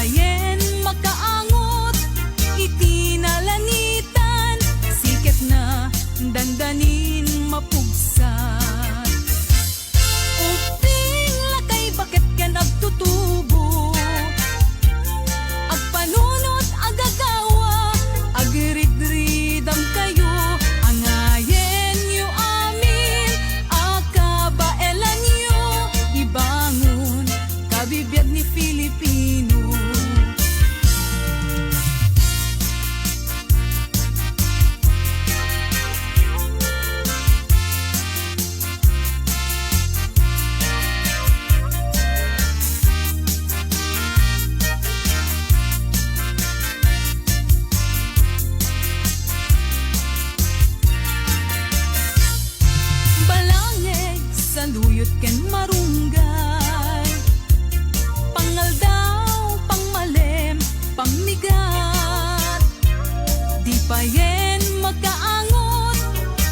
payen makaangot, itinalanitan, siket na dandanin mapugsat. Uping lakay bakit ken agtutubo, agpanunot agagawa, agridridam kayo, angayen yu amin, akabaelan yu, ibangon kabibiyag ni Filipino. Balangeg sa luyot ken marunggay, pangaldaw, pangmalem, pangmigat, di payen magkaangot,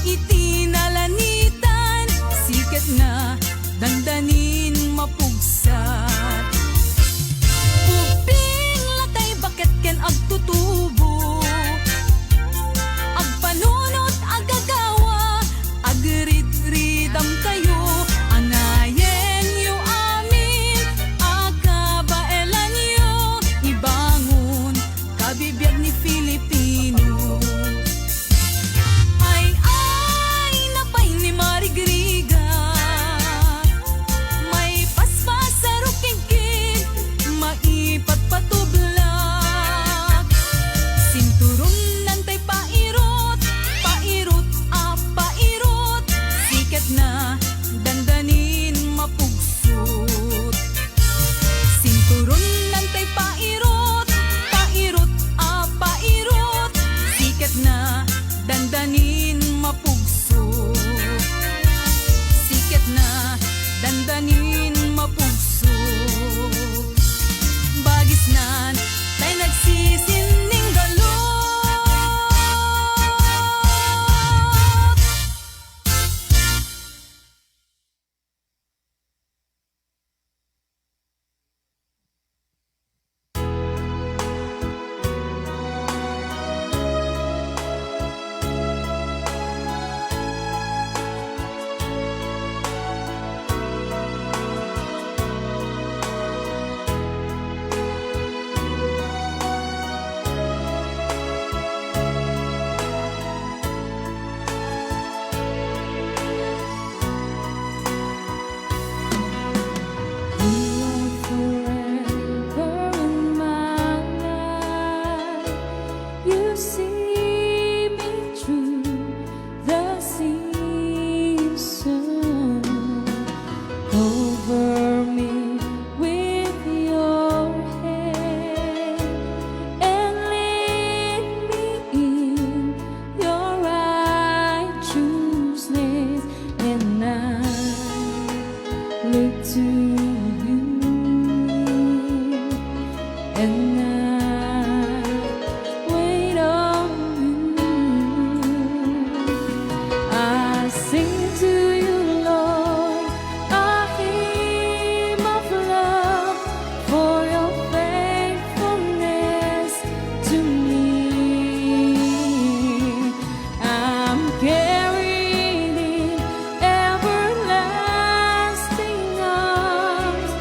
itinalanitan, siket na dandanin mapugsat. Uping lakay bakit ken agtutubo, agpanunot agagawa, agridridam kayo, angayen yu amin, akabaelan yu, ibangon kabibiyag ni Filipino. Ay napay ni marigriga, may paspas sa rukigkig, maipat patublak, sinturon nantay pairot, pairot pairot, siket na dandanin mapugsot. Sinturon nantay pairot, pairot pairot, siket na dandanin mapugsot. Siket na dandanin mapugsot. Bagis nan tay nagsisining galot. You see me through the season. Cover me with your hand and lead me in your righteousness, and I look to you, and I wait on you. I sing to you, Lord, a hymn of love for your faithfulness to me. I'm carried in everlasting arms.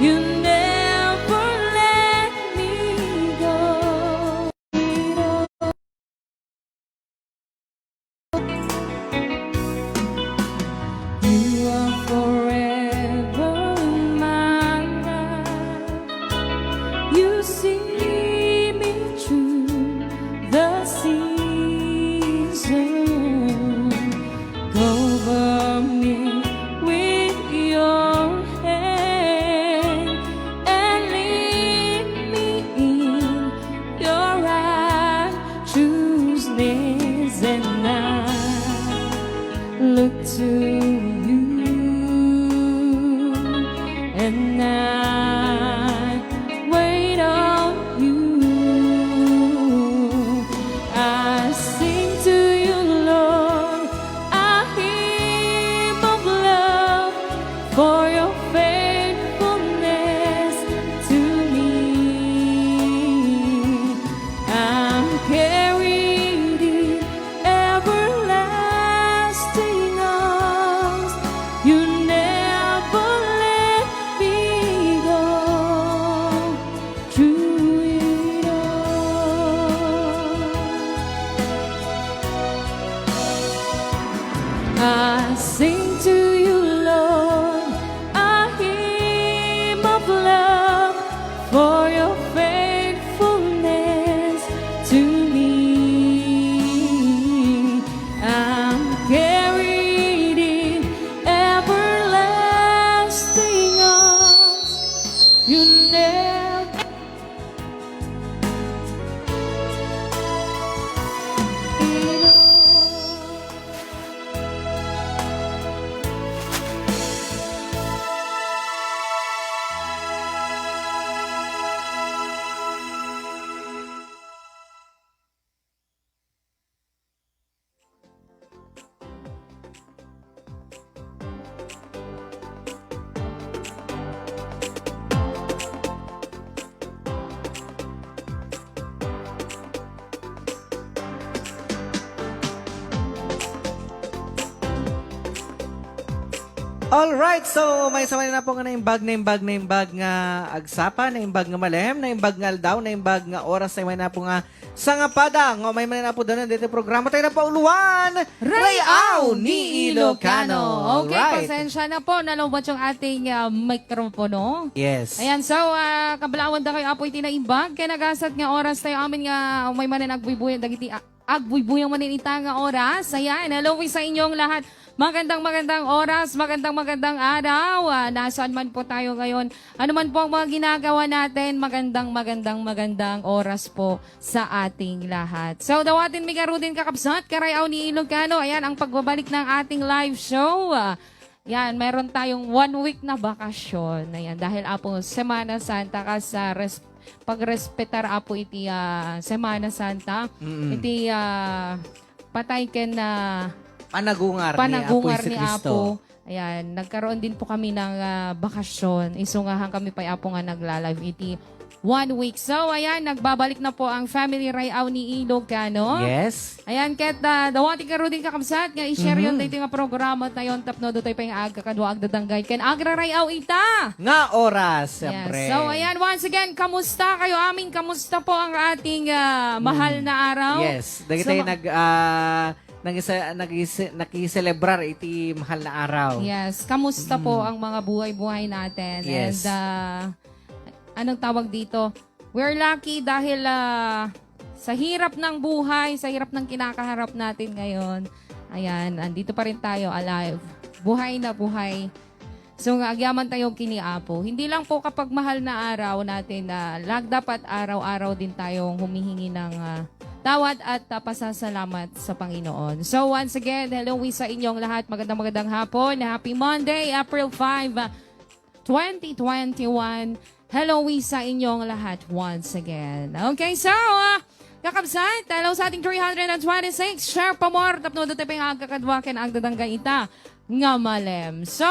You never let me go. You are forever in my life. You see me through the season. Cover me with your hand and lead me in your righteousness, and I look to you, and I wait on you. for your faithfulness to me. I'm carried in everlasting arms. You never Alright, so may sama na po nga naimbag nga agsapa, naimbag nga malem, naimbag nga aldaw, naimbag nga oras, may na po nga sangapadang, o may na po doon dito programa tayo na pauluan, Rayaw ni Ilocano. Okay, pasensya na po, nalobot yung ating mikropono. Yes. Ayan, so, kabalawan da kayo apoy tinaimbag, kaya nagasat nga oras tayo amin nga may manan Agbuya, Dagiti, Agbuya maninita nga oras. Ayan, hello sa inyong lahat. Magandang oras, magandang araw. Nasaan man po tayo ngayon. Ano man po ang mga ginagawa natin, magandang oras po sa ating lahat. So, dawatin mi karudin kakabsat, Karayaw ni Ilocano. Ayan, ang pagbabalik ng ating live show. Yan, meron tayong 1 week na bakasyon. Ayan, dahil apo Semana Santa ka sa pagrespetar apo iti Semana Santa. Iti patay ken na Panagungar ni Apo. Ayan, nagkaroon din po kami ng bakasyon. Isungahan kami pa Apo nga nagla-live iti 1 week. So, ayan, nagbabalik na po ang Family Rayaw ni Ilocano. Yes. Ayan, ket dawati ka rin kakabsat nga i-share yun dito nga programa tayo tapno do tayo pa yung agkakadwa agdadanggay ken agra rayaw ita. Nga oras, Yes. siyempre. So, ayan, once again, kamusta kayo amin? Kamusta po ang ating mahal na araw? Yes. Dagi tayo nag-celebrar iti mahal na araw. Yes. Kamusta po ang mga buhay-buhay natin? Yes. And anong tawag dito? We're lucky dahil sa hirap ng buhay, sa hirap ng kinakaharap natin ngayon, ayan, andito pa rin tayo alive. Buhay na buhay. So, agyaman tayo kiniapo. Hindi lang po kapag mahal na araw natin, dapat araw-araw din tayong humihingi ng tawad at pasasalamat sa Panginoon. So once again, hello sa inyong lahat. Magandang hapon. Happy Monday, April 5, 2021. Hello sa inyong lahat once again. Okay, so kakabsat, hello sa ating 326. Share pa more. Tapno doon tayo pa yung agkakadwakin ang dadanggay ita nga malem. So,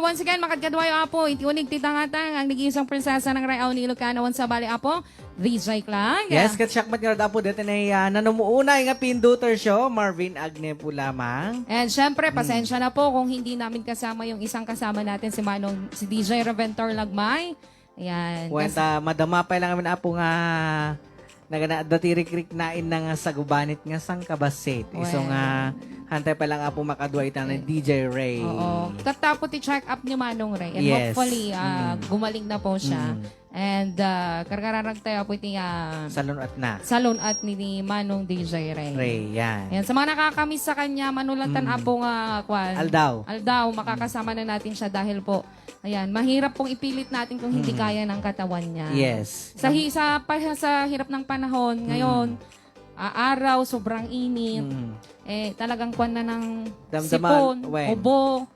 once again, makadkadwayo apo, itiunig ti Tangatang, ang nag-iisang prinsesa ng Rayaw ni Ilocano, sa bali apo, DJ Klang. Yes, katsyakmat nga dapo dito na nanumuunay nga pinduter show, Marvin Agne po lamang. And syempre, pasensya na po kung hindi namin kasama yung isang kasama natin, si DJ Reventor Lagmay. Ayan. Kwenta, madama pa lang namin apo nga datirik-rik nain na nga sa gubanit nga sang kabasit. Iso nga hantay pa lang apo makadwa ita ng DJ Ray. Oo. Tatapos i-check up ni Manong Ray. And Yes. hopefully, gumaling na po siya. And karkararag tayo po iti salon at ni Manong DJ Ray. Yan. Ayan. Sa mga nakakamiss sa kanya, manulatan apo nga Aldaw, makakasama na natin siya dahil po, ayan, mahirap pong ipilit natin kung hindi kaya ng katawan niya. Yes. Sa hirap ng panahon, ngayon, araw, sobrang init, talagang kwan na ng sipon, ubo.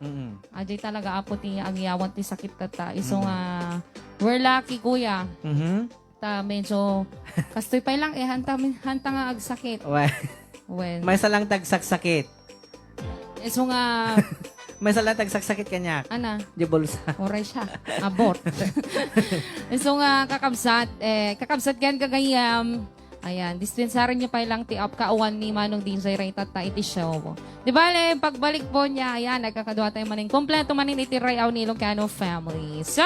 Ajay talaga apo ti agyawan ti sakit tata. Iso nga, we're lucky kuya. Ta medyo kastoy pa lang hanta nga agsakit. When May salang tagsakit. iso nga May salang tagsakit kanya. ana Di bulsa. oray siya. Abort. iso nga kakabsat gan kagayam. Ayan, dispensaran niya pa lang ti up kauwan ni Manong DJ Ray tata iti show. Di ba, pagbalik po niya, ayan, nagkakadwa tayo maning kompleto manin iti Rayaw ni Ilocano family. So,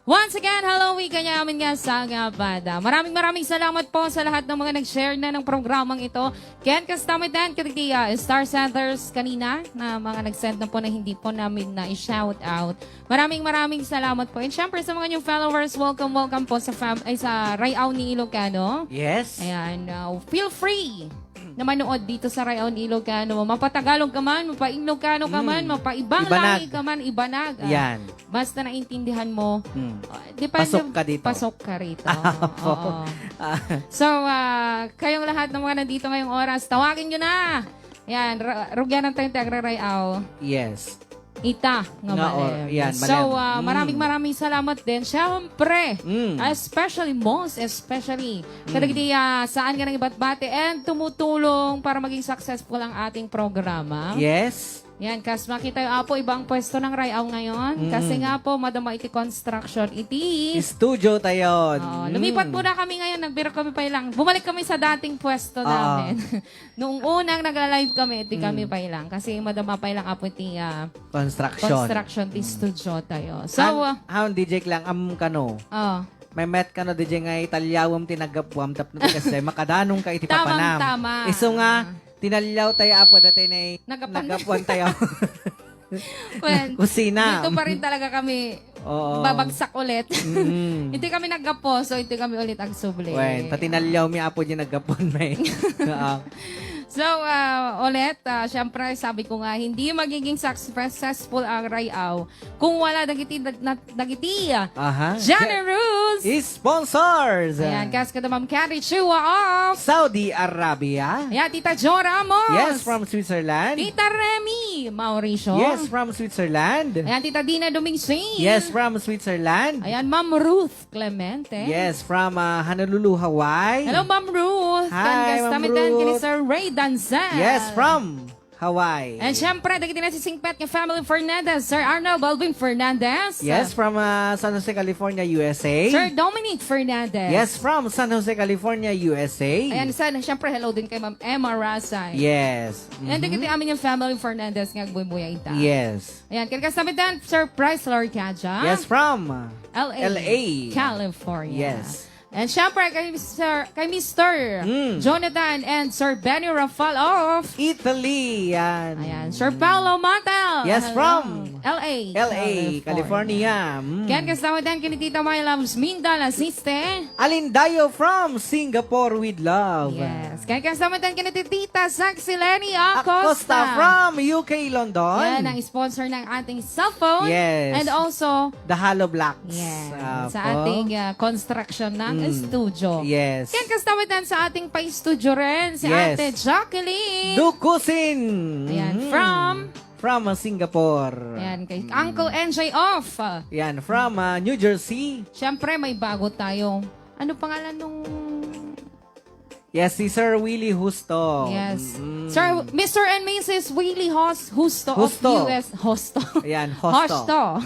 Once again, hello, wika niya amin nga sa Ngapada. Maraming salamat po sa lahat ng mga nag-share na ng programang ito. Ken Kastamitan, Katikia, Star Centers kanina na mga nag-send na po na hindi po namin na i-shout out. Maraming salamat po. And syempre sa mga new followers, welcome po sa sa Rayaw ni Ilocano. Yes. Ayan, feel free na manood dito sa Rayaw ni Ilocano. Mapatagalog ka man, mapa-Ilocano ka man, mapa-ibang Ibanag. lahi ka man, ibanag. Yan. Basta naintindihan mo, Pasok ka dito. Pasok ka rito. Opo. Oo. So, kayong lahat ng mga nandito ngayong oras, tawagin nyo na. Yan, rugyan ng tayong tagra-Rayaw. Yes. Ita nga Malem. yan, So, Malem. maraming salamat din. Siyempre, most especially, kadagiti saan ka nang iba't bate and tumutulong para maging successful ang ating programa. Yes. Yan, kas makita yung apo, ibang pwesto ng Rayaw ngayon. Kasi nga po, madama iti construction, iti... Studio tayo. Lumipat muna kami ngayon, nagbiro kami pa ilang. Bumalik kami sa dating pwesto namin. Noong unang nagla-live kami, iti kami pa ilang. Kasi madama pa ilang apo iti construction, iti studio tayo. So, Hound DJ lang, kano. May met ka no DJ nga italyawam tinagapwam tapno kasi makadanong ka iti papanam. Tama. Iso nga, tinalyaw tayo apo dati na nagapuan tayo. Well, kusina. dito pa rin talaga kami babagsak ulit. Hindi kami naggapo, so hindi kami ulit agsuble. Well, tatinalyaw mi apo di nagapon may. So, ulit, syempre, sabi ko nga, hindi magiging successful ang Rayaw kung wala dagiti generous Sponsors. Ayan, kas ka na Ma'am Carrie Chua of Saudi Arabia. Ayan, Tita Jo Ramos. Yes, from Switzerland. Tita Remy Mauricio. Yes, from Switzerland. Ayan, Tita Dina Domingsing. Yes, from Switzerland. Ayan, Ma'am Ruth Clemente. Yes, from Honolulu, Hawaii. Hello, Ma'am Ruth. Hi, Ma'am Ruth. Kini Sir Ray Danzal. Yes, from Hawaii. And syempre, dagiti na si Singpet ng Family Fernandez, Sir Arnold Balvin Fernandez. Yes, from San Jose, California, USA. Sir Dominic Fernandez. Yes, from San Jose, California, USA. Ayan, syempre, hello din kay Ma'am Emma Rasay. Yes. And dagiti amin yung Family Fernandez nga Agbuya ita. Yes. Ayan, kinasabitan, Sir Price Lord Kaja. Yes, from LA, California. Yes. And syempre, kay Mr. Jonathan and Sir Benny Rafal of Italy. Yan. Ayan, Sir Paolo Matal. Yes, from LA, California. Ken kasama din kini Tita My Loves Mindal Asiste. Alindayo from Singapore with love. Yes. Ken kasama din kini Tita Saxileni Acosta from UK, London. Yan ang sponsor ng ating cellphone. Yes. And also, The Hollow Blacks. yes, sa ating construction ng studio. Yes. Ken kasama din sa ating pa-studio rin, si Yes. Ate Jacqueline. Dukusin. Ayan, from Singapore. ayan, kay Uncle NJ Off. Yan, from New Jersey. Siyempre, may bago tayo. Ano pangalan nung... Yes, si Sir Willie Husto. Yes. Sir, Mr. and Mrs. Willie Husto of Husto. US. Husto. Ayan, Husto.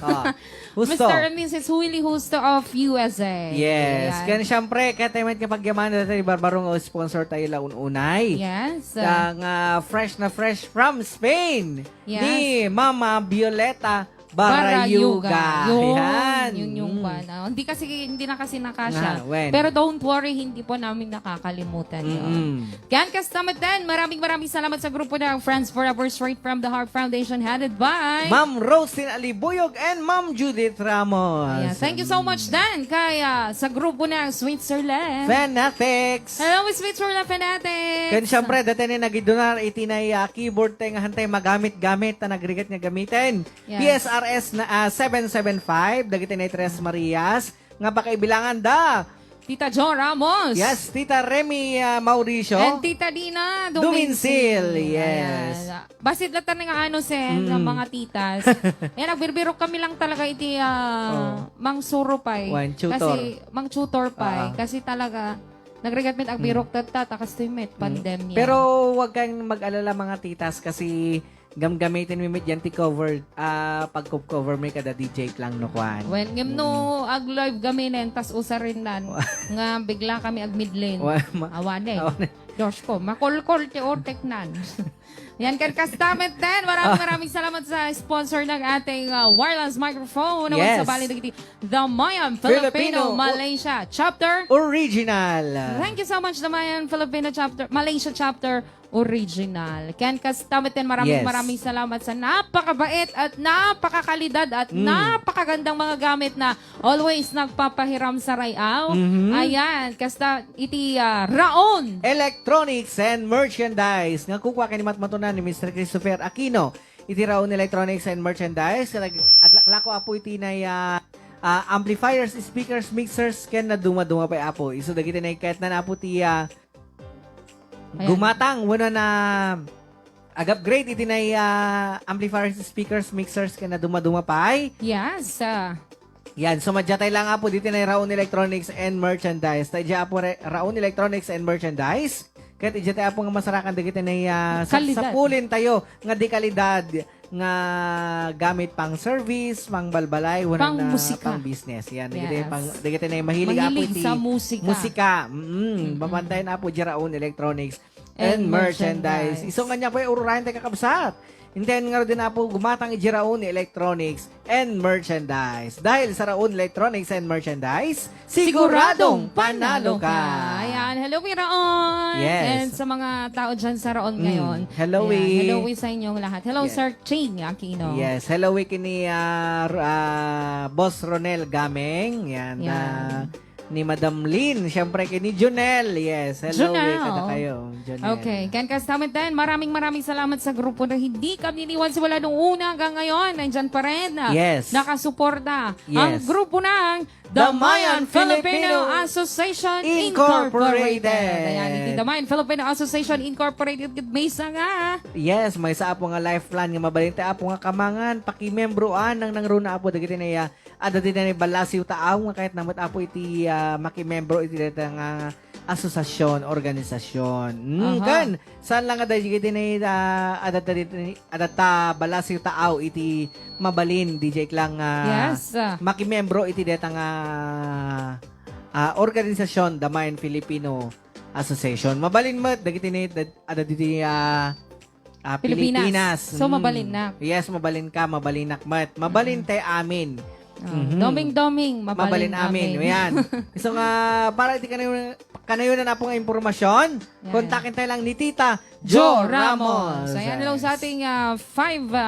Husto. Mr. and Mrs. Willie Husto of USA. Yes. Ayan. Kaya siyempre, kapag yaman na tayo, barbarong sponsor tayo laununay. Yes. Ang fresh na fresh from Spain. Yes. Ni Mama Violeta Barayuga. Yan. Yun yung pan. Hindi na kasi nakasya. When? Pero don't worry, hindi po namin nakakalimutan yun. Kaya kasama din, maraming salamat sa grupo ng Friends Forever Straight from the Heart Foundation headed by Ma'am Rosin Alibuyog and Ma'am Judith Ramos. Ayan. Thank you so much din kaya sa grupo ng Switzerland. Fanatics. Hello, Switzerland Fanatics! Kaya siyempre, dati na nagidonar, itinay keyboard tayo nga hantay magamit-gamit na nagrigat nga gamitin. Yes. PSRS na 775, dagiti na Tres Marias, nga pakaibilangan da. Tita Jo Ramos. Yes, Tita Remy Mauricio. And Tita Dina Duminsil. Yes. Ayan. Basit latan nga ano ng mga titas. Ayan, nagbirbiro kami lang talaga iti mang suro pay. One tutor. Kasi mang tutor pay. Kasi talaga nagregat mit agbirok takas to met pandemya. Pero wag kang mag-alala mga titas kasi gamitin mi mit yan ti cover pag-cover may kada DJ lang no kwan. When ngem no ag live gaminen tas usa rin nan nga bigla kami ag midlane. Awane. Diyos ko, makulkol ti ortek nan. Yan, kan kastamit din. Maraming salamat sa sponsor ng ating wireless microphone. Naman Yes. sa Bali Dagiti, The Mayan Filipino Malaysia Chapter. Original. Thank you so much, The Mayan Filipino Chapter, Malaysia Chapter Original. Ken kastamit din, maraming salamat sa napakabait at napakakalidad at napakagandang mga gamit na always nagpapahiram sa Rayaw. Ayan, kasta iti Raon. Electronics and Merchandise. Nga kukuha kini matmatunan ni Mr. Christopher Aquino. Iti Raon Electronics and Merchandise. Aglaklako apo iti na amplifiers, speakers, mixers, ken na duma-duma pa apo. Iso dagiti na kahit na apo ti gumatang wala na ag-upgrade iti na amplifiers, speakers, mixers ken na duma-duma pa ay. Yes. Yan, so madyatay lang apo dito na Raon Electronics and Merchandise. Tadya apo Raon Electronics and Merchandise. Kahit idyatay apo nga masarakan dagiti na sapulin tayo nga di kalidad nga gamit pang service, pang balbalay, Pang na musika. pang business. Yan, Yes. dagiti na mahilig apo Mahilig iti sa musika. musika. Papantayin apo di Raon Electronics and Merchandise. Iso nga niya po ururahin tayo kakabsat. Hintayin nga din na po gumatang i-Raon Electronics and Merchandise. Dahil sa Raon Electronics and Merchandise, siguradong panalo ka. Ayan, hello Raon. Yes. And sa mga tao dyan sa Raon ngayon. Hello, Ayan, hello sa inyong lahat. Hello Yes. Sir Ching Aquino. Yes, hello kini Boss Ronel Gameng. Yan, ni Madam Lynn, syempre kini Jonel. Yes, hello Jonel. kada kayo. Jonel. Okay, Ken kastamit din. Maraming salamat sa grupo na hindi kami niniwan simula nung una hanggang ngayon. Nandyan pa rin. Yes. Nakasuporta. Yes. Ang grupo ng The Mayan Filipino Association Incorporated. Ayan, iti The Mayan Filipino Association Incorporated. May nga. Yes, may sa apo nga life plan nga mabalinte apo nga kamangan pakimembroan ng nangruna apo dagiti na ada din na balasiw taaw nga kahit namat apo iti makimembro iti data nga asosasyon, organisasyon. Kan saan lang ada dagiti na adata balasiw taaw iti mabalin DJ lang Yes. makimembro iti data nga organisasyon The Mayan Filipino Association. Mabalin mo dagiti ni ada diti Pilipinas. So, mabalin na. Yes, mabalin ka, mabalin nakmat. Mabalin tayo amin. Doming-doming, mabalin amin. amin. Yan. So nga, para iti kanayo na po nga impormasyon, kontakin tayo lang ni Tita Jo Ramos. Ayan, hello sa ating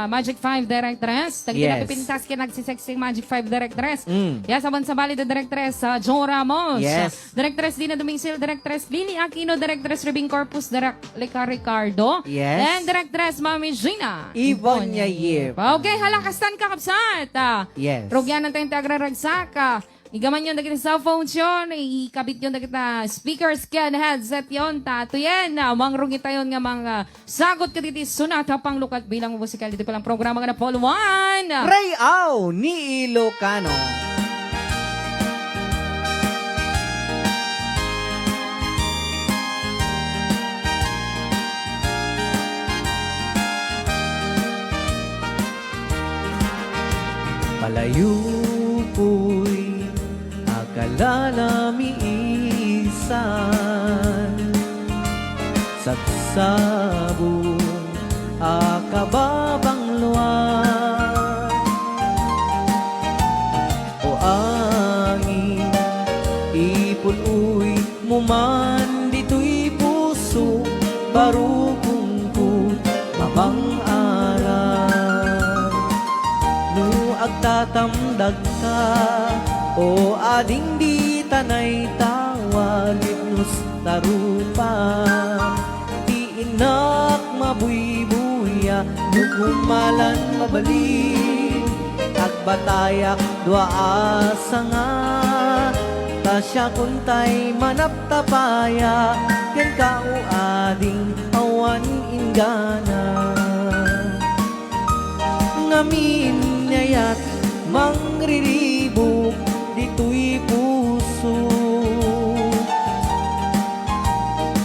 Magic 5 Directress. Tagdi na pipintas ka nagsisexing Magic 5 Directress. Yes, aban sa bali the Directress Jo Ramos. Yes. Directress Dina Dumingsil, Directress Lily Aquino, Directress Rebing Corpus, Leca Ricardo. Yes. And Directress Mami Gina Ivon Yayip. Okay, halakastan ka kapsat. Yes. Rogyan ng tayong tagraragsaka. Igaman yun dagiti cellphones yun, ikabit yun dagiti speakers can headset yun, tato yan. Mangrungit tayo nga mga sagot ka diti sunat hapang lukat bilang musikal dito palang programa nga na Paul 1. Ray Au ni Ilocano. Malayo po'y akalalamiisan, sagsabong akababang luwan, o angin ipuluy muman dito'y puso barukungkut mabang aral no agtatamdag ka o ading di tanay tawalip nus tarupa di inak mabuybuya nukumalan mabalin agbatayak dua asa nga tasya kuntay manaptapaya ken kao ading awan ingana ngamin nyayat mangriribok dito'y puso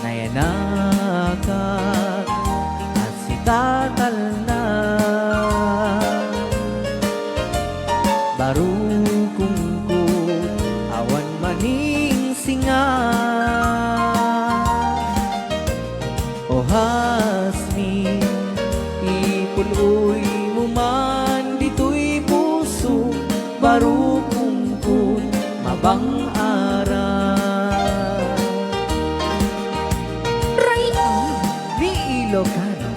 nayanakat at sitatal na barukungkot awan maning singa Ilocano.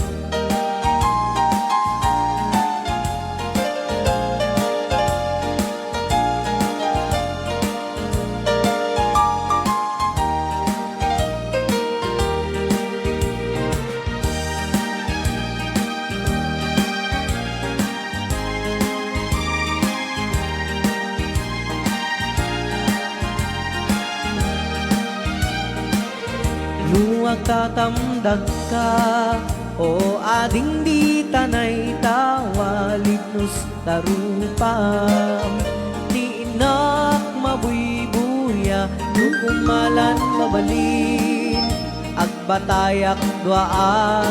Luwag tatamdag ka, o ading di tanay tawalipnos tarupam. Di inak mabuybuya, lukumalan mabalin. Agbatayak dua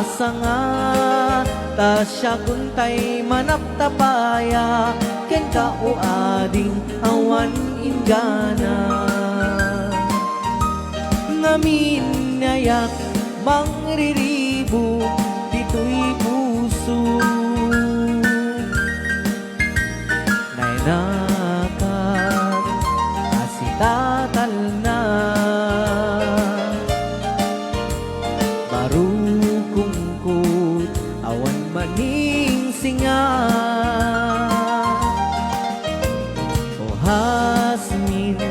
asa nga, tasya kuntay manaptapaya. Ken ka o ading awan ingana. Ngamin nayak mangriribo dito'y puso nainakat asitatal na barukungkot awan maning singa o hasmin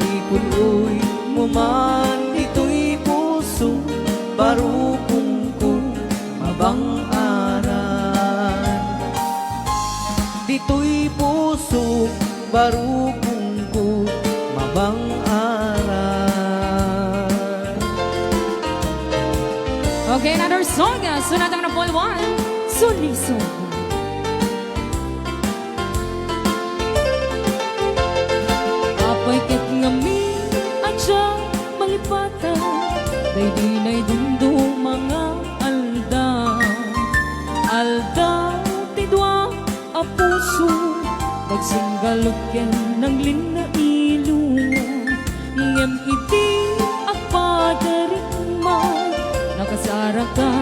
ipunoy mo man dito'y puso barukungkot mabang-aran dito'y puso barukungkot mabang-aran. Okay, another song. Sunod ang napol one. Suliso. Apay ket ngami adya malipata. Day di na'y dundo mga alda. Alda tidwa a puso. Pagsinggalog ken ng linailo. Ngem iti agpadarigma. Nakasara ka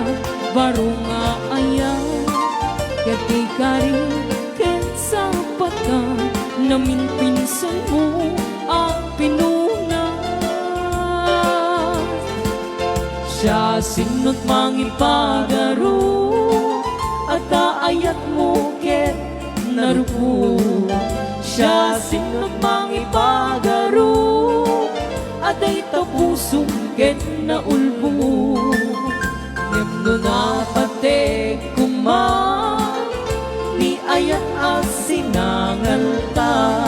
baro nga ayaw. Kati ka rin ken sapat ka. Namin pinsan mo ang pinuna. Siya sinot mangipagaro at aayat mo ket narupo. Siya sinot mangipagaro at ay tapusong ket naulbo. Ngem na pati kuma ni ayat asinangal ta.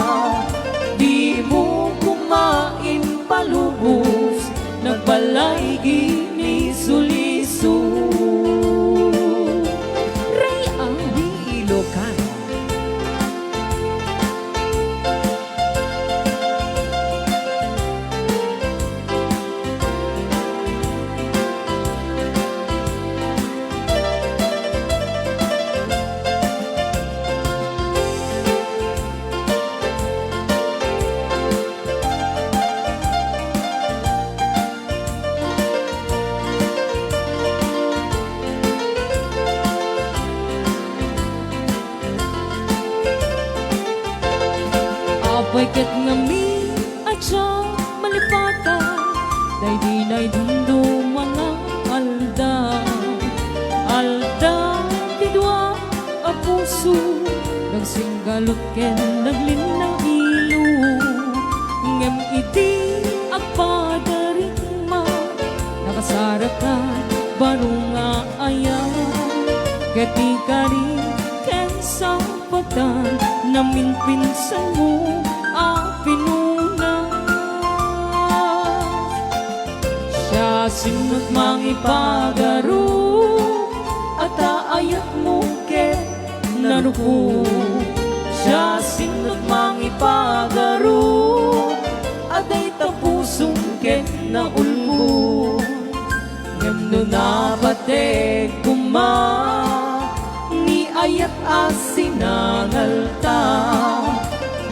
Di mo kumain palubos nagbalay gini suliso. Ray ang di Ilocano. Apay ket ngami adya malipata. Day di na'y dundo mga alda. Alda tidwa a puso. Nagsinggalot ken naglinang ilo. Ngem iti agpadarigma. Nakasara ka baro nga ayaw. Kati ka rin ken sapatan. Namin pinsan mo ang pinuna. Siya sinot mangipagaro at aayat mo ket narupo. Siya sinot mangipagaro at ay tapusong ket naulbo. Ngem no napatek kuma ni ayat asinangal ta.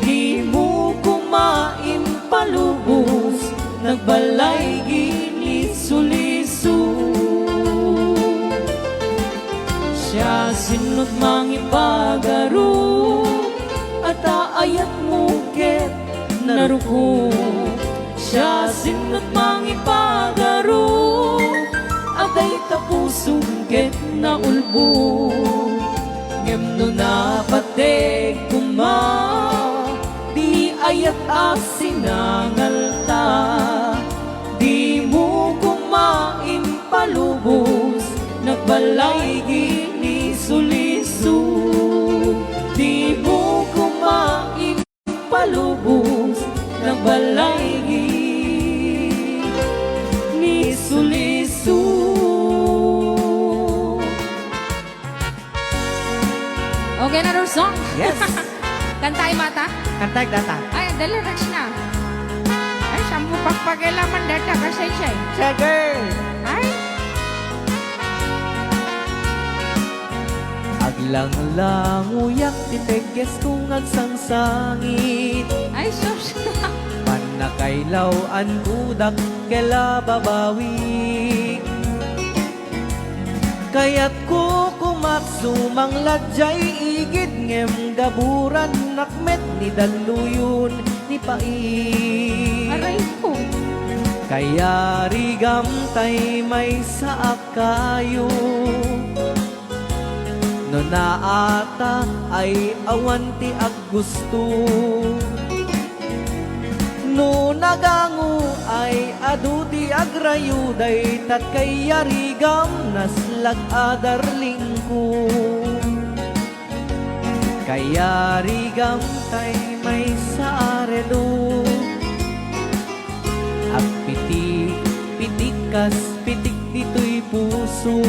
Di mo kumain palubos nagbalay gini suliso. Siya sinot mangipagaro at aayat mo ket naruko. Siya sinot mangipagaro at ay pusong ket na ulbo. Ngem no napatek kuma, di ayat asinangalta. Di mo kumain palubos, nagbalay gini suliso. Di mo kumain palubos, nagbalay gini suliso. Okay, another song? Yes. Kantay mata? Kantay data. Ay, the lyrics na. Ay, sampu pagpagilaman data kasi siya. Checker. Ay, Aglang-lang uyak titeges kung agsangsangit. ay, sus. Panakailawan kudak kela babawi. Kaya't ko kumaksumang ladyay igid ngem gaburan nakmet ni daluyon ni pai. Aray ko. Kaya rigam tay may saak kayo. No naata ay awanti ag gusto. No nagangu ay aduti agrayuday tat kaya rigam naslag adarling ko. Kaya rigam tay may saarelo. At pitik, pitikas, pitik dito'y puso.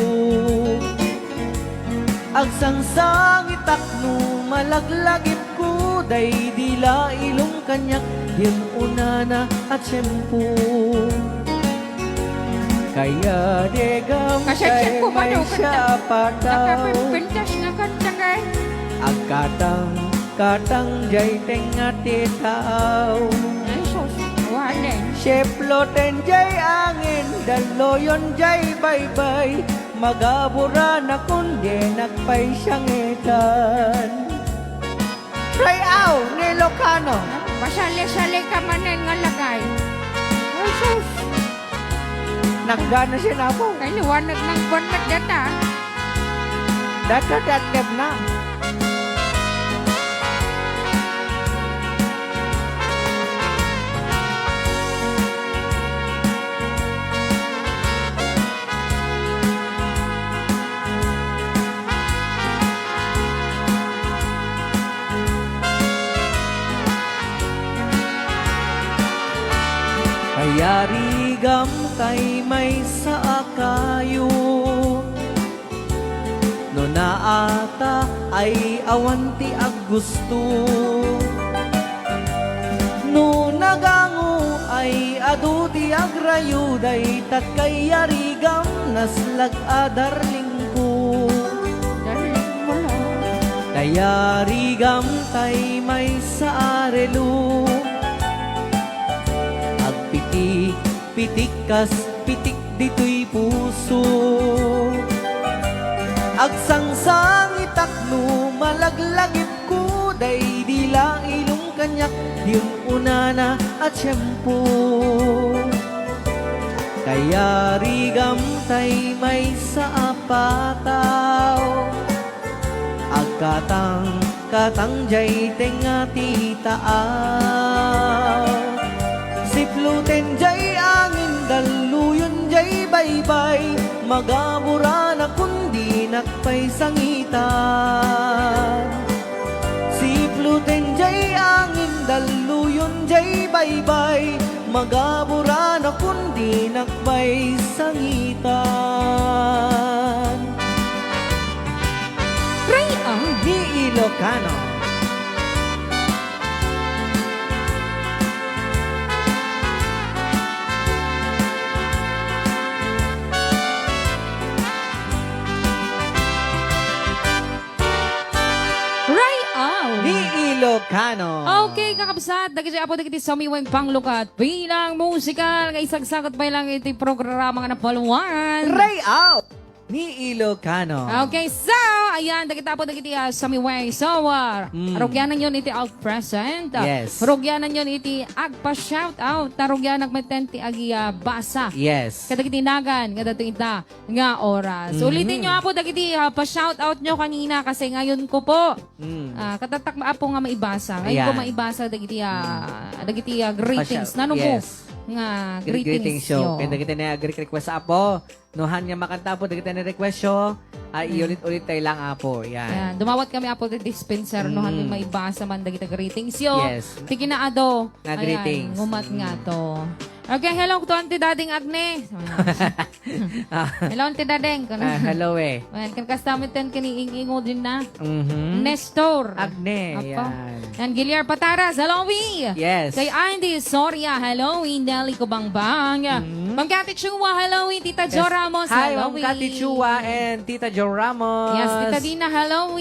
Agsangsang itakno malaglagip ko, day dila ilong kanyak, yun unana at syempo. Kaya degam Kasyat-syat kay ko ba may daw kanta? siyapataw. Nakapipintas na kantangay. Ang katang jay tengati tao. Ay, sus. Wala. Sheploten jay angin, daloyon jay baybay. Magabura na kundi nagpay siyang etan. Try out ni Ilocano. Pasali-sali ka manin nga lagay. Ay, sus. Naggana siya na po. Kay liwanag ng bonnet data. Data datkeb na. Kaya rigam kay may saakayo. No naata ay awanti ag gusto. No nagangu ay aduti agrayuday tat kaya rigam naslag adarling ko. Darling mo lang. Kaya rigam tay may saarelo. Agpitik, pitikas, pitik dito'y puso. Agsangsang itakno malaglagip ko, day dila ilong kanyak, yun unana at syempo. Kaya rigam tay may saapataw. Agkatang jay tengati taaw. Sipluten jay angin, daluyon jay baybay. Magabura na kundi nakpay sangitan. Sipluten jay angin, daluyon jay baybay. Magabura na kundi nakpay sangitan. Pray ang Ni Ilocano. Ni Ilocano. Okay, kakabsat. Dagiti apo dagiti samiweng panglukat. Bilang musikal, nga isagsagot pa lang iti programa nga napaluan. Ray out. Ni Ilocano. Okay, so, ayan, dagita po dagiti sa miway. So, rugyanan yun iti present. Yes. Rugyanan yun iti agpa-shoutout. Rugyanan nagmatenti agi basa. Yes. Kadagiti nagan, kada ita nga oras. Ulitin nyo po dagiti pa-shoutout nyo kanina kasi ngayon ko po. Katatak po nga maibasa. Ngayon ko maibasa dagiti greetings. Nano mo? Yes. Nga Greetings show. Kaya dagiti na request apo. Nuhan nga makanta po, dagiti na request show. Iulit-ulit tayo lang apo. Yan. Dumawat kami apo the dispenser. Nuhan may maibasa man dagiti greetings yo. Yes. Tikinaado. Na greetings. Ngumat nga to. Okay, hello to Auntie Dading Agne. Hello Auntie Dading. Hello eh. Kan kastamitan kini-ingo din na. Nestor. Agne. Apa? Yan. Yan, Giliar Pataras. Hello, Yes. Kay Andy Soria. Hello, Nelly Kubangbang. Ma'am Kati Chua. Hello, Tita Jo Ramos. Hi, Hello, Ma'am Kati Chua and Tita Jo Ramos. Yes, Tita Dina. Hello,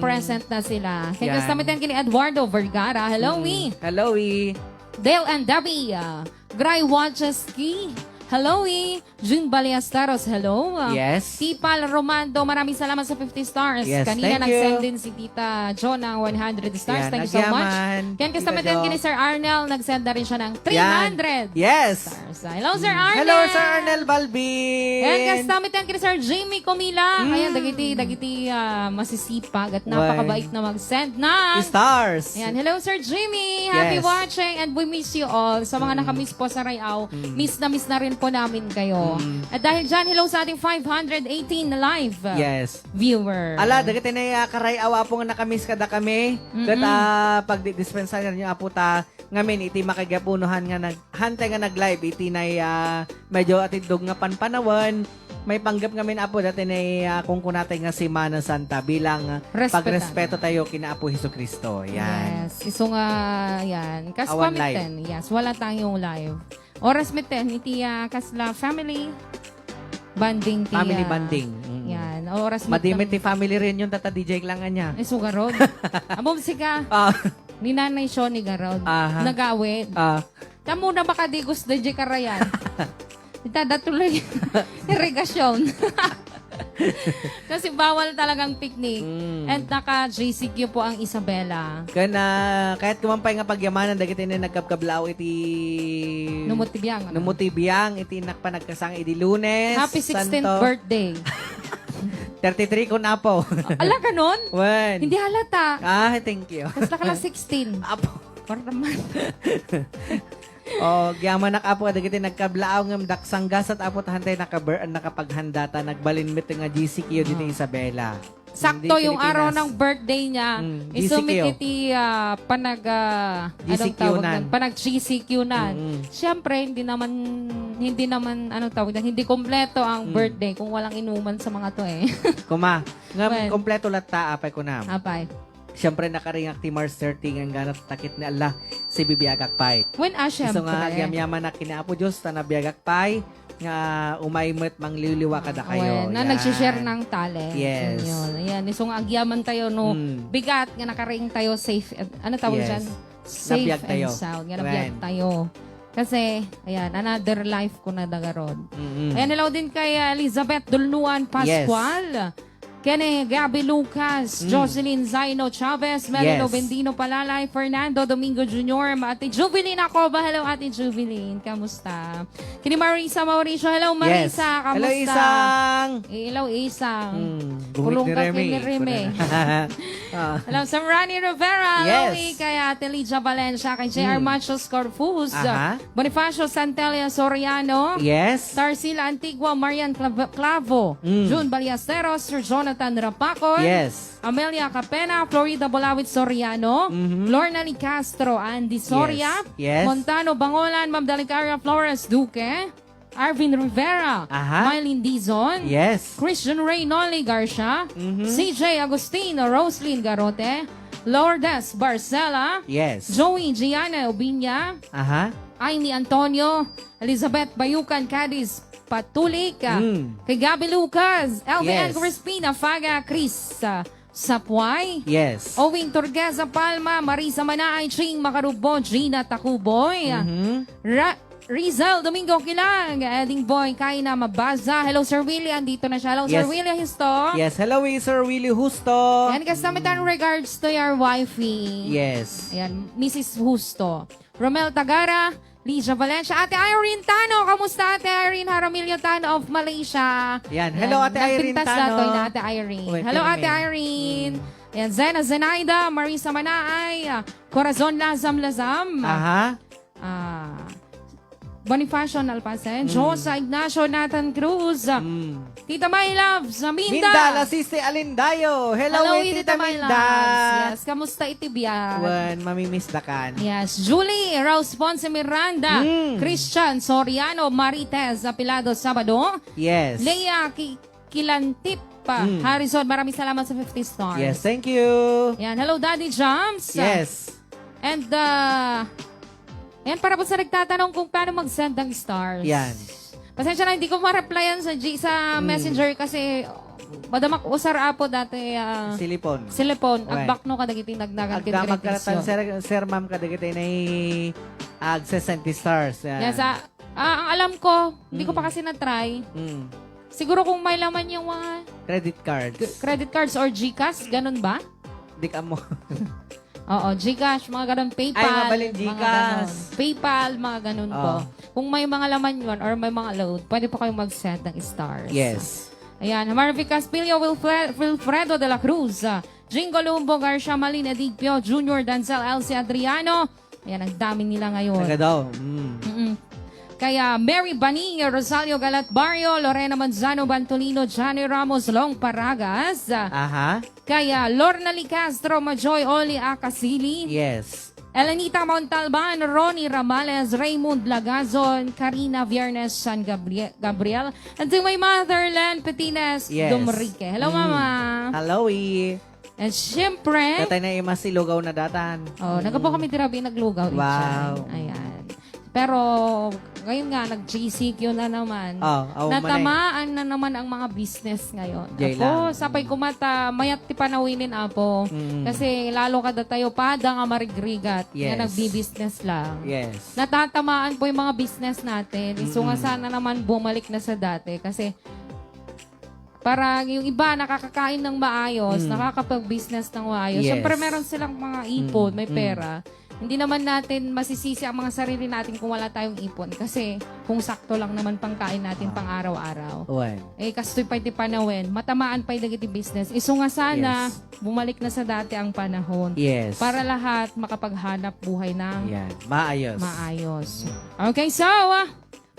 present na sila. Kay Yan. kastamitan kini Eduardo Vergara. Hello, Hello, Dale and Debbie. Gray Wacheski. Hello, June Baliastaros. Hello. Yes. Tipal Romando. Maraming salamat sa 50 stars. Yes, Kanina thank nag-send you. din si Tita Jo ng 100 stars. Yan, Thank you so much. nagyaman. Yan, kasamatin Tita Jo. kini Sir Arnel. Nag-send na rin siya ng 300 Yes. stars. Hello, Sir Arnel. Hello, Sir Arnel Balbin. Yan, kasamatin kini Sir Jimmy Comila. Ayan, dagiti masisipag at napakabait na mag-send na. Stars. Ayan, hello Sir Jimmy. Happy Yes. watching and we miss you all. Sa mga nakamiss po sa Rayaw, miss na rin po namin kayo. At dahil dyan, hello sa ating 518 na live Yes. viewer. Ala, dagiti na karay awa po nga nakamiss kada kami. Kat pag dispensa niyo apo ta ngamin iti makagapunuhan nga naghantay nga nag-live iti na medyo atidog nga panpanawan. May panggap ngamin apo dati na kung kunatay nga Semana Santa bilang pagrespeto tayo kina Apo Hesukristo. Yan. Yes. Iso nga, yan. Kas Awan pamiten. Yes, wala tayong live. Oras miten, iti kasla family banding ti. Family banding. Yan. Oras Madimit ti family rin yung tata DJ lang niya. Iso garod. Amom sika. Ni Nanay Shoni garod. Nagawid. Tamo na baka di gusto di karayan. Itada tuloy irrigasyon. Kasi bawal talagang picnic. And naka-JCQ po ang Isabela. Kahit kumampay nga pagyamanan, dagiti na nagkabkablao iti... Numutibiyang. Numutibiyang, iti nakpanagkasang iti Lunes. Happy 16th Santo. birthday. 33 ko na po. Ala ka nun? When? Hindi halata. Thank you. Tapos nakala 16. Apo. Para naman. Gyaman apo dagiti nagkablao ngem daksanggas at apo tahantay nakapaghandata nagbalinmit nga GCQ dito Isabela. Sakto Hindi yung Pilipinas. araw ng birthday niya. Isumit iti GCQ nan. panag GCQ nan. Siyempre hindi naman hindi kompleto ang birthday kung walang inuman sa mga to eh. Kuma, ngem Well. kompleto latta apay ko na. Apay. Siyempre nakaringak ti Mars 30 ang ganat takit ni Allah si bibiyagak pay. When So nga syempre. yaman na kinaapo Diyos ta nabiyagak pay nga umaymot mangliliwa kada kayo. Na nag-share ng talent. Yes. Yun. Ayan. So nga agyaman tayo no. Bigat nga nakaring tayo safe. Ano tawag Yes. dyan? Safe Nabiyag tayo. and sound. Nga nabiyag When? tayo. Kasi, ayan, another life ko na dagarod. Ayan, hello din kay Elizabeth Dulnuan Pascual. Kene Gabi Lucas, Jocelyn Zaino Chavez, Melino Yes. Bendino Palalay, Fernando Domingo Jr., Ate Jubilin ako ba? Hello, Ate Jubilin. Kamusta? Kini Marisa Mauricio. Hello, Marisa. Kamusta? Hello, Isang. Hello, Isang. Bumit ni ka Remy. kay Remy. Hello, sa Rani Rivera. Hello, Yes. kay Ate Lydia Valencia, kay J.R. Machos Corfus, Bonifacio Santelia Soriano, Yes. Tarsila Antigua, Marian Clavo, June Ballesteros, Sir Jonathan Rapacon, Yes. Amelia Capena, Florida Bolawit Soriano, Lorna Lee Castro, Andy Soria, Yes. Montano Bangolan, Ma'am Delicaria Flores Duque, Arvin Rivera, Mylene Dizon, Yes. Christian Ray Noli Garcia, CJ Agustino, Roslyn Garote, Lourdes Barcela, Yes. Joey Gianna Obinya, Aimee Antonio, Elizabeth Bayukan Cadiz Patulik, kay Gabi Lucas, LVN Yes. Crispina Faga, Chris Sapway, Yes. Owing Turguesa Palma, Marisa Manaay, Ching Makarubo, Gina Takuboy, Rizal Domingo Kilang, Eding Boy, Kaina Mabaza. Hello, Sir Willie. Andito na siya. Hello, Sir Yes. Willie Husto. Yes, hello, Sir Willie Husto. And kasamitan regards to your wifey. Yes. Ayan, Mrs. Husto. Romel Tagara, Liza Valencia, Ate Irene Tano. Kamusta, Ate Irene Haramilio Tano of Malaysia? Yan. Hello, Ate Irene Nagpintas Tano. na na Ate Irene. Uy, Hello, pirmi. Ate Irene. Ayan, Zena Zenaida, Marisa Manaay, Corazon Lazam Lazam. Aha. Bonifacio Nalpasen, Josa Ignacio Nathan Cruz, Tita My Loves, Minda. Minda, Lasiste Alindayo. Hello, Tita My Minda. Loves. Yes, kamusta itibyan? Wan, mamimiss na kan. Yes, Julie, Rose Ponce Miranda, Christian Soriano, Marites Apilado Sabado, Yes. Leia Kilantip, Harrison, maraming salamat sa 50 stars. Yes, thank you. Yan, hello Daddy Jumps. Yes. And, yan, para po sa nagtatanong kung paano mag-send ng stars. Yan. Pasensya na, hindi ko ma-replyan sa Messenger kasi madamak usar apo dati Silipon. silepon. Okay. Agbak no kadagiti nagnagan Agka magkaratan, sir, ma'am, kadagitay na ag-60 stars. Yan. Yes, ang alam ko, hindi ko pa kasi na-try. Siguro kung may laman yung mga Credit cards. credit cards or GCash, ganun ba? Di ka mo. Oo, GCash, mga ganun, PayPal. Ay, mabalin, mga GCash. ganun. PayPal, mga ganun po. Oo. Kung may mga laman yun or may mga load, pwede po kayong mag-send ng stars. Yes. Ayan, Marvin Caspillo, Wilfredo de la Cruz, Jingo Lumbo, Garcia Malina, Digpio, Junior, Danzel, Elsie Adriano. Ayan, ang dami nila ngayon. Taga daw. Kaya Mary Bani, Rosario Galat Barrio, Lorena Manzano Bantolino, Johnny Ramos Long Paragas. Aha. Kaya Lorna Licastro, Majoy Oli Akasili. Yes. Elenita Montalban, Ronnie Ramales, Raymond Lagazon, Karina Viernes San Gabriel, and to my motherland, Petines Yes. Dumrique. Hello, Mama. Hello, And syempre, Datay na imasilugaw na datan. nagpo kami tirabi naglugaw. Wow. Ayan. Pero, ngayon nga, nag-GCQ na naman. Natamaan na naman ang mga business ngayon. Jay Ako, lang. sapay kumata, mayat ti panawinin apo. Kasi lalo kada tayo pada nga marigrigat. Yes. Nga nagbi-business lang. Yes. Natatamaan po yung mga business natin. So nga sana naman bumalik na sa dati. Kasi, para yung iba nakakakain ng maayos, nakakapag-business ng maayos. Yes. Siyempre meron silang mga ipon, may pera. Hindi naman natin masisisi ang mga sarili natin kung wala tayong ipon. Kasi kung sakto lang naman pangkain natin pang araw-araw. Uwan. Kastoy pa iti panawin, matamaan pa yung dagiti business. So nga sana, bumalik na sa dati ang panahon. Yes. Para lahat makapaghanap buhay ng Yan. Maayos. maayos. Okay, so,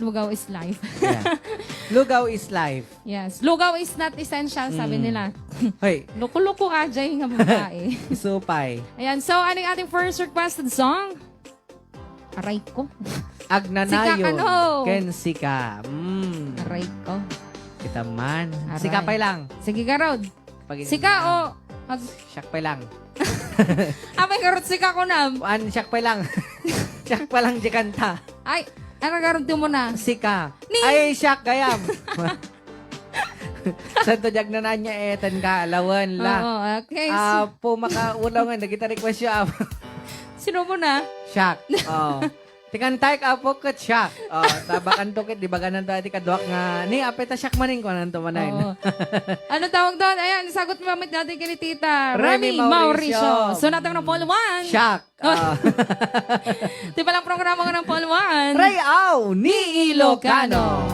lugaw is life. Yeah. Lugaw is life. Yes. Lugaw is not essential, sabi nila. Hoy, Luko-luko ajay nga babae. supay. Ayan. So, ano yung ating first requested song? Aray ko. Agnanayon. Sika ka, no? Ken sika. Aray ko. Kita man. Aray. Sika pay lang. Sige ka, Rod. Pag Sika o... Siyak pay lang. Amay karot sika ko na. Siyak pay lang. Siyak pa lang di kanta. Ay, ano karot mo na? Sika. Ni- Ay, siyak gayam. Santo jag na nanya etan ka. Lawan la. Oo, okay. Po makaulaw nga. Nagita request siya. Sino mo na? Siyak. Oh. Tikantay ka po kat siyak. Oh, tabakan to kit. Di ba ganan to ati kadwak nga. Ni, apeta siyak maning ko nanto manayin. Oo. Ano tawag doon? Ayan, sagot mo mamit natin kay Tita Remy Remy Mauricio. Mauricio. So, natang ng Paul 1. Siyak. Di pa lang programa ko ng Paul 1. Rayaw ni Ilocano.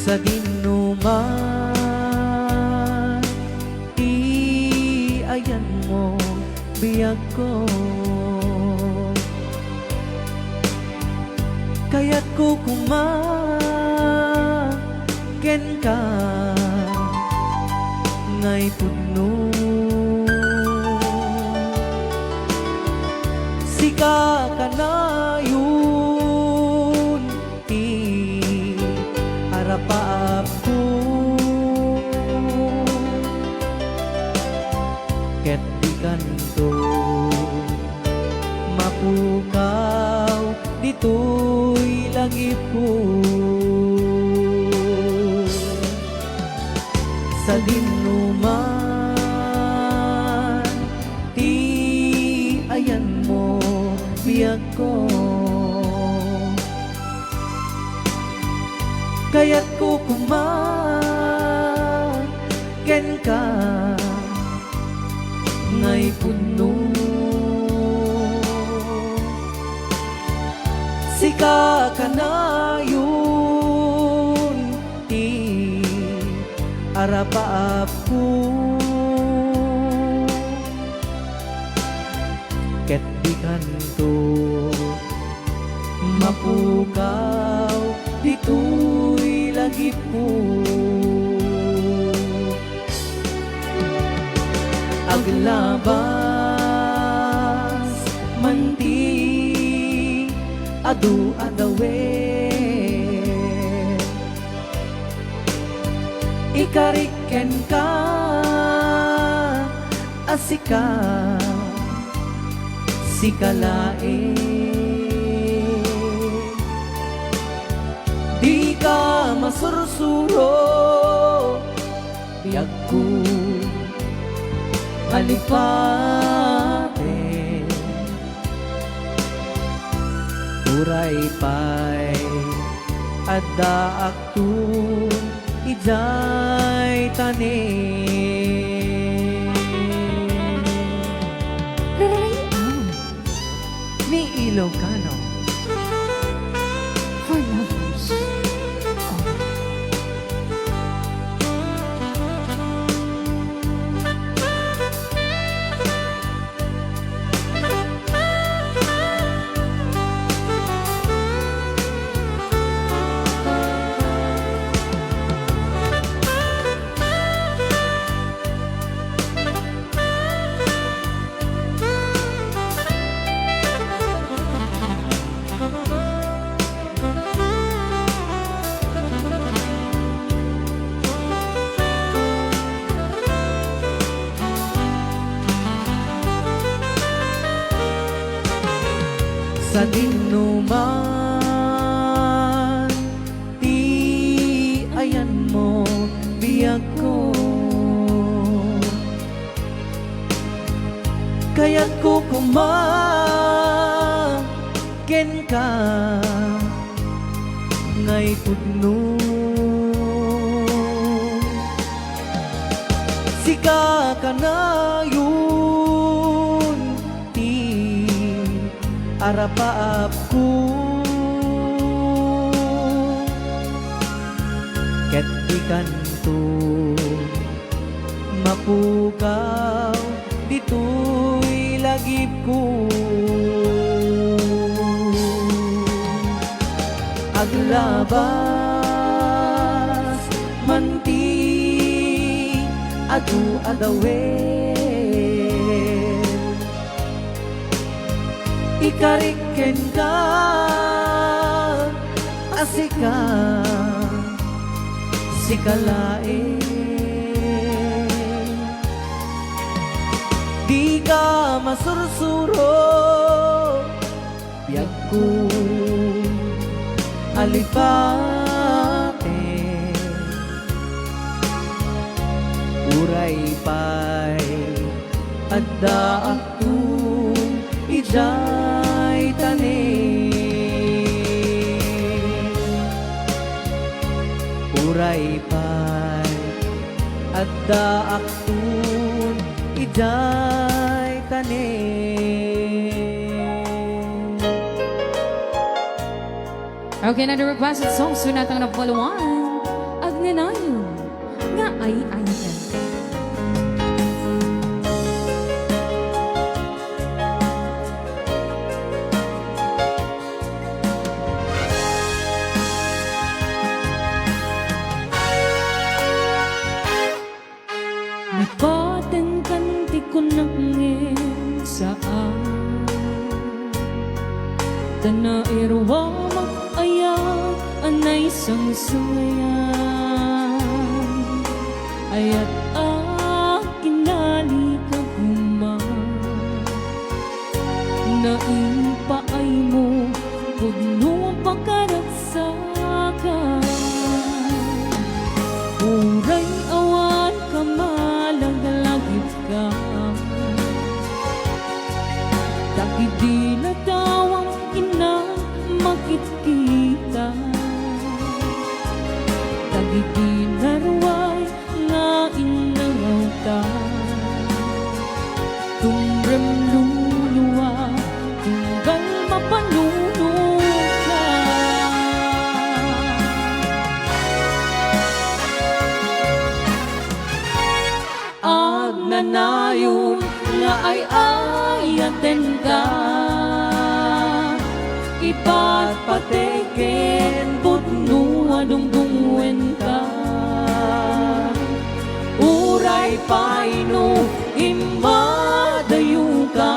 Sa ginuman, iayan mo biyag ko. Kaya't ko kumaken ka ngay pudno. Sika ka na yun, harapa sa dinuman, ti ayan mo biyag ko. Kaya't ko ken ka ngay puno. Sika ka na yun ti arapaap ko. Ket di kanto mapukaw dito'y lagi po. Aglabas manti adu adawe, ikariken ka asika sikalae. Di ka masursuro biyag ko alipate. Uray pay adda aktun ijay tanin. Ni Ilocano For lovers. sa dinuman, ti ayan mo biyag ko. Kaya't ko ken ka ngay pudno. Sika ka na yun ti arapaap ko. Ket di kanto mapukaw dito'y lagip ko. Aglabas manti adu adawen, ikariken ka asika sikalae. Di ka masursuro biyag ko alipate. Uray pay adda akong ijay tanin. Uray pay adda akong ijay tanin. Okay, na the requested song, sunatang na palawan, agnanayon, nga ay ayan. Napaten kanti ko nangin saan tanairwa ayat anay sangsayan, ayat akinali ka human, naimpaay mo pudno pagkaratsakan. Uray awan ayaten ka, ipatpateken putno adungdungwen ka, uray paino imadayo ka,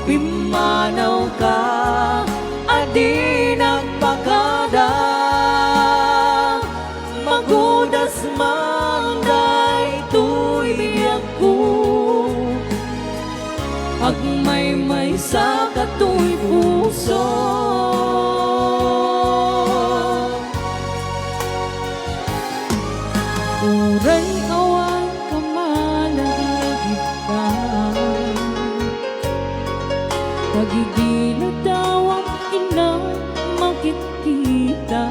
pimanaw ka, adi nagpakada, magudas manday tuy biyak ko, agmay-may sa katoy puso. Uray awan ka malagip ka, nagigilid daw ang inang makikita,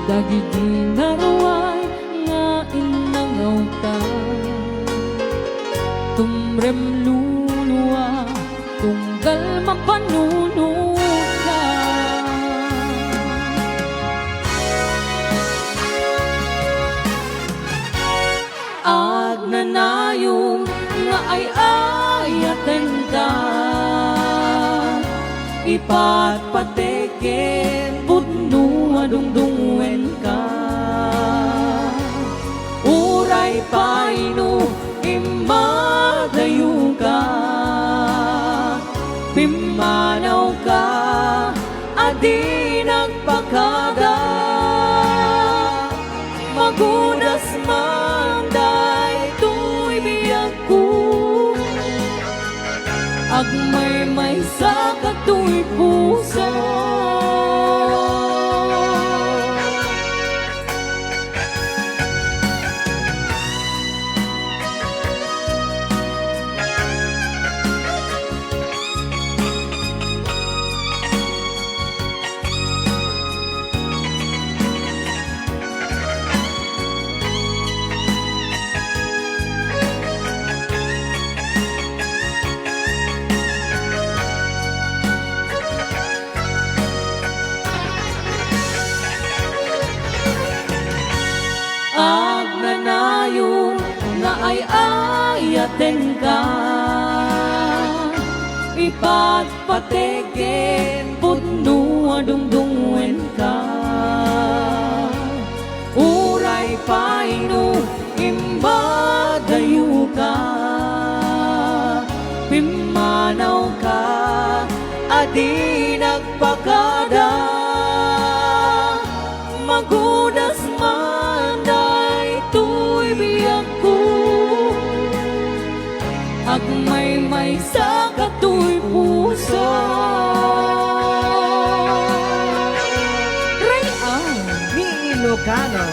dagiti naraway nga inangaw ta, tumrem luluwa tunggal mapanunod ka. Agnanayo nga ay ayaten ka, ipatpateken putno adungdungwen ka, uray paino imadayo ka, pimanaw ka, adi nagpakada, magudas manday tuy biyak ko, agmay-may sa katoy puso. Agnanayo nga ay ayaten ka, ipatpateken putno adungdungwen ka, uray paino imbadayo ka, pimanaw ka, adi nagpakada, magudas manday tuy biyak ko, agmay-may sa katoy puso. Rayaw Ni Ilocano.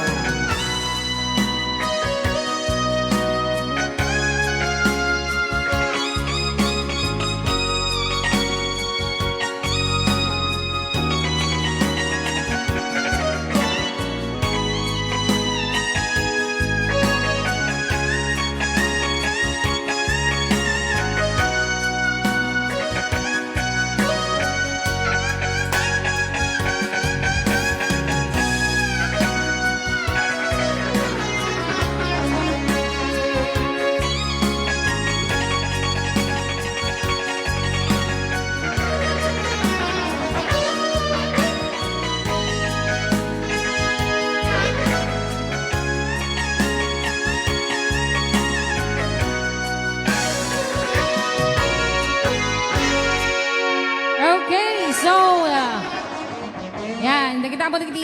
Yan, nakita po nagiti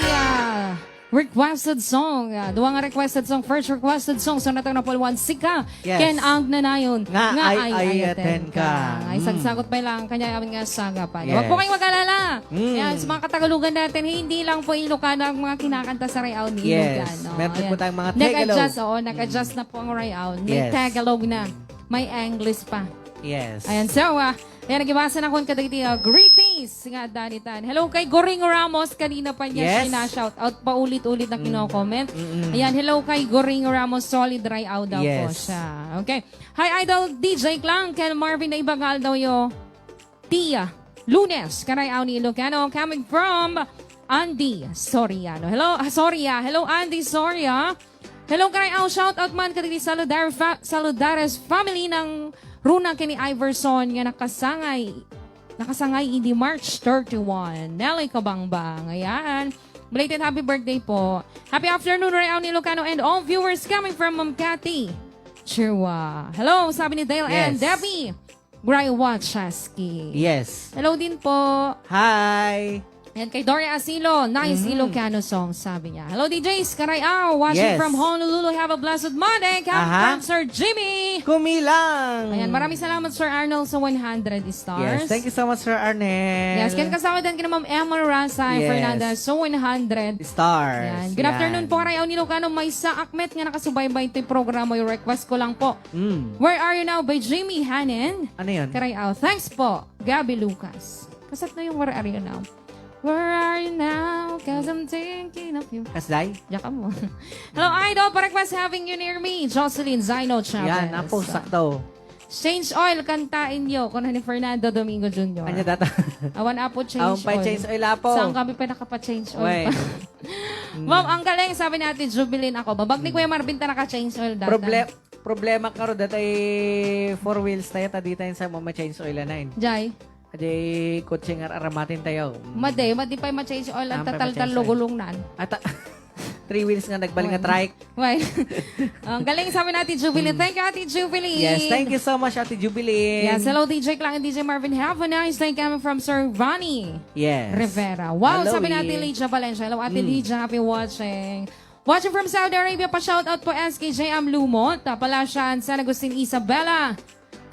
requested song. Duwa nga requested song. First requested song. So natang napulwan sika. Yes. Ken ang nanayon. Nga ay ayaten ka. Ay sagsagot pa lang. Kanya amin nga saga pa. Yes. Huwag po kayong mag-alala. Yan, sa mga Katagalugan natin, hindi lang po Ilocano ang mga kinakanta sa Rayaw ni Yes. Ilocano. Meron Ayan. po tayong mga Tagalog. Nag-adjust, nag-adjust na po ang Rayaw. May Yes. Tagalog na. May English pa. Yes. Ayan, so, ayan, nagibasa na kung kadagiti, greetings nga danitan. Hello kay Goring Ramos, kanina pa niya Yes. shout out, paulit-ulit na kino-comment. Ayan, hello kay Goring Ramos, solid dry out daw po Yes. siya. Okay. Hi, Idol DJ Klang, Ken Marvin na ibagal daw yo. Tia, Lunes, Karayaw ni Ilocano, coming from Andy Soriano. Hello, Soria. Hello, Andy Soria. Hello karay shout out man kadiri Saludares family ng Runa kini Iverson nga nakasangay hindi March 31. Nelly Kabangbang. Ayan. Belated happy birthday po. Happy afternoon Rayaw ni Lucano and all viewers coming from Ma'am Cathy Chirwa. Hello, sabi ni Dale and Debbie Graywachaski. Yes. Hello din po. Hi. And kay Doria Asilo, nice Ilocano song, sabi niya. Hello DJs, Karayao, watching from Honolulu. Have a blessed Monday. Come from Sir Jimmy. Kumilang. Ayan, maraming salamat Sir Arnold sa 100 stars. Yes, thank you so much Sir Arnel. Yes, kan kasama din kina Ma'am Emma Rasa Fernandez sa 100 stars. Ayan. Good afternoon po, Karayao ni Ilocano. May sa Akmet nga nakasubaybay ito yung programa. Yung request ko lang po. Where Are You Now by Jimmy Hanen. Ano yun? Karayao. Thanks po, Gabi Lucas. Kasat na yung Where Are You Now. Where are you now? Cause I'm thinking of you. Kasday? Yaka mo. Hello, Idol. Pa-request having you near me. Jocelyn Zino Chavez. Yan, napo, sakto. Change oil, kantain nyo. Kung ni Fernando Domingo Jr. Anya data? Awan apo change Awan pa oil. change oil apo. Saan kami pa nakapa-change oil? Ma'am, ang galing. Sabi natin, Jubilin ako. Babag ni Kuya Marvin ta naka-change oil data. Problema ka ro datay 4 wheels tayo tadi tayo sa mga change oil na yun. Jai? Adi kutsing aramatin tayo. Madi pa ma-change oil at tatal-tal lugulong nan. Ata 3 wheels nga nagbaling nga trike. Why? Ang galing sabi natin, Jubilin. Thank you, Ate Jubilin. Yes, thank you so much, Ate Jubilin. Yes, hello, DJ Clang and DJ Marvin. Have a nice day coming from Sir Vani Rivera. Wow, hello, sabi natin, Lydia Valencia. Hello, Ate Lydia. Happy watching. Watching from Saudi Arabia, pa-shoutout po SKJM Lumot. Palasyan, San Agustin Isabela.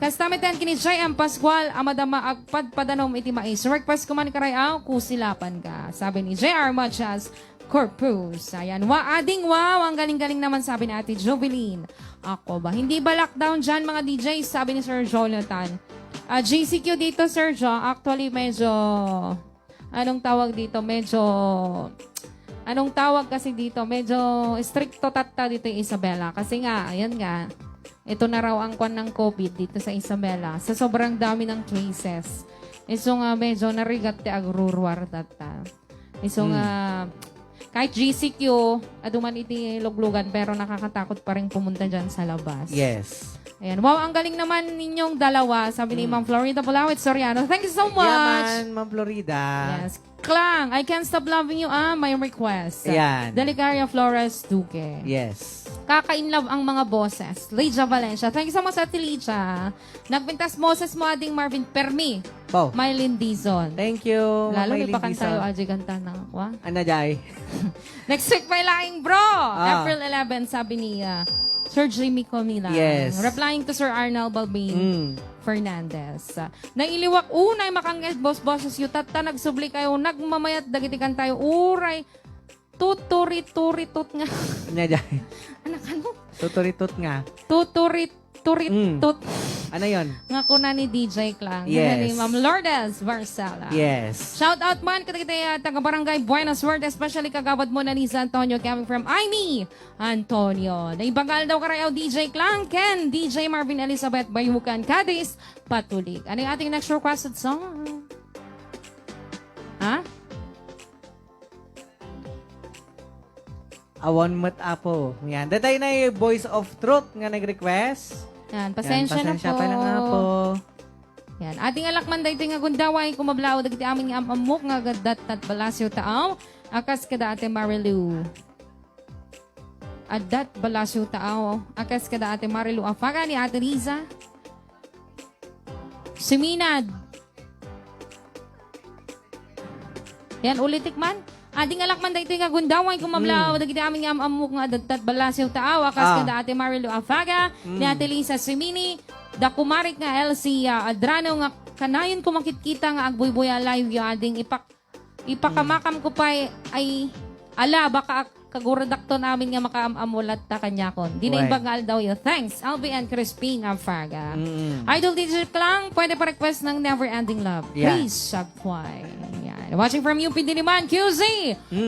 Kastamitan kini JM Pascual, amadama agpadpadanom iti mais. Request ko man karayaw, kusilapan ka. Sabi ni JR Machas Corpus. Ayan, ading wow, ang galing-galing naman sabi ni Ate Jovelyn. Ako ba? Hindi ba lockdown dyan mga DJs? Sabi ni Sir Jonathan. GCQ dito, Sir Jo. Actually, medyo, anong tawag dito? Anong tawag kasi dito? Medyo stricto tatta dito yung Isabela. Kasi nga, ayan nga, ito na raw ang kwan ng COVID dito sa Isabela. Sa sobrang dami ng cases. Iso nga medyo narigat ti agrurwar data. Iso nga kahit GCQ, aduman iti luglugan pero nakakatakot pa rin pumunta dyan sa labas. Yes. Ayan. Wow, ang galing naman ninyong dalawa. Sabi ni Ma'am Florida Bulawit Soriano. Thank you so much. Yaman, Ma'am Florida. Yes. Klang, I Can't Stop Loving You, my request. Yan. Delicaria Flores Duque. Yes. Kaka-inlove ang mga boses. Lydia Valencia. Thank you so much, Ate Lydia. Nagpintas Moses mo ading Marvin Permi. Po. Mylene Dizon. Thank you. Lalo may Mylene pakantayo Dizon. aji ganta na. Wa? Ano jay? Next week may laing bro. April 11 sabi ni Sir Jimmy Comila. Yes. Replying to Sir Arnel Balbin Fernandez. Nailiwak unay makangget boses yutat ta nagsubli kayo nagmamayat dagitikan tayo uray tuturit-turitot nga. Ano jay? Anak ano? Tuturitot nga. Tuturit-turitot. Ano yon? Nga kuna ni DJ Clang. Yes. Ni Ma'am Lourdes Varsala. Yes. Shout out man kita taga Barangay Buenos Suerte, especially kagawad mo na ni Antonio coming from Aimee Antonio. Naibagal daw karayaw DJ Clang, Ken, DJ Marvin Elizabeth Bayukan, Cadiz, Patulig. Ano yung ating next requested song? Ha? Awan mat apo. Yan. Datay na yung Voice of Truth nga nag-request. Yan, pasensya na po. Pa na nga po. Yan, ating alakman dahito nga gundaway kumablaw dagiti amin nga amamok nga gadat at balasyo taaw. Akas kada ate Marilu. Adat balasyo taaw. Akas kada ate Marilu. Afaga ni ate Riza. Siminad. Yan, ulitik man. Ading alakman dahito nga gundaway kumablaw dagiti amin nga amamok nga adat at balasyo taaw. Akas kada ate Marilu. Afaga ni ate Lisa Simini. Da kumarik nga Elsie Adrano nga kanayon ko makikita nga Agbuya live yung ading ipakamakam ko pa ay ala baka kaguradakto namin nga makaamamulat ta kanyakon. Di na ibagal daw yun. Thanks, Albi and Crispin Afaga. Idol DJ Clang, pwede pa request ng Never Ending Love. Please, Sagpway. Yan. Watching from UP Diliman, QZ,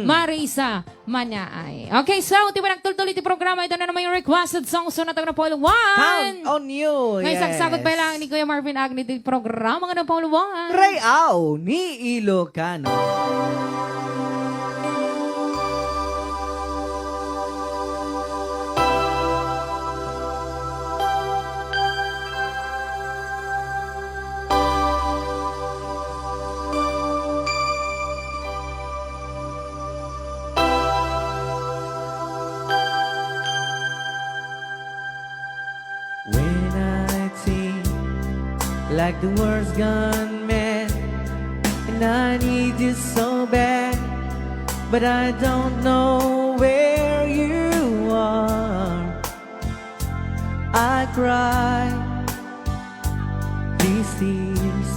Marisa Manaay. Okay, so, di ba nagtultuloy ti programa? Ito na naman yung requested song. So, natag na Paul 1. Count on you. Ngayon, sagsagot pa lang ni Kuya Marvin Agni ti programa nga ng Paul 1. Rayaw ni Ilocano. like the world's gone mad, and I need you so bad, but I don't know where you are. I cry these tears.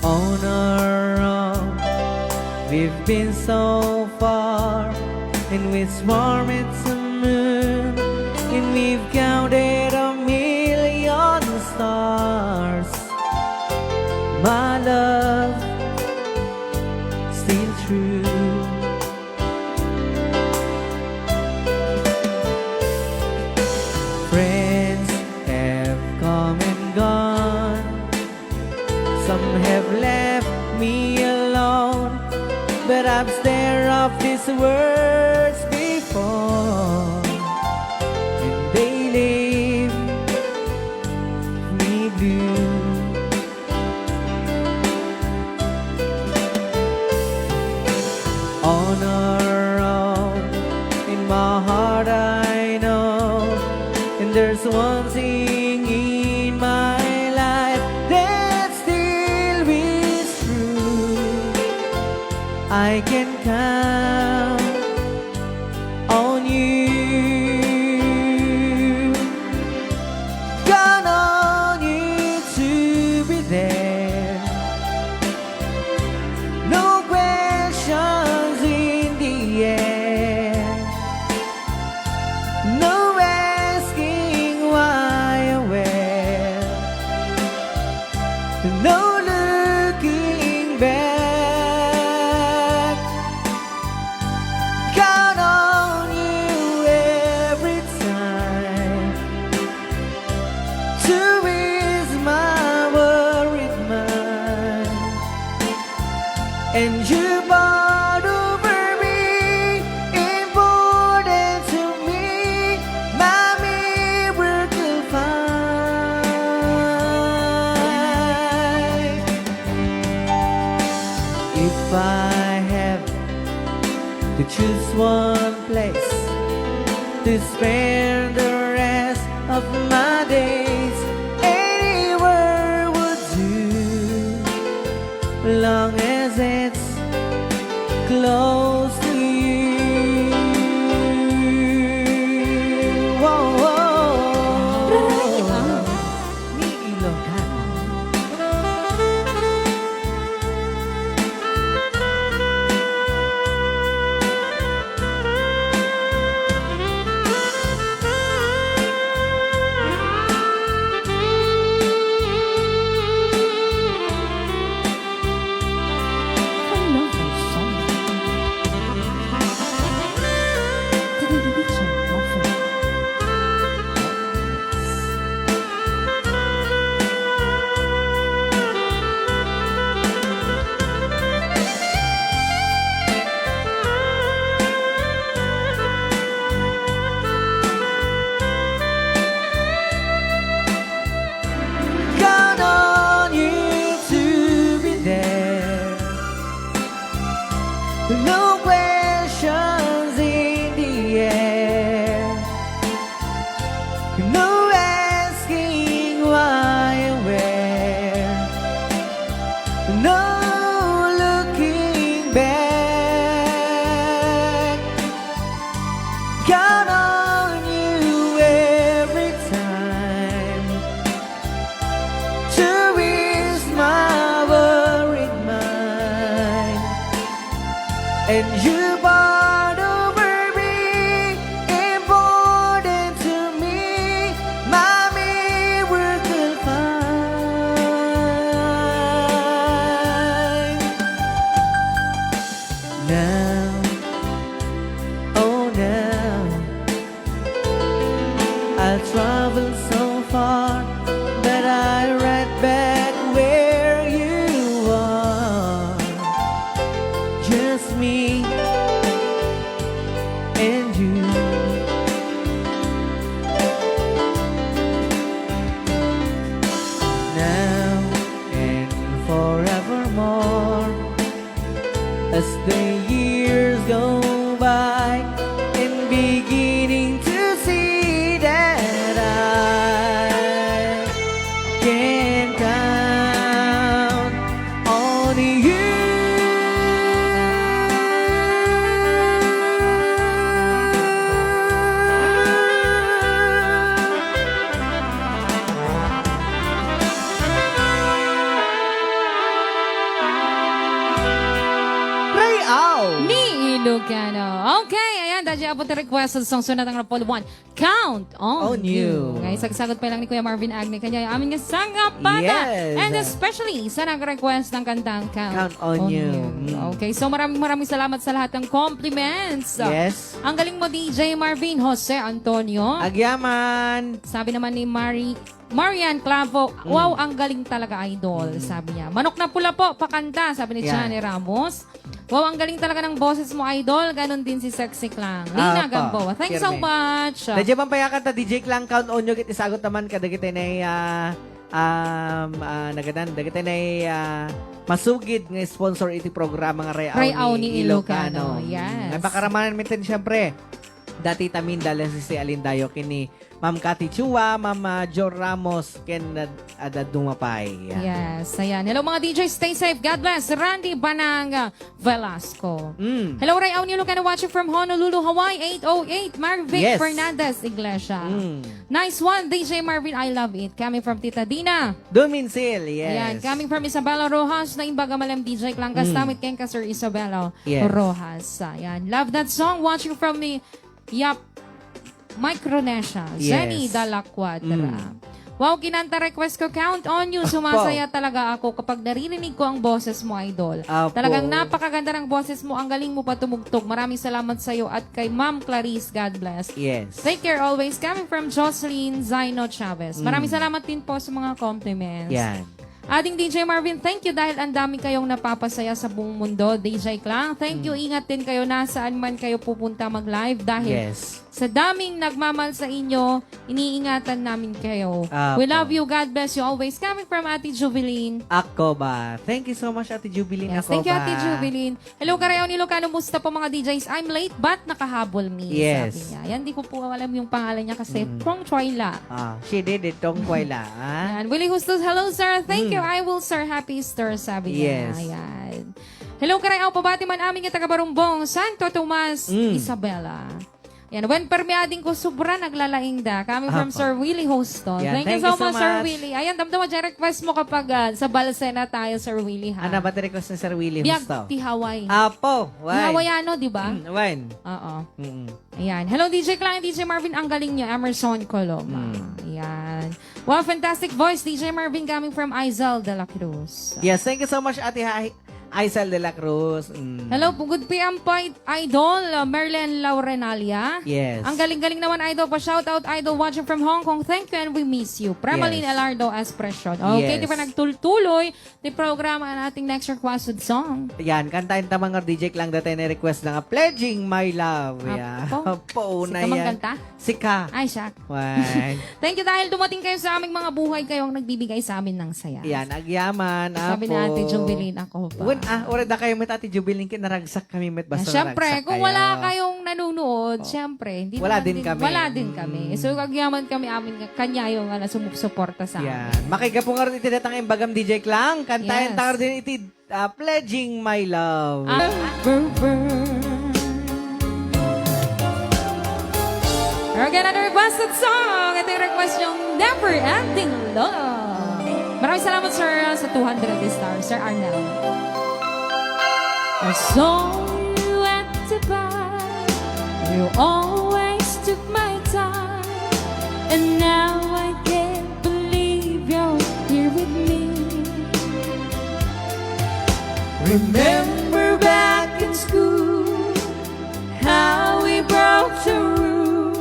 On our own, we've been so far, and we swam at the moon, and we've counted 1,000,000 stars. My love, still true. Friends have come and gone, some have left me alone, but I've stared off these words before, and they leave me blue. On our own, in my heart I know, and there's one thing in my life that still is true. I can count on you, count on you to be there. No questions in the air, no asking why or where, no looking back. Count on you every time to ease my worried mind, and you brought over me, important to me, my miracle find. If I have to choose one place to spend the rest of my days, anywhere would do, long as it's close to you. Whoa, whoa. Ni Ilocano. I love that song. Dagiti, waffle. Count on you to be there. No questions in the air, no asking why or where, no looking back. Count on you every time to ease my worried mind, and you brought over me, important to me, my miracle find. Now, oh now, I'll travel so far, but I'll right back where you are. Just me and you. Now and forevermore, as the years go by, and beginning to see Ilocano. Okay, ayan, dahil abot na request sa song sunod ang Rapol 1, Count on You. Ngayon, sagsagot pa lang ni Kuya Marvin Agne, kanya amin nga sangapada. Yes. And especially sa nag-request ng kantang Count on You. Okay, so maraming salamat sa lahat ng compliments. Yes. Ang galing mo, DJ Marvin Jose Antonio. Agyaman. Sabi naman ni Marian Clavo, wow, ang galing talaga, idol, sabi niya. Manok na pula po, pakanta, sabi ni Yeah. Chani Ramos. Wow, ang galing talaga ng boses mo, idol. Ganon din si Sexy Clang. Lina Apa. Gamboa. Thanks so Kirme. much. Dadya bang payakan ta DJ Clang Count on You kit isagot naman kada kita na nagadan dagiti na masugid nga sponsor iti programa nga Rayaw ni ni Ilocano. Yes. Napakaramanan miten syempre. Dati tamin dala si Alindayo kini Ma'am Cathy Chua, Ma'am Jor Ramos, ken ada dumapay. Yan. Yes, ayan. Hello mga DJ, stay safe. God bless. Randy Banang Velasco. Hello, Rayaw ni Ilocano watching from Honolulu, Hawaii, 808. Marvic Yes. Fernandez Iglesia. Nice one, DJ Marvin. I love it. Coming from Tita Dina. Duminsil, yes. Ayan, coming from Isabella Rojas na imbaga malam DJ Clang. Kastamit keng ka Sir Isabella Yes. Rojas. Ayan, love that song. Watching from me, Micronesia. Yes. Zenny Dalla Quadra. Wow, kinanta request ko, Count on You. Sumasaya talaga ako kapag naririnig ko ang boses mo, idol. Apo. Talagang napakaganda ng boses mo. Ang galing mo pa tumugtog. Maraming salamat sa iyo at kay Ma'am Clarice. God bless. Yes. Take care always. Coming from Jocelyn Zaino Chavez. Maraming salamat din po sa mga compliments. Yan. Ating DJ Marvin, thank you dahil ang dami kayong napapasaya sa buong mundo. DJ Clang, thank you. Ingat din kayo nasaan man kayo pupunta mag-live dahil Yes. sa daming nagmamahal sa inyo, iniingatan namin kayo. Apo. We love you. God bless you always. Coming from Ate Jubilin. Ako ba? Thank you so much, Ate Jubilin. Yes, Ako thank you, ba? Ate Jubilin. Hello, Karayaw ni Ilocano. Musta po mga DJs? I'm late but nakahabol me. Yes. Sabi niya. Yan, di ko po alam yung pangalan niya kasi Prong Troyla. She did it, tong kwela. Yan. Willie Hustos, hello sir. Thank you. I will sir. Happy stir, sabi niya. Yes. Ayan. Hello, Karayaw. Pabati man aming taga-Barumbong. Santo Tomas, Isabela. Yan. When permeading ko, sobra naglalaing da. Coming from Apo. Sir Willie Hoston. Yan. Thank you so much, Sir Willie. Ayan, damdaman dyan request mo kapag sa Balsena tayo, Sir Willie, ha? Ano ba request ni Sir Willie Biag Husto? ti Hawaii. Apo, Di wine. Hawaiiano, di ba? Wine. Oo. Ayan. Hello, DJ Clang, DJ Marvin. Ang galing niya. Emerson Coloma. Ayan. Wow, fantastic voice. DJ Marvin coming from Aizel de la Cruz. Yes, thank you so much, Ate Aisel de la Cruz. Hello, good PM po, Idol, Merlin Laurenalia. Yes. Ang galing-galing naman, Idol. Pa-shoutout, Idol, watching from Hong Kong. Thank you and we miss you. Pramaline Yes. Elardo Expression. Okay, Yes. di pa nagtultuloy di programa ang ating next requested song. Yan, kantahin ta mga DJ Clang dati na request na nga, Pledging My Love. Yan. Si Po na Kamang yan. Kanta? Sika. Ay, siya. Wine. Thank you dahil dumating kayo sa aming mga buhay kayong nagbibigay sa amin ng saya. Yan, agyaman. Sabi Apo. na Ate Jubilin, ako pa. Ura da kayo met Ate Jubilin, kinaragsak kami met basta Siyempre, naragsak kung kayo. wala kayong nanonood, siyempre, hindi Wala naman din kami. Wala din kami. So, kagyaman kami amin kanya yung sumusuporta sa amin. Yan. Makiga po nga rin iti datang imbagam DJ Clang. Yes. Kantahin tangar din iti Pledging My Love. Okay, another requested song. Ito yung request yung Never Ending Love. Maraming salamat, sir, sa 200 stars, Sir Arnel. I saw you at the bar. You always took my time. And now I can't believe you're here with me. Remember back in school how we broke the rule,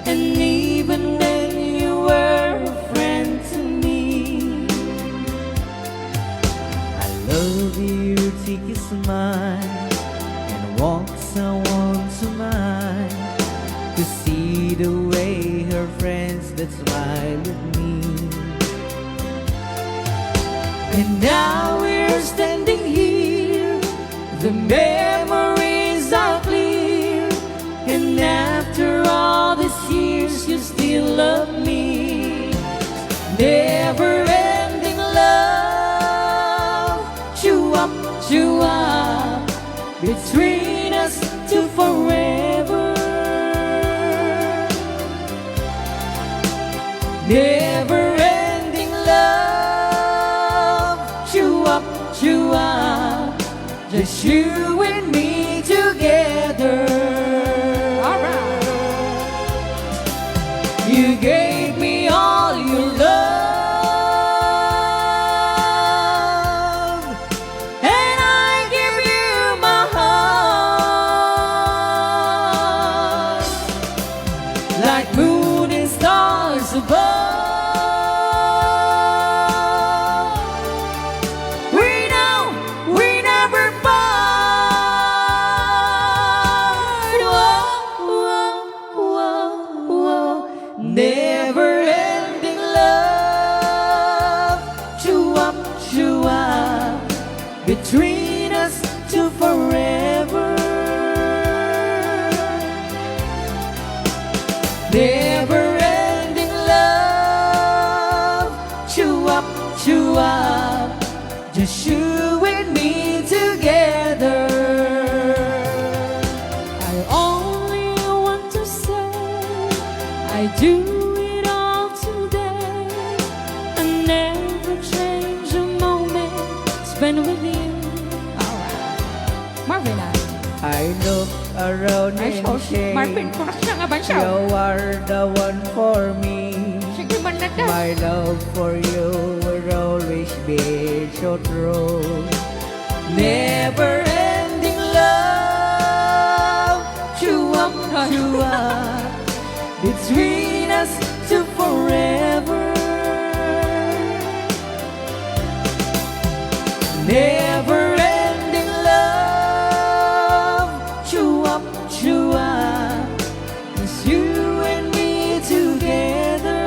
and even then you were a friend to me. I love you, take a smile, and walks I want to mine, to see the way her friends that smile at me. And now we're standing here, the memories are clear, and after all these years you still love me. Never ending love, chew up between us to forever. Never ending love, chew up, just you and me together. I look around Ay, and sos. say, Marvin, kuras na nga ba siya? you are the one for me. Sige man na daw. My love for you will always be so true. Never ending love, chua, between us to forever. Never ending love, chua, it's you and me together.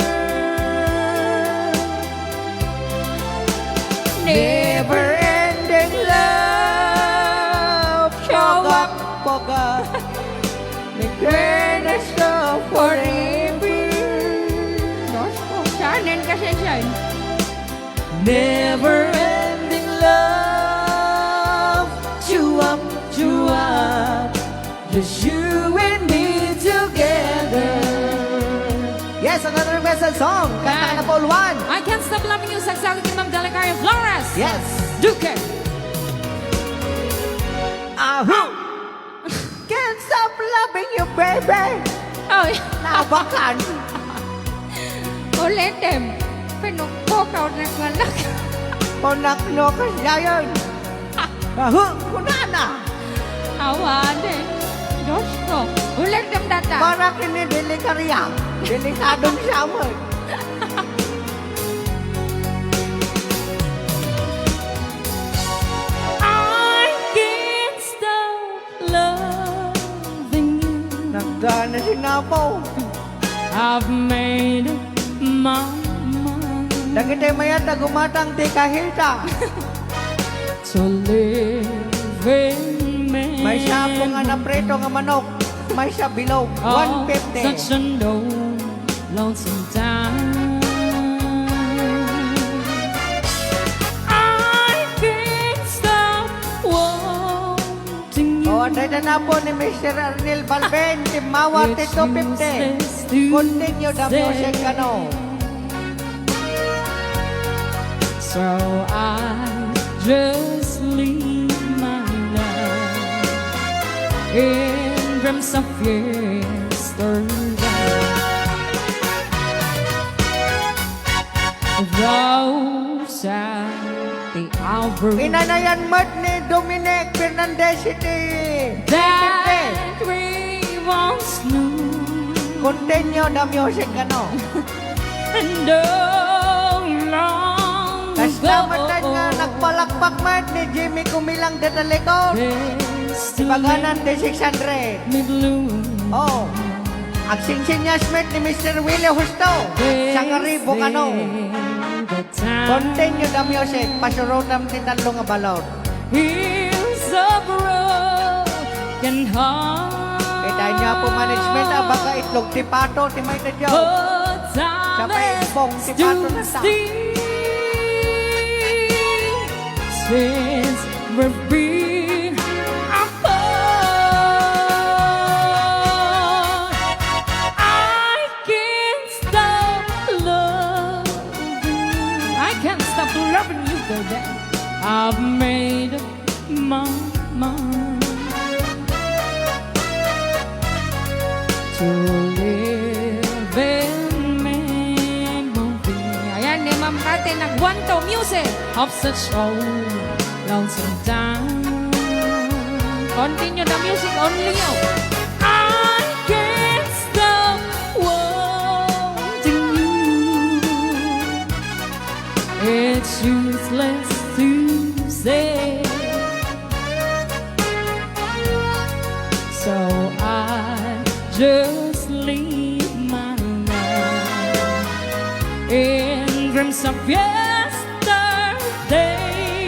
Never ending love, chua, the greatest love forever. Dos ko. Saanin kasi siya. Never ending love, chua, just you and me together. Yes, another vessel song. Kanta na Paul 1. I Can't Stop Loving You, sagsagin ni Ma'am Delicaria Flores. Yes. Duque. Ahoo! Can't stop loving you, baby. Oh, Nabakan. ulitin. Pinukpukaw na kalak. Ponakno ka siya yun. Ahoo! Kunana. Awanin. Dos ko. Ulitin data. Para kinidili ka riyan. Delikadong siya mo. I can't stop loving you. Nagdaan na sinapaw. I've made up my mind Dagiti mayat na gumatang di kahita. to live in me. May siya po nga na preto nga manok. May siya bilog. Oh, 150. such a no lonesome time. I can't stop wanting you. O, anday na po ni Mr. Arnel Balben. Timawa It's 250. useless to Continue the say. music ka no. So I just leave my love in dreams of yesterday. Those are the hours Inanayan mat ni Dominic Fernandez City. that we once knew, Continue the music ka no. and no longer Kastamatan nga nagpalakpak mat ni Jimmy Kumilang de Talikod. Paganan de 600. me blue. Oh. Agsinsinyas met ni Mr. Willie Husto. Sangaribo ka no. Continue the music. Pasurutam ni Talo nga balot. Here's a broken heart. Kita niya po management baka itlog tipato ti may tadyaw. Oh, time Sabay bong is tipato too na ta. steep since we've been apart. I can't stop loving you. I can't stop loving you, baby. I've made up my mind to live in memory. Ayan ni Ma'am Kate, nagwanto music of such old lonesome time. Continue the music only you. I can't stop wanting you. It's useless to say. So I just leave my life in dreams of yesterday.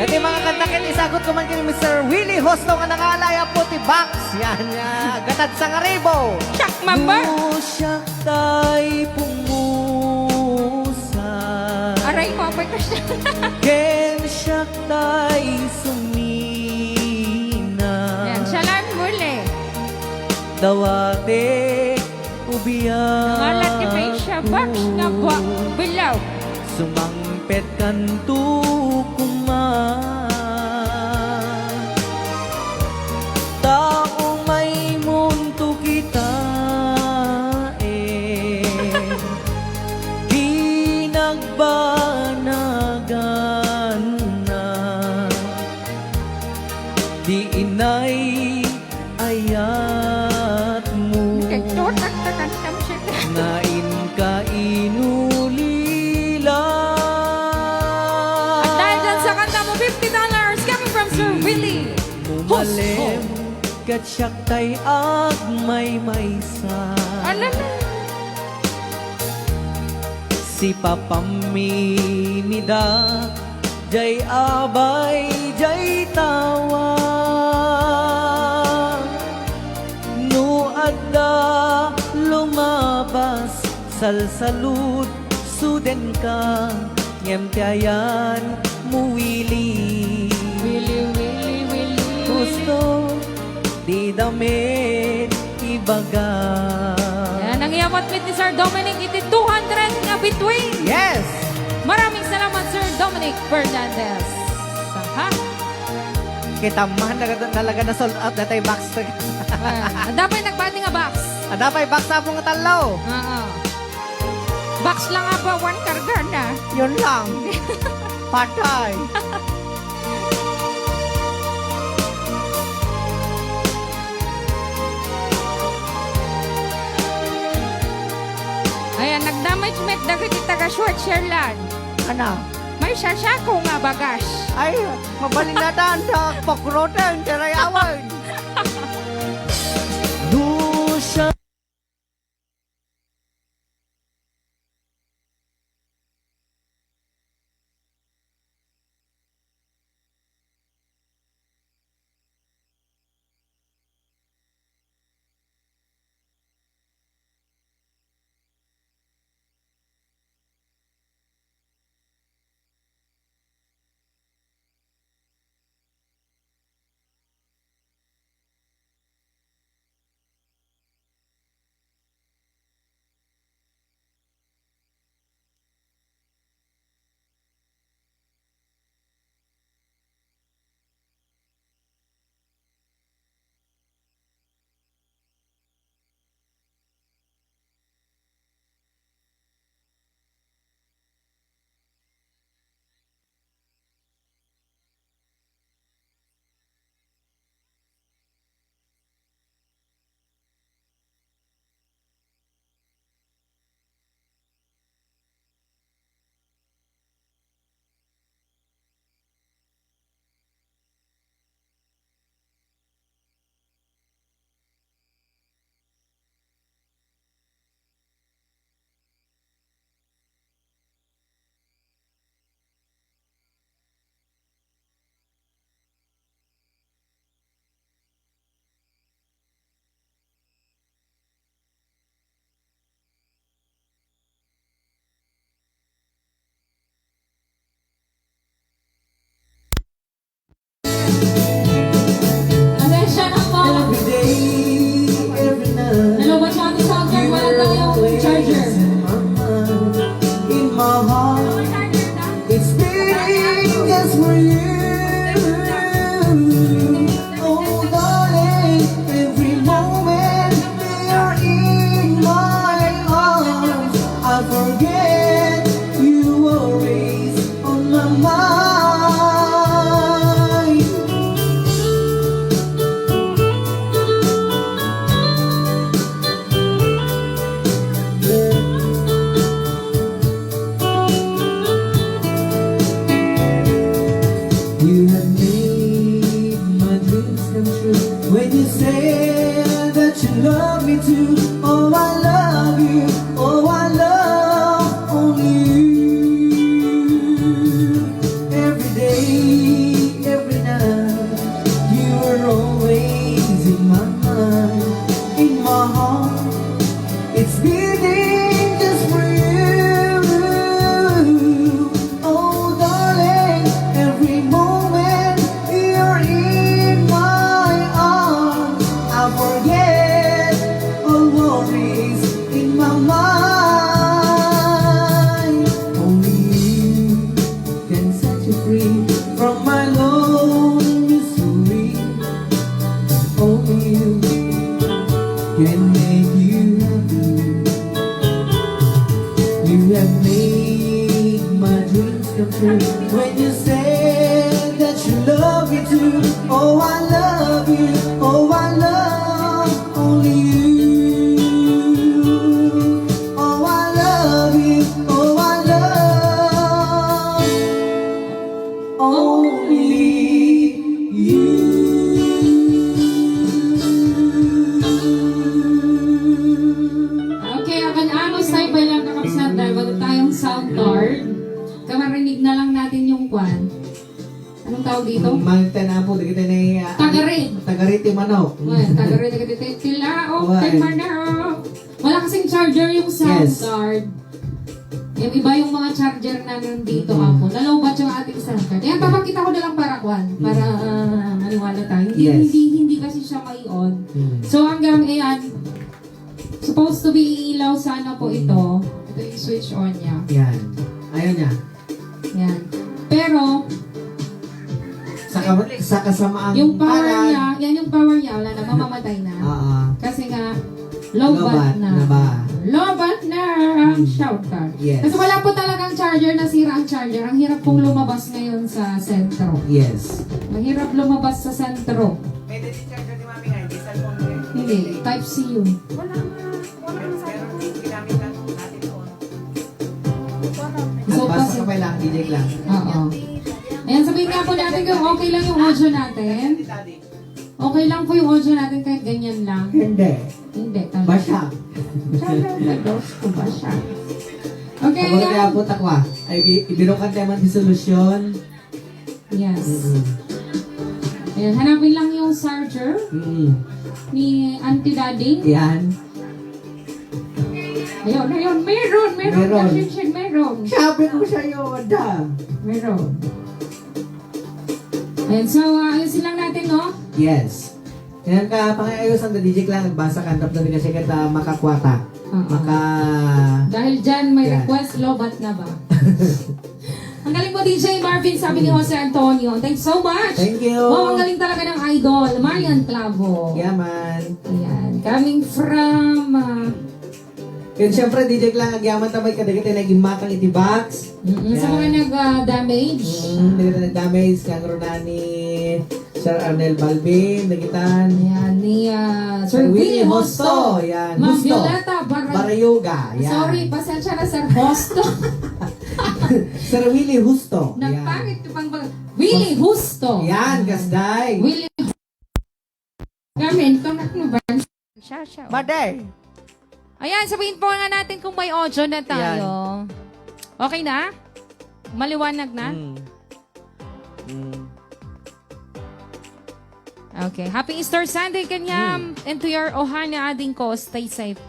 Dati mga kantakin, isagot ko man kini Mr. Willie Hosto nga nangalaya po ti Box. Yan nga, gatad sa ngaribo. Chuck member. Musyak tay pumusa. Aray ko, apay ka siya. Ken siyak tay sumina. Yan, siya lang muli. Dawate ubiyak. Ngalat ni May siya, box nga ba? Bilaw. Sumangpet kanto kuma. Taong inay ayat mo nain ka inulila. At dahil dyan sa kanta mo, $50 coming from Sir Willie. Mumalem kat siyak tay agmay maysa. Alam mo. Si papaminida jay abay jay tawa no adda lumabas salsalud suden ka ngem tiayan muwili Willie. gusto di damit ibaga. Yan, ang iyamot mit ni Sir Dominic, iti 200 nga between. Yes! Maraming salamat, Sir Dominic Fernandez. Ha? Kita man talaga na sold out na tayo box. Dapat nagbati nga box. Dapat box na po nga talaw. Oo. Box lang nga ba, one karga na. Yun lang. Patay. Ayan, nagdamage met dagiti taga Short Sherland. Ano? May sasako nga bagas. Ay, mabalinatan sa pokroten, tirayawan. Dusya. When you say that you love me too, oh I love you. Oh, I love only you. Oh, I love you. Oh, I love only you. Okay, akan anos tayo pa lang kakapsat dahil bago tayong sound card. Kamarinig na lang natin yung kwan. Anong tawag dito? Magta na po, dito na Tagarid. Tagarid yung manok. Well, tagarid na dito. Tilaok, Well. manok. Wala kasing charger yung sound Yes. card. Yung iba yung mga charger na nandito ako. Nalobat yung ating sound card. Yan, papakita ko na lang para kwan. Para maniwala tayo. Yes. Hindi kasi siya may-on. So hanggang ayan, supposed to be ilaw sana po ito. Ito yung switch on niya. Yan. Ayaw niya. Yan. Pero, Sa kasamaang yung power palad. niya, yan yung power niya, wala na, mamamatay na. Oo. Kasi nga, lobat na. ba? Lobat na ang shout card. Yes. Kasi wala po talagang charger, nasira ang charger. Ang hirap pong lumabas ngayon sa sentro. Yes. Mahirap lumabas sa sentro. Pwede din charger ni Mami nga, hindi cellphone rin. Hindi, type C yun. Wala nga Pero ginamit lang natin doon. So, Basta ka pa lang, DJ lang. Oo. Ayan, sabihin nga po natin kung okay lang yung audio natin. Okay lang po yung audio natin kahit ganyan lang. Hindi. Hindi, talaga. Basya. Okay, Pagod kaya ayan. po takwa. Ay, ibinukan tayo man di solusyon. Yes. Ayan, hanapin lang yung charger ni Auntie Daddy. Yan. Ayun, meron. Meron. Meron. Sabi ko sa'yo, Wanda. Meron. Ayan, so, ayusin lang natin, no? Yes. Yan ka, pangyayos ang DJ lang, nagbasa ka, na kasi kita makakwata. Oo. Dahil dyan, may Yan. request, lobat na ba? Ang galing mo, DJ Marvin, sabi ni Jose Antonio. Thanks so much. Thank you. Wow, ang galing talaga ng idol. Marian Clavo. Yeah, man. Ayan. Coming from... Kaya siyempre, DJ lang, agyaman tamay ka, dagiti naging matang itibox. sa mga nag-damage. Dagiti nag-damage, kagro na ni Sir Arnel Balvin, dagitan. Ayan, ni Sir Willie Hosto. Yan, Ma'am Hosto. Violeta Barayoga. Yan. Sorry, pasensya na Sir Hosto. Sir Willie Hosto. Yan. Nagpangit yung pang Willie Hosto. Yan, kasday. Willie Gamin, kanak mo ba? Siya. Maday. Ayan, sabihin po nga natin kung may audio na tayo. Okay na? Maliwanag na? Okay. Happy Easter Sunday, Kanyam. And to your Ohana ading ko, stay safe.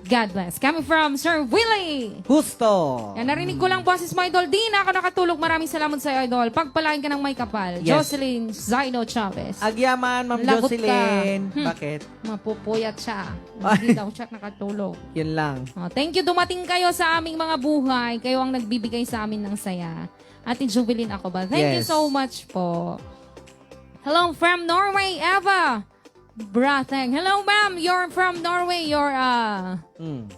God bless. Coming from Sir Willie. Husto. Yan, narinig ko lang boses mo, Idol. Di na ako nakatulog. Maraming salamat sa Idol. Pagpalain ka ng may kapal. Yes. Jocelyn Zaino Chavez. Agyaman, Ma'am Lagot ka. Jocelyn. Bakit? Mapupuyat siya. Hindi daw siya nakatulog. Yun lang. Oh, thank you. Dumating kayo sa aming mga buhay. Kayo ang nagbibigay sa amin ng saya. Ate Jubilin ako ba? Thank you Yes. so much po. Hello from Norway, Eva. Bratheng. Hello, ma'am. You're from Norway. You're,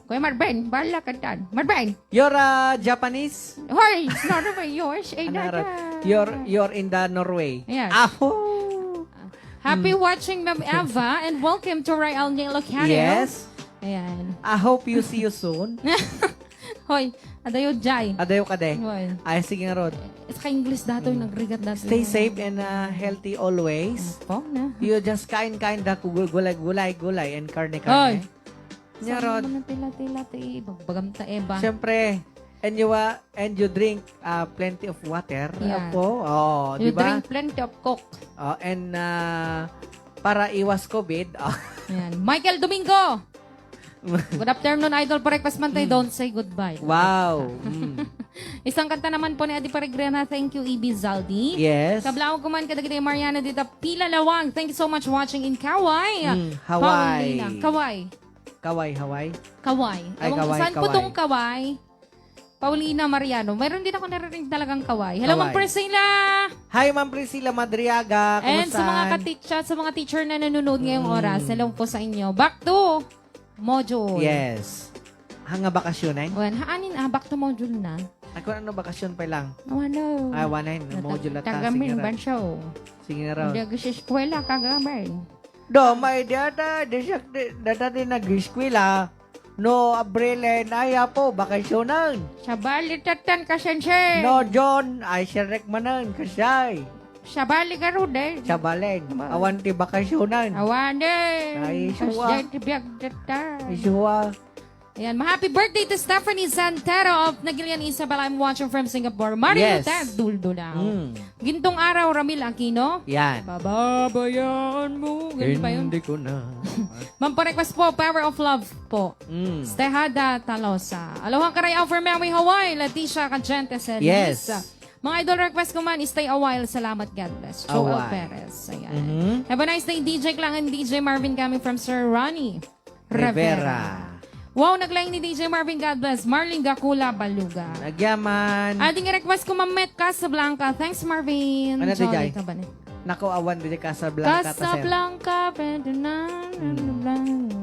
Kuya Marben, bala ka dyan. Marben. You're Japanese? Hoy, it's Norway. Yours. Ay, nada. You're in the Norway. Yes. Aho! Happy watching, Ma'am Eva, and welcome to Royal Nilo Canyon. Yes. Ayan. I hope you see you soon. Hoy, adayo jay. Adayo ka de. Hoy. Ay, sige nga, Rod. Ka-English dato yung nagrigat dato. Stay safe and healthy always. Po na. You just kind da gulay and Hoy. karne. Nya, Rod. Saan naman tila-tila ti bagbagam ta Eva. Siyempre, and you drink plenty of water. Yeah. Po. Oh, You di ba? drink plenty of coke. And para iwas COVID. Ayan. Michael Domingo. Good afternoon, Idol. Breakfast man tayo. Don't say goodbye. Wow. Isang kanta naman po ni Adi Paregrena. Thank you, Ibi Zaldi. Yes. Kablao kuman kadagiti Mariana dito. Pila Lawang. Thank you so much watching in Kawai. Hawaii. Paulina. Kawai. Kawai, Hawaii. Kawai. Ay, Ewan ko, Kawai, saan po Kawai. tong Kawai? Paulina Mariano. Mayroon din ako narinig talagang Kawai. Hello, Ma'am Kawai. Priscilla. Hi, Ma'am Priscilla Madriaga. And sa mga sa mga teacher na nanonood ngayong oras, hello po sa inyo. Back to module. Yes. Hanga bakasyon eh? Well, haanin back to module na. Ako ano, bakasyon pa lang. Ano? Ay, wanain. Module at Tagamin ba siya? Sige na raw. Hindi sa eskwela kagamay. Do, may data, din nag-eskwela. No, Abril ay po, bakasyonan. Sa balitatan ka, sensei. No, John, ay sirek manan, kasay. Sa bali ka rin eh. Sa balen, awan ti bakasyonan. Awan eh. Ay, suwa. Ay, Isuwa. ayan, happy birthday to Stephanie Santero of Nagilian Isabel. I'm watching from Singapore. Mario Yes. Ted Duldulaw. Mm. Gintong araw, Ramil Aquino. Yan. Bababayaan mo. Ganun pa yun. Hindi ko na. Mampa-request po, Power of Love po. Mm. Stehada Talosa. Aloha Karayaw for Maui, Hawaii. Leticia Cagentes. Yes. Mga idol request ko man, stay a while. Salamat, God bless. Joel Away. Perez. Ayan. Mhm. Have a nice day, DJ Klang and DJ Marvin coming from Sir Ronnie Rivera. Rivera. Wow, naglaing ni DJ Marvin, God bless. Marlene Gakula, Baluga. Nagyaman. Ating request ko, Mamet Casablanca. Thanks, Marvin. Ano, DJ? Jolly ka ba ni? Nako, awan din Casablanca. Casablanca,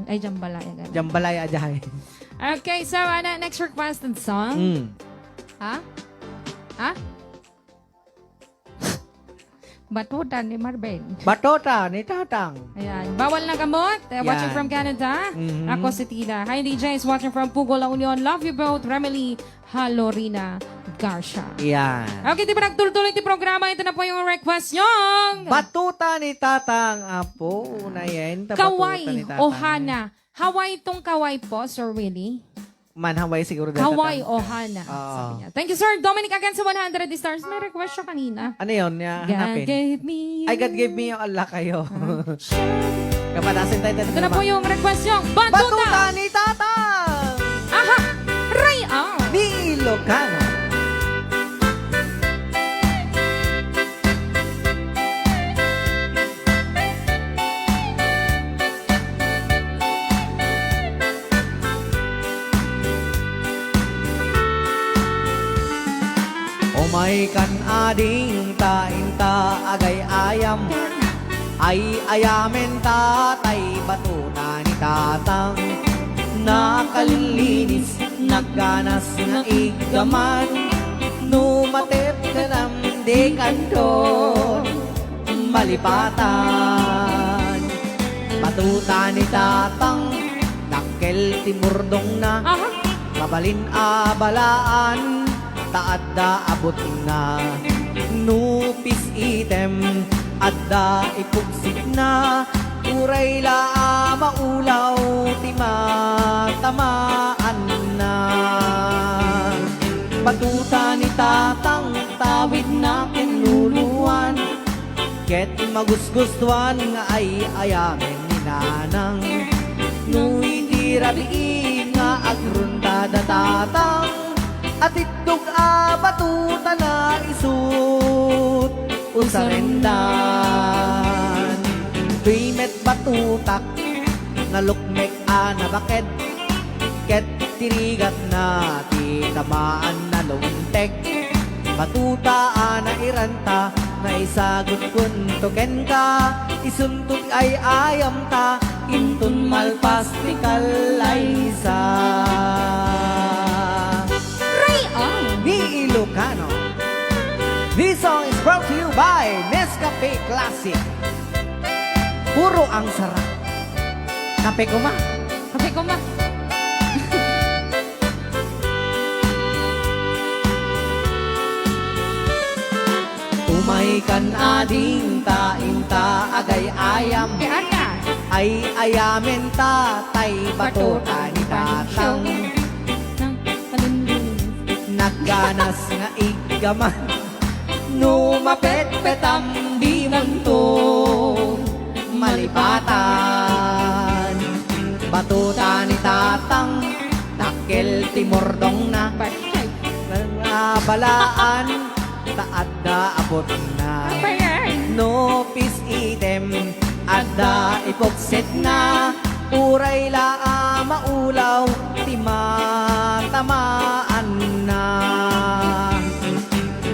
ay, Jambalaya. ganun. Jambalaya ajahay. Okay, so, next requested song. Mm. Ha? Ha? Batutan ni Marvin. Batota ni Tatang. Ayan. Bawal na gamot. Watching Yan. from Canada. Mhm. Ako si Tila. Hi, DJs. Watching from Pugo, La Union. Love you both. Remily Halorina Garcia. Yan. Okay, di ba nagtuloy ti programa? Ito na po yung request yung Batuta ni Tatang. Apo, na yan. Batuta Kawai ni Tatang. Ohana. Hawaii itong Kawai po, Sir Willie. Manhaway siguro dahil Hawaii Tatang. Ohana. Oo. Sabi niya. Thank you, Sir Dominic again sa 100 stars. May request siya kanina. Ano yun? God Hanapin. gave me you. Ay, God gave me yung Allah kayo. Kapadasin tayo. Ito na po yung request yung Batuta Batuta. ni Tatang. Aha! Ray out! Ni Ilocano. Umay kan ading tainta agay ayam ay ayamen tatay batuta ni Tatang nakalilinis nagganas nga igaman numatip ka ng di kanton malipatan batuta ni Tatang dakkel timurdong na Aha! mabalin abalaan taadda abot na nupis item adda ipugsik na uray la maulaw tamaan na batuta ni Tatang tawid na kinluluan ket magusgustuan nga ay ayamen ni Nanang nuy di rabiin nga agruntada Tatang at itog batuta na isut usarendan Primet batutak na lukmek na baked ket tirigat na ti tamaan na luntek batuta na iranta na isagot kun token ka isuntok ay ayam ta intun malpas ti kalaysa ni Ilocano. This song is brought to you by Nescafe Classic. Puro ang sarap. Kape ko ma. Kape ko ma. Umay kan ading tainta agay ayam Kaya ay ayamen tatay batuta ni Tatang nagganas nga igaman numapet-petam di munto malipatan batuta ni Tatang takkel timordong na balaan taadda abot na no peace item adda ipokset na uray la maulaw tamaan na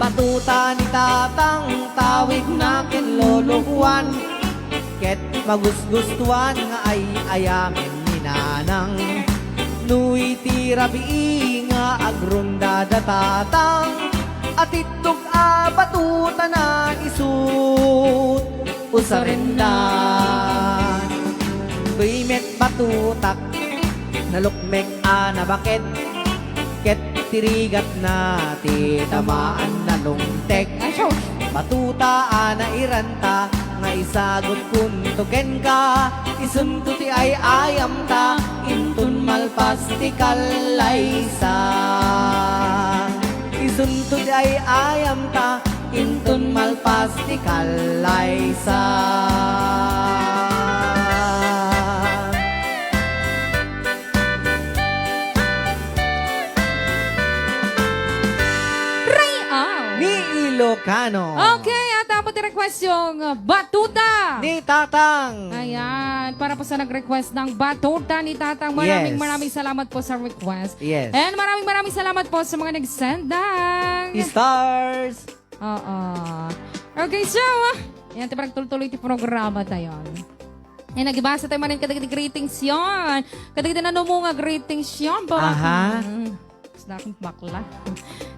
batuta ni Tatang tawid na kinluluhuan ket magusgustuan nga ay ayamen ni Nanang No iti rabi nga agronda datatang at itok batuta na isut usarendan. Bimet batutak nalukmek na bakit ket tirigat na ti tamaan na lungtek. Batuta na iranta nga isagot kun tuken ka isunto ti ay ayam ta intun malpas ti kalaysa. Isunto ti ay ayam ta intun malpas ti kalaysa. Ni Ilocano. Okay, at tapos request yung batuta. Ni Tatang. Ayan, para po sa nag-request ng batuta ni Tatang. Maraming salamat po sa request. Yes. And maraming salamat po sa mga nag-send ng Stars. Oo. Okay, so, yan, tiba nagtuloy ti programa tayo. Eh, nagibasa tayo manin kadag greetings yun. Kadag na numunga greetings yun. Aha. Sa aking bakla.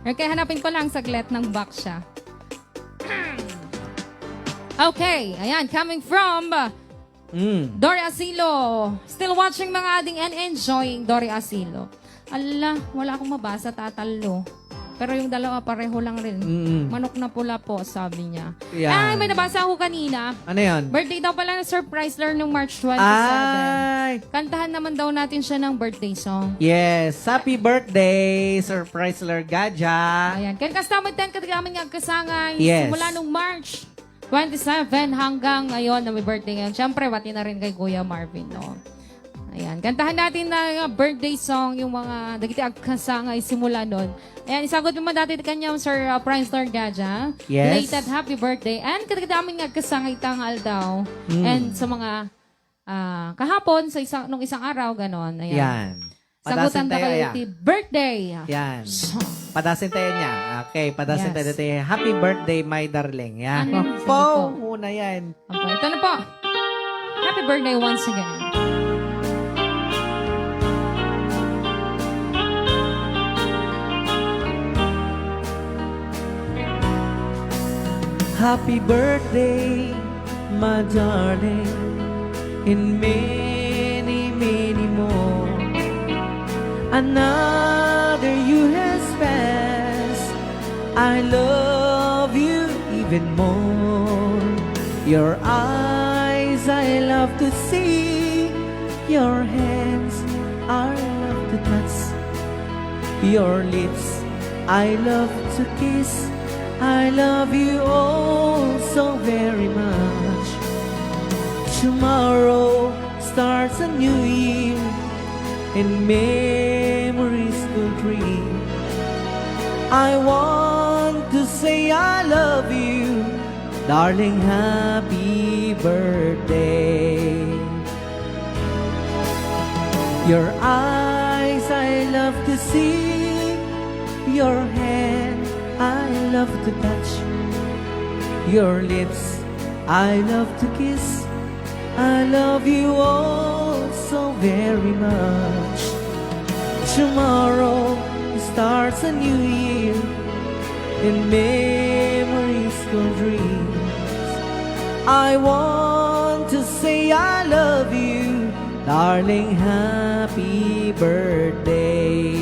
Okay, hanapin ko lang saglit ng box siya. Okay, ayan, coming from Dory Asilo. Still watching mga ading and enjoying Dory Asilo. Ala, wala akong mabasa, tatalo. Pero yung dalawa pareho lang rin. Manok na pula po, sabi niya. Yeah. Ay, may nabasa ako kanina. Ano yun? Birthday daw pala ng surprise learn nung March 27. Ay! Kantahan naman daw natin siya ng birthday song. Yes. Happy birthday, Surprise Largaja. Ayan. Kan kastamad tan katigaman nga kasangay. Yes. Simula nung March 27 hanggang ngayon na may birthday ngayon. Siyempre, wati na rin kay Kuya Marvin, no? Ayan. Kantahan natin na birthday song, yung mga Dagiti Agkasangay simula nun. Ayan, isagot naman dati kanyang Sir Prince Lord Gaja. Yes. Belated happy birthday. And katigaming agkasangay tangal daw. And sa mga kahapon, nung isang araw, ganon. Ayan. Yan. Sagutan Padasin daw tayo, kayo yan. ti birthday. Yan. Song. Padasin tayo niya. Okay, padasin Yes. tayo dito. Happy birthday, my darling. Yan. Ano? Sige Po, po. muna yan. Okay, ito na po. Happy birthday once again. Happy birthday, my darling, and many, many more. Another you has passed. I love you even more. Your eyes I love to see. Your hands I love to touch. Your lips I love to kiss. I love you all so very much. Tomorrow starts a new year and memories will dream. I want to say I love you, darling, happy birthday. Your eyes I love to see, your hand I love to touch, your lips I love to kiss. I love you all so very much. Tomorrow starts a new year and memories go dreams. I want to say I love you, darling, happy birthday.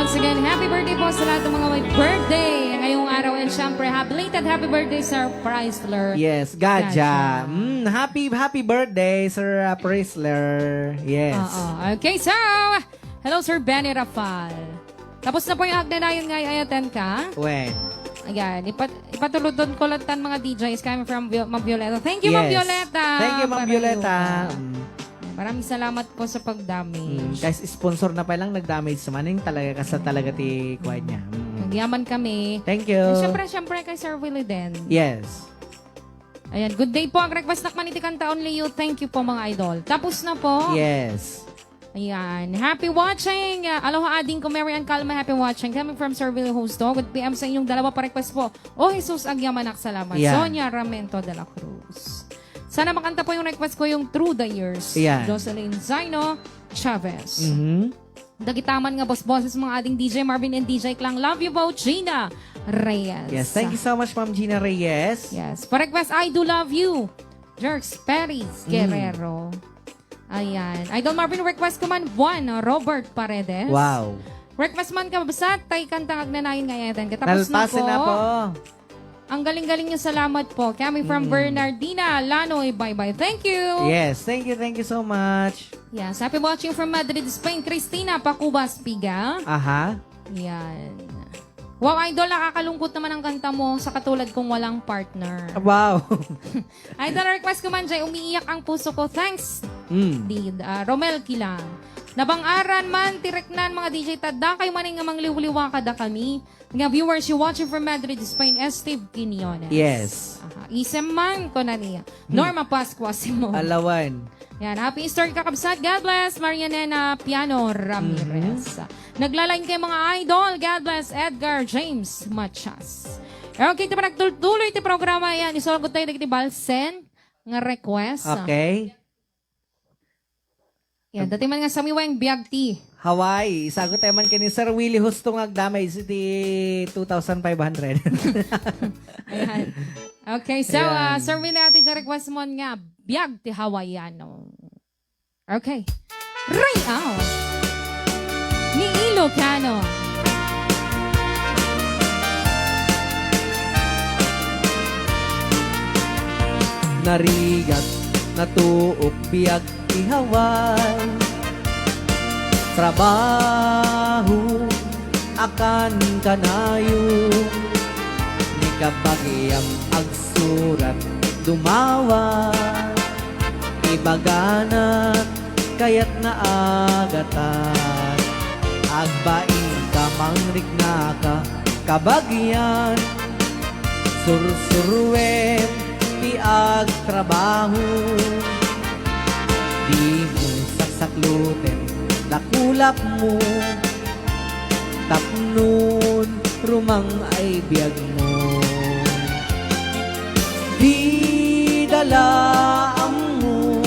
Once again, happy birthday po sa lahat ng mga may birthday ngayong araw. And syempre, belated happy birthday, Sir Chrysler. Yes, Gaja. Happy birthday, Sir Chrysler. Yes. Okay, so, hello, Sir Benny Rafal. Tapos na po yung Agdanayon ngayon, ayaten ka. When? Ayan, ipatuludon ko lang tan mga DJs coming from Ma'am Violeta. Thank you, Ma'am Violeta. Thank you, Ma'am Violeta. Maraming salamat po sa pag-damage. Guys, sponsor na pa lang nag-damage sa maning talaga kasi talaga ti kuha niya. Nagyaman kami. Thank you. And syempre kay Sir Willie din. Yes. Ayan, good day po. Ang request na maniti kanta only you. Thank you po mga idol. Tapos na po. Yes. Ayan. Happy watching. Aloha ading ko, Mary Ann Calma. Happy watching. Coming from Serville Hosto. Good PM sa inyong dalawa pa-request po. Oh, Jesus Agyamanak. Salamat. Yan. Sonia Ramento de la Cruz. Sana makanta po yung request ko yung Through the Years. Yan. Jocelyn Zaino Chavez. Mhm. Dagitaman nga boss-bosses mga ading DJ Marvin and DJ Klang. Love you both, Gina Reyes. Yes, thank you so much, Ma'am Gina Reyes. Yes. Pa-request, I do love you. Jerks Perez Guerrero. Ayan. Idol Marvin, request ko man Juan Robert Paredes. Wow. Request man ka babasat, tay kantang agnanayin nga yadan. Katapos Nalpasin na po. Ang galing-galing niyo, salamat po. Kami from Bernardina, Lanoy, bye-bye. Thank you. Yes, thank you so much. Yes, happy watching from Madrid, Spain. Christina Pacubas Piga. Aha. Yan. Wow, Idol, nakakalungkot naman ang kanta mo sa katulad kong walang partner. Wow. Idol, request ko man dyan, umiiyak ang puso ko. Thanks, Did. Romel Kilang. Nabang-aran man, tireknan mga DJ Tada, kayo man nga mangliwliwa kada kami. Nga viewers, you watching from Madrid, Spain, Steve Quinones. Yes. Isem man ko na niya. Norma Pascua Simon. Alawan. Yan, happy Easter kakabsat. God bless, Marianena Piano Ramirez. Naglaline kayo mga idol. God bless, Edgar James Machas. Okay, ito pa nagtuloy ito programa yan. Isulog tayo nagiti Balsen nga request. Okay. Yan, dati man nga sa miwang biyag ti. Hawaii. Isagot tayo man kini Sir Willie Hustong agdamay si 2,500. Ayan. Okay, so, Ayan. Sir Willie, atin siya request mo nga biyag ti Hawaiiano. Okay. Ray out. Ni Ilocano. Narigat, natuok, biyag, ihaway. Trabaho, akan kanayo. Ni kabagyang agsurat, dumawa. Ibagana, kayat na agatan. Agbaing ka, mangrik na ka, kabagyan. Sursurwem, piag trabaho. Di mo saksaklutin, nakulap mo. Tapnon, rumang ay biyag mo. Di dalaam mo.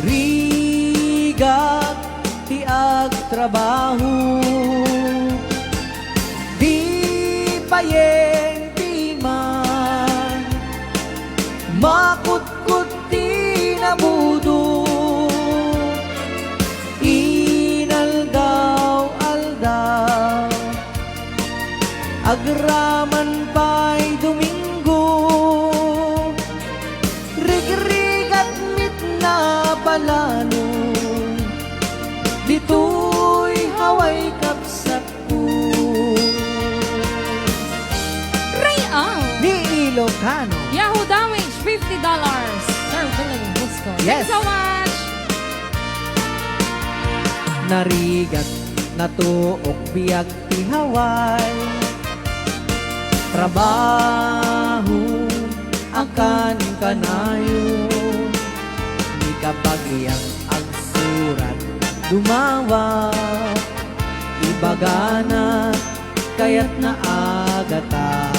Rigat, tiag trabaho. Di payeng timan. Makutkut di nabudo. Inaldaw-aldaw. Agraman pa'y Domingo. Rig-rigat mit na palano. Dito'y haway kapsat ko. Ray out. Ni Ilocano. Yahoo damage, $50. Sir Willie Busco. Yes. Thanks so much. Narigat, natuok, biyag, ihaway. Trabaho, akan kanayo. Di kabagyang agsurat, dumawa. Ibagana, kayat na agata.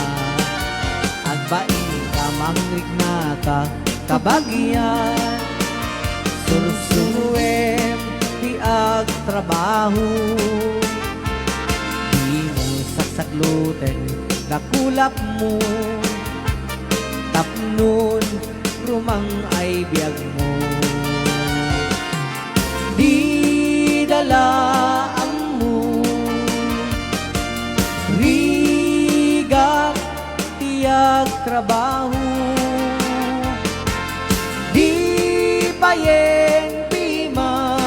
Agbaing ka, mangrik na ka, kabagyan. Sursuruem, piag trabaho. Di mo saksaklutin, nakulap mo. Tapnon, rumang ay biyag mo. Di dalaam mo. Rigat, tiag trabaho. Di payeng piman.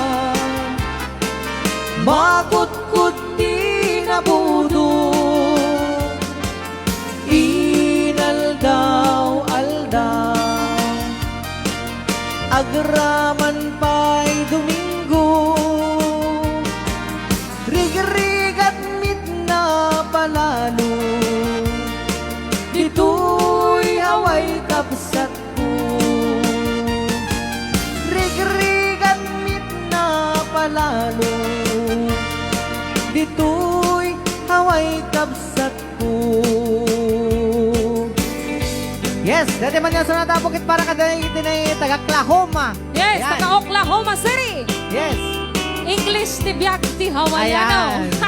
Makutkut di nabudo. Inaldaw-aldaw. Agraman pa'y Domingo. Rig-rigat mit na palalo. Dito'y haway kapsat ko. Rig-rigat mit kabsat ko. Yes, dati man yan sa natapokit para kadali taga-Oklahoma. Yes, Ayan. taga-Oklahoma City. Yes. English ti biyak ti Hawaiiano. Ayan.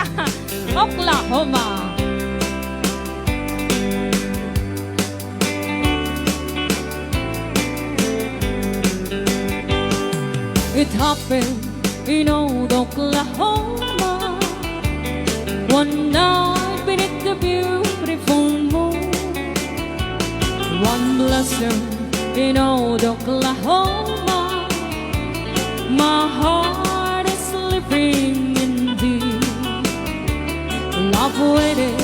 Oklahoma. It happened in old Oklahoma, one night beneath the beautiful moon. One blossom in old Oklahoma, my heart is living in thee. Love waited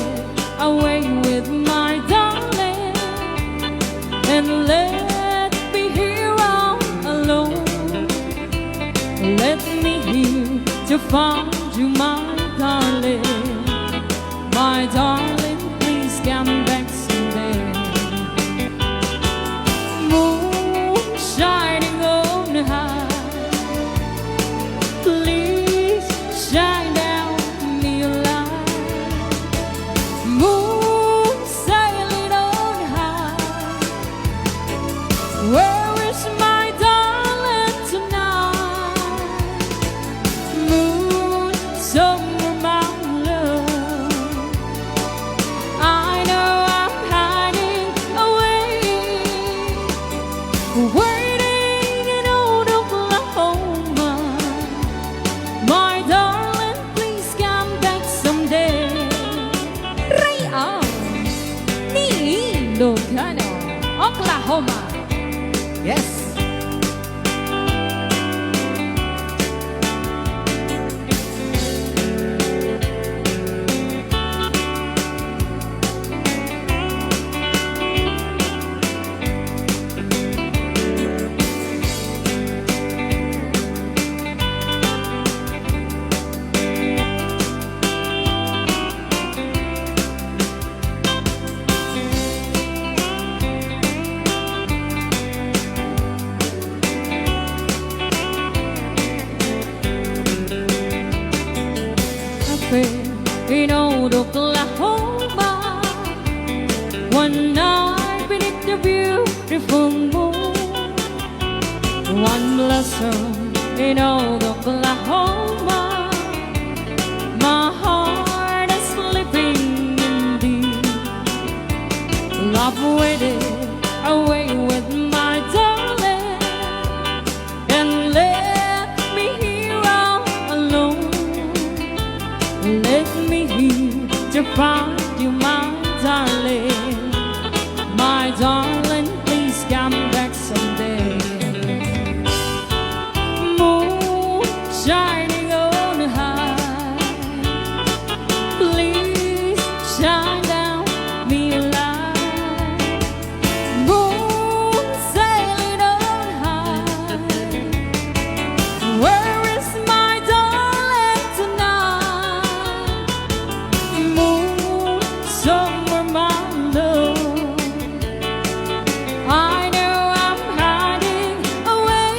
away with my darling, and let me here all alone. Let me here to find you, my darling. My darling, please come back someday. Moon shining on high, please shine down me a light. Moon sailing on high, where is my darling tonight? Moon, somewhere my love, I know I'm hiding away, waiting in old Oklahoma. My darling, please come back someday. Raya ni Ilocano, Oklahoma. Yes. In old Oklahoma, one night beneath the beautiful moon. One blossom in old Oklahoma, my heart is sleeping in thee. Love waited away with my darling, and left me here all alone. Let me here to find you, my darling. My darling, please come back someday. Moon shining on high, please shine down me a light. Moon sailing on high, where is my darling tonight? Moon, somewhere my love, I know I'm hiding away,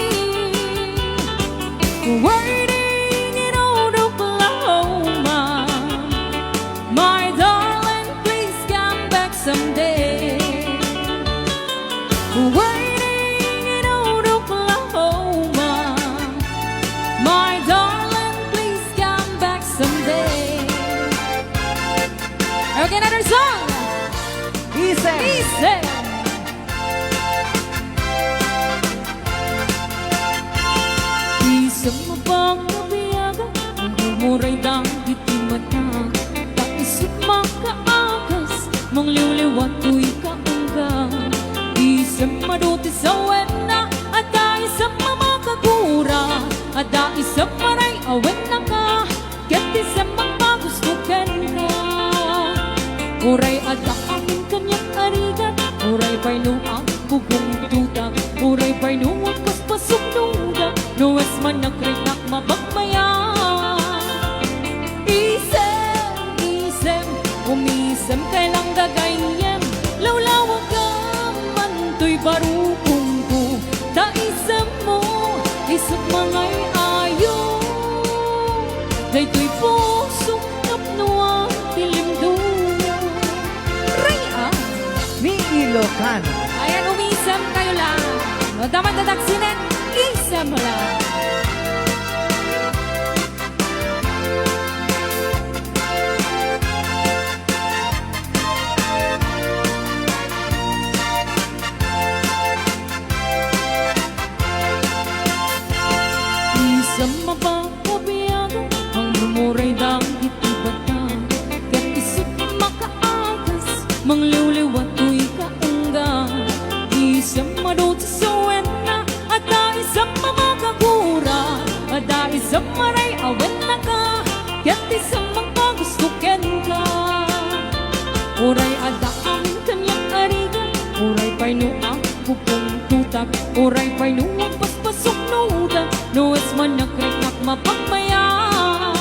waiting in old Oklahoma. My darling, please come back someday. Waiting in old Oklahoma. My darling, please come back someday. Okay, another song. Isem. Listen. Isang mabang nabiyaga, ang humuray dagiti mata. Taisip makaagas, mong liwliwat tu'y kaangga. Isang maduti sa wena, at isang mamakagura. At isang maray awen na ka, ket isang magpagustukan ka. Uray ada amin kanyang arigat, uray pa'y nuang bubong tutak, uray pa'y nuwag paspasok nungga, nuwas man nagrinak mabagmaya. Isem, umisem kailang gagayem, lawlawag ka man to'y barukong ko. Da isem mo, isip mangay ayo, day to'y pusong napnuang tilimdo. Ilocano. Ayan, umisam kayo lang. No, dapat dadaksinit, isam mo lang. Isam mapapabiyago, ang lumuray dagiti batang. Kat isip makaagas, mangliwliwat tuy kaungga. Isam madot sa suwena, at isam mamakagura. At isam maray awen na ka, kat isam magpagustuken ka. Uray ada ang kanyang arigan, uray pa'y nuang pupong tutak. Uray pa'y nuang paspasok nuudan, nuwes man nagreknak mapagmayan.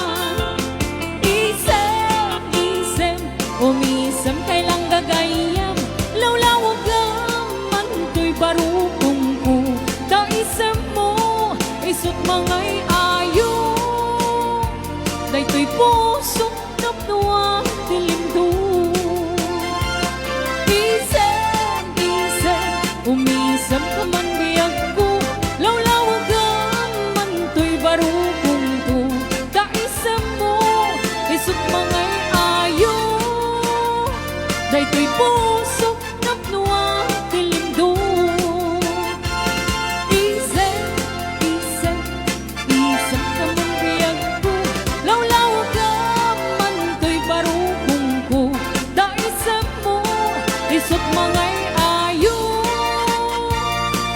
Isem, isem, umisem kailang gagayam. Lawlawag man to'y barukong ko. Da isem mo, isot mangay ayo. Day to'y puso, napnuang dilimdo. Isem, isem, umisem ka man biyag ko. Lawlawag man to'y barukong ko. Da isem mo, isot mangay ayo. Day to'y puso, napnuang dilimdo. Isem, isem, isem ka man biyag ko. Lawlawag man to'y barukong ko. Da isem mo, isot mangay ayo.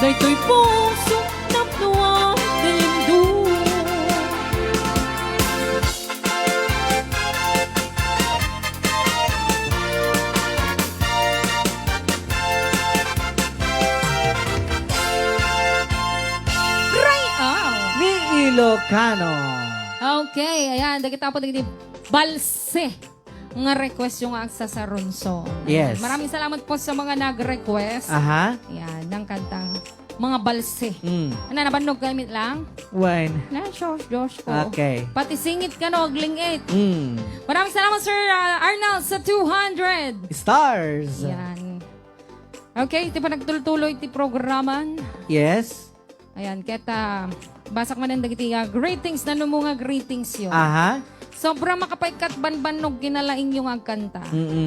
Day to'y puso, napnuang dilimdo. Ni Ilocano. Okay, ayan. Dagita po dagiti balse nga request yung aksa sa Ronson. Yes. Maraming salamat po sa mga nag-request. Aha. Ayan, ng kantang mga balse. Ano, nabanog gamit lang? When? Na, Josh ko. Okay. Pati singit ka no, glingit. Mm. Maraming salamat, Sir Arnald, sa 200. Stars. Ayan. Okay, iti pa nagtuloy-tuloy iti programan. Yes. Ayan, keta basak man ang dagiti greetings na numunga greetings yun. Aha. Sobrang makapaikat banbanog kinalaing yung agkanta.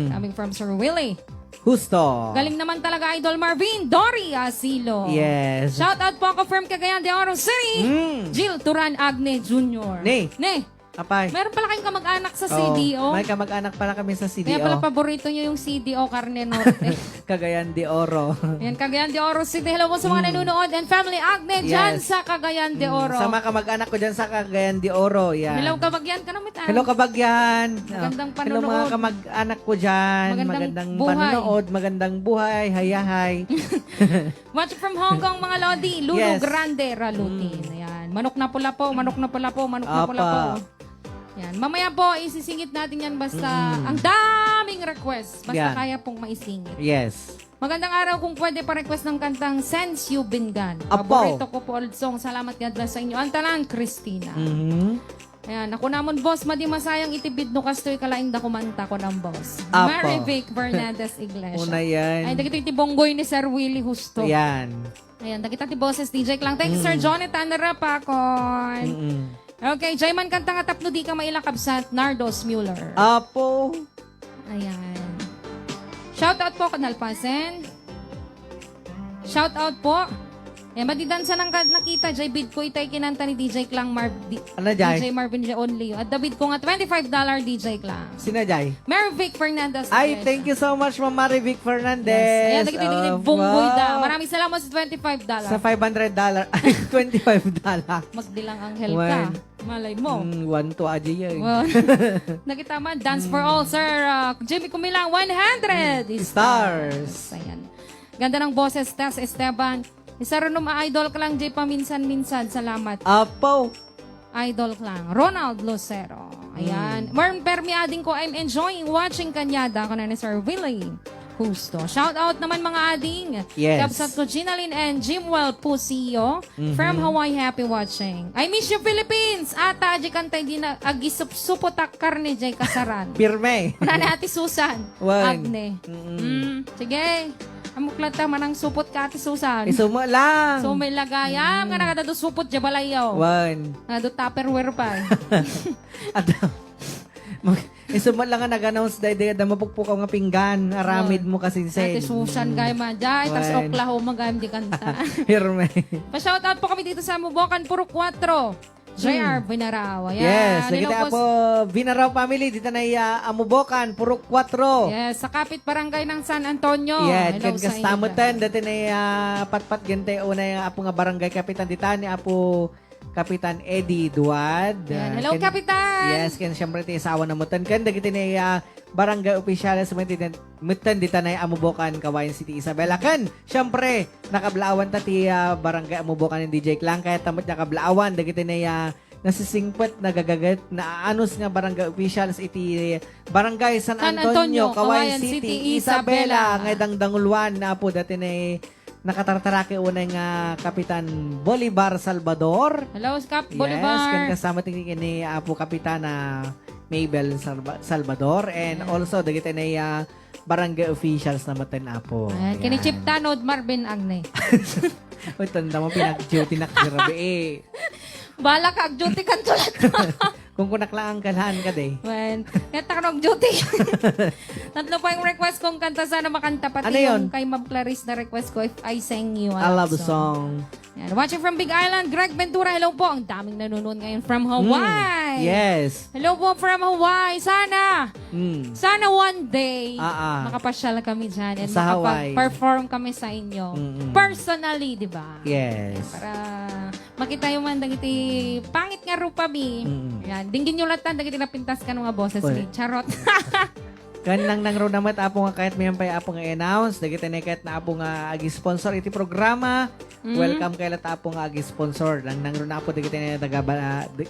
Coming from Sir Willie. Husto. Galing naman talaga Idol Marvin Dory Asilo. Yes. Shout out po ako from Cagayan de Oro City. Jill Turan Agne Jr. Ne. Apay. Meron pala kayong kamag-anak sa CDO. May kamag-anak pala kami sa CDO. Kaya pala paborito nyo yung CDO Carne Norte. Cagayan de Oro. Yan, Cagayan de Oro City. Hello po sa mga nanonood and family Agne dyan Yes. sa Cagayan de Oro. Sa mga kamag-anak ko dyan sa Cagayan de Oro. Yan. Hello kabagyan ka naman. Hello kabagyan. Magandang Hello mga panonood. kamag-anak ko dyan. Magandang buhay. panonood. Magandang buhay. Hayahay. Watch from Hong Kong mga Lodi. Lulu Yes. Grande Ralutin. Ayan. Manok na pula po. Manok na pula po. Manok na pula po. Yan. Mamaya po, isisingit natin yan basta ang daming request. Basta Yan. kaya pong maisingit. Yes. Magandang araw kung pwede pa request ng kantang Sense You Bingan. Apo. Paborito ko po old song. Salamat God bless sa inyo. Antalan, Christina. Ayan, ako namon boss, madi masayang itibid no kastoy kalaing da kumanta ko ng boss. Apo. Mary Vic Fernandez Iglesia. Una yan. Ay, dagito iti bonggoy ni Sir Willie Husto. Yan. Ayan, dagita ti boses DJ Klang. Thank you, Sir Jonathan Rapakon. Okay, Jayman kanta nga tapno di ka mailakab sa Nardos Mueller. Apo. Ayan. Shout out po kanalpasen. Shout out po. Eh, madidansa nang nakita, Jay bid ko itay kinanta ni DJ Klang Ano, Jay? DJ Marvin J. Only. At David ko nga $25 DJ Klang. Sina Jay? Mary Vic Fernandez. Ay, thank you so much, Ma'am Mary Vic Fernandez. Yes. Ayan, dagiti bunggoy da. wow. Maraming salamat sa $25. Sa $500. Ay, $25. Magdilang anghel ka. Malay mo. 1 to aja yun. Well, nakita man, Dance for All, Sir Jimmy Kumilang, 100 Stars. Ayan. Ganda ng boses, Tess Esteban. Isa rin idol ka lang, Jay, paminsan-minsan. Salamat. Apo. Idol ka lang. Ronald Lucero. Ayan. Marm permiading ko, I'm enjoying watching kanyada ko na ni Sir Willie Husto. Shout out naman mga ading. Yes. Kapsat ko Ginalyn and Jimwell Pusio from Hawaii. Happy watching. I miss you Philippines. Ata, Jay kantay din na agisup-supotak karne, Jay kasaran. Pirme. Una na ati Susan. Wan. Agne. Sige. Amuklata man ang supot ka ati Susan. Isumo lang. So may lagayam nga nakadado supot jabalayaw. One. Nado tupperware pa. At isumo lang nga nag-announce dahil da mapukpukaw nga pinggan. Aramid mo kasi Ate Susan gay man jay. Tas Wan. Oklahoma gayam di kanta. Hirme. Pa-shoutout po kami dito sa Mubokan, puro 4. JR Binarawa. Yan. Yes, Hello nakita po Binaraw family dito na Amubokan, puro 4. Yes, sa kapit barangay ng San Antonio. Yeah, Hello kan sa inyo kastamutan dyan. dati na patpat gente una yung apo nga barangay kapitan dita ni apo Kapitan Eddie Duad. Yan. Hello, Kapitan! Yes, kan syempre ti asawa na mutan kan dagiti na barangay official sa mutan dita na Amubokan, Kawayan City, Isabela kan. Syempre nakablaawan ta ti barangay Amubokan ng DJ Klang kaya tamot nakablaawan dagiti na nasisingpet nagagagat na anos nga barangay officials iti barangay San Antonio, Kawayan City, Isabela nga dangdanguluan na po dati na nakatartarake unay nga Kapitan Bolivar Salvador. Hello, Cap Yes, Bolivar. kan kasama tingin ni Apo Kapitana Mabel Salvador and also dagiti na barangay officials na maten Apo. Ayan, kini Chip Tanod Marvin Agne. Uy, tanda mo pinag-duty na grabe eh. Bala ka, duty kan tulat. Kung kunaklaan kalhan ka day. Well, kaya duty. Tatlo pa yung request kong kanta. Sana makanta pati Ano yun? yung kay Ma'am Clarice na request ko, If I Sang You. I love the song. Yan. Watching from Big Island, Greg Ventura. Hello po. Ang daming nanonood ngayon from Hawaii. Yes. Hello po from Hawaii. Sana one day makapasyal kami dyan and Sa Hawaii. makapag-perform kami sa inyo. Personally, di ba? Yes. Para makita yung man dagiti pangit nga rupa bi. Yan. Dinggin nyo latan dagiti napintas ka nga boses Well. ni. Charot. Kanang nang ro namat apo nga kahit mayam pa apo nga announce dagiti na kahit na apo nga agi-sponsor iti programa. Welcome kay lat apo nga agi-sponsor. Nang ro na apo dagiti na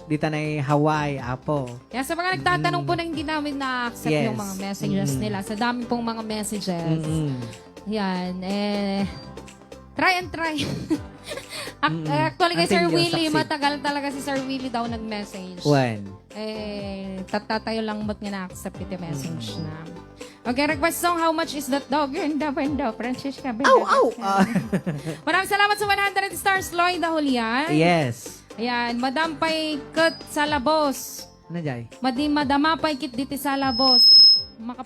dita na Hawaii apo. Yan, sa mga nagtatanong po na hindi namin na-accept Yes. yung mga messages nila. Sa dami pong mga messages. Yan. Try and try. Actually kay Sir Until you Willie, succeed. matagal talaga si Sir Willie daw nag-message. When? Tatatayo lang mo't nga na-accept iti message na. Okay, request song, How Much Is That Dog? Ganda, Francisca. Maraming salamat sa 100 stars, Lloyd Dahulian. Yes. Ayan, Madam Pay Kat Salabos. Ano jay? Madama Pay Kit Diti Salabos.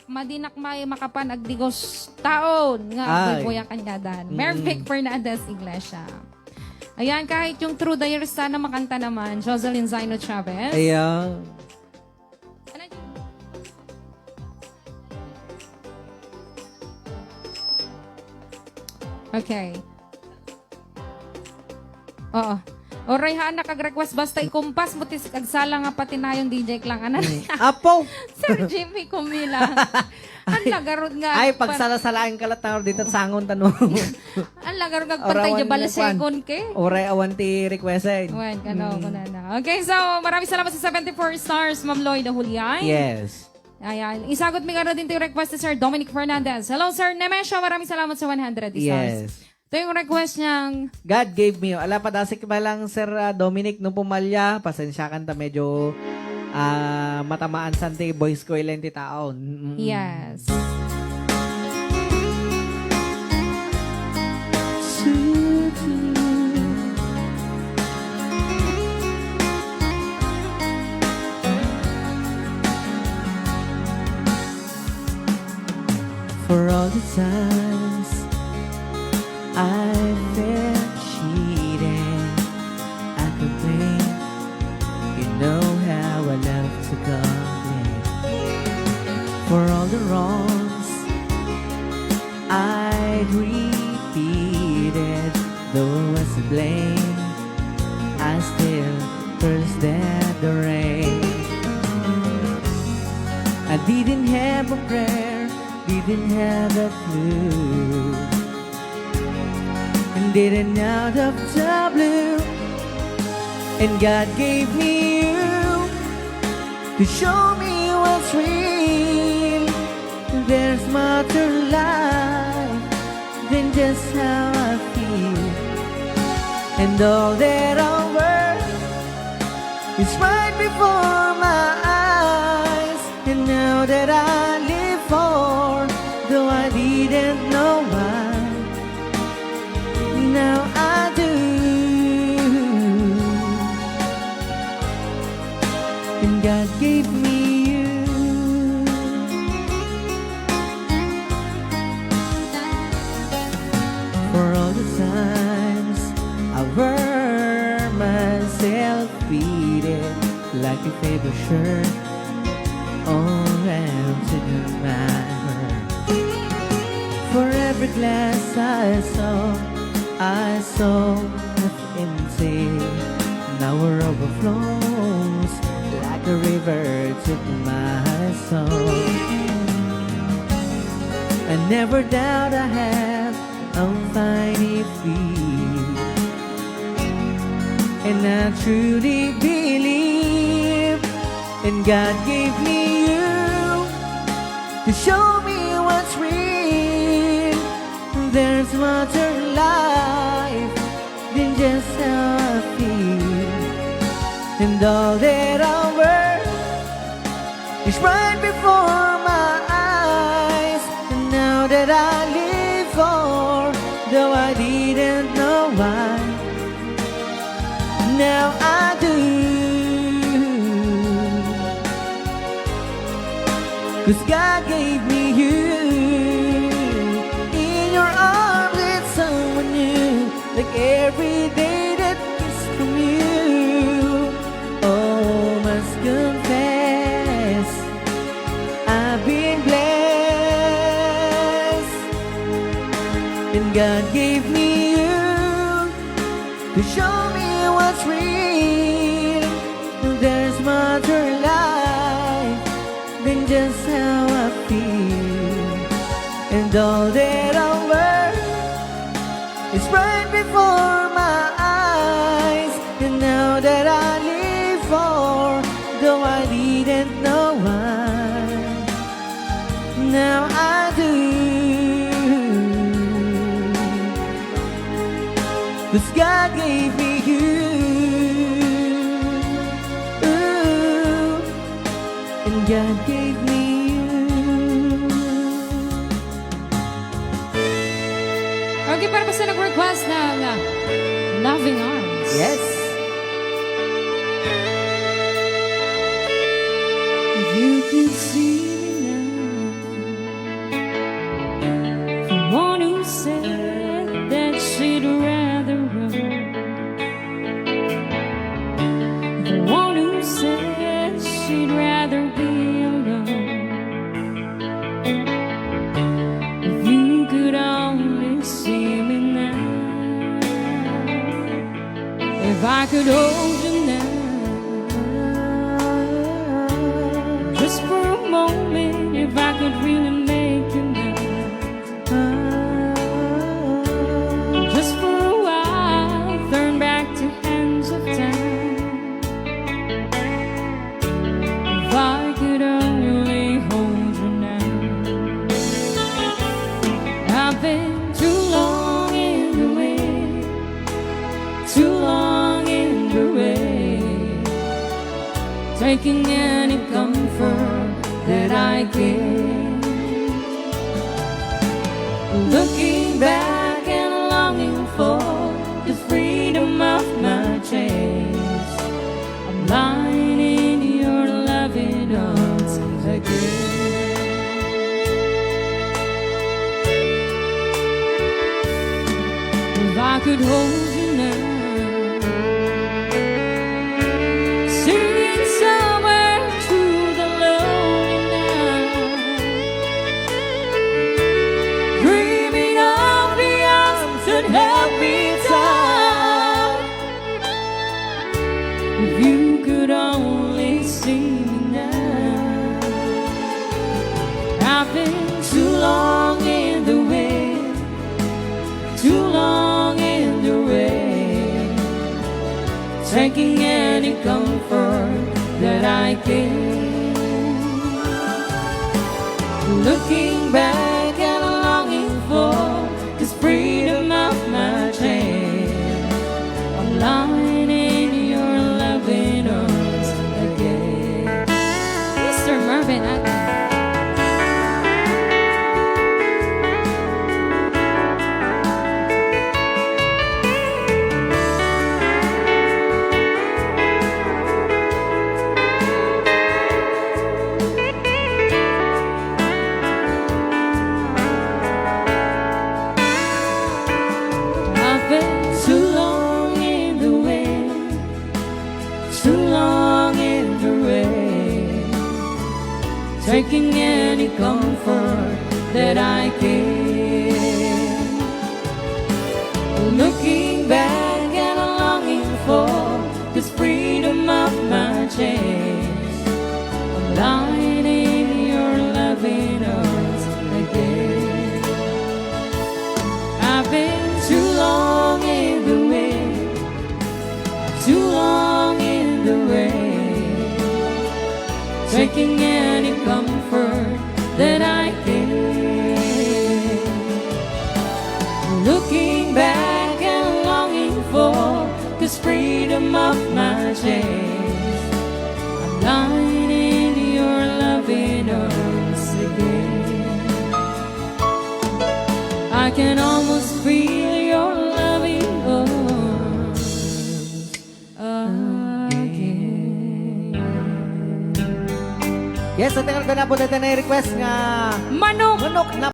Madinak may makapan agdigos taon nga buya kanyadan. Mervic Fernandez Iglesia. Ayan, kahit yung Through the Years sana makanta naman. Jocelyn Zaino Chavez. Ayan. Okay. Oo. O Rayhan, nakag-request basta ikumpas mo tis kagsala nga pati na yung DJ Klang. Ano? Apo! Sir Jimmy Kumila. Ang lagarod nga. Ay, pagsalasalain ka latang dito sangon tanong. Ang lagarod nga pantay dyan balasegon ke. Oray awanti requested. Wen, kano ko na. Okay, so maraming salamat sa 74 stars, Ma'am Lloyd Dahulian. Yes. Ayan. Isagot mi nga din yung request ni Sir Dominic Fernandez. Hello, Sir Nemesio. Maraming salamat sa 100 stars. Yes. Ito yung request niyang... God gave me. Ala, padasik ba lang, Sir Dominic, nung pumalya, pasensya kan ta medyo matamaan sante boys ko ilang ti taon. Yes. For all the times I felt cheated, I complain. You know how I love to complain. For all the wrongs I repeated, though I was to blame, I still cursed at the rain. I didn't have a prayer, didn't have a clue, and didn't out of the blue. And God gave me you to show me what's real. There's more to life than just how I feel, and all that I'm worth is right before my eyes. And now that I live for, though I didn't know why, Sometimes I wear myself beaten like a favorite shirt all wrapped in a mirror. For every glass I saw half empty. Now it overflows like a river to my soul. I never doubt I have, I'll find it free. And I truly believe, and God gave me you to show me what's real. There's more to life than just how I feel. And all that I work is right before my eyes. And now that I live for, though I didn't know why, now I do. 'Cause God gave me you. In your arms it's someone new, like every day that is from you. Oh, must confess, I've been blessed. And God gave me you to show me what's real. There's more to life than just how I feel. And all that I work is right before my eyes. And now that I live for, though I didn't know why, now I do. 'Cause God gave me you. Ooh, and God gave me you. Okay, para sa nag-request ng Loving Arms. Yes. If you could see me now, the one who said that she'd rather run, the one who said she'd rather be alone. If you could only see me now, if I could hold you now, just for a moment, if I could really make you mine, just for a while, turn back to hands of time. If I could only hold you now. I've been too long in the way, too long in the way, taking any comfort that I can. Looking back and longing for the freedom of my chains. I'm lying in your loving arms again. If I could hold you now, singing somewhere through the lonely night, dreaming of the arms that held me tight. If you could only see me now, I've been too long in the wind, too long in the rain, taking any comfort that I can. Looking back and longing for this freedom of my chain. I'm lying in your loving arms again. Mr. Marvin, that I can. Looking back and longing for this freedom of my chest. I'm lying in your loving arms again. I've been too long in the way, too long in the way, taking any comfort that I can. Looking back and longing for this freedom of my chest. I'm lying in your loving arms again. I can almost feel your loving arms again. Yes, at tingnan ko na po dito na request nga Manok! manok na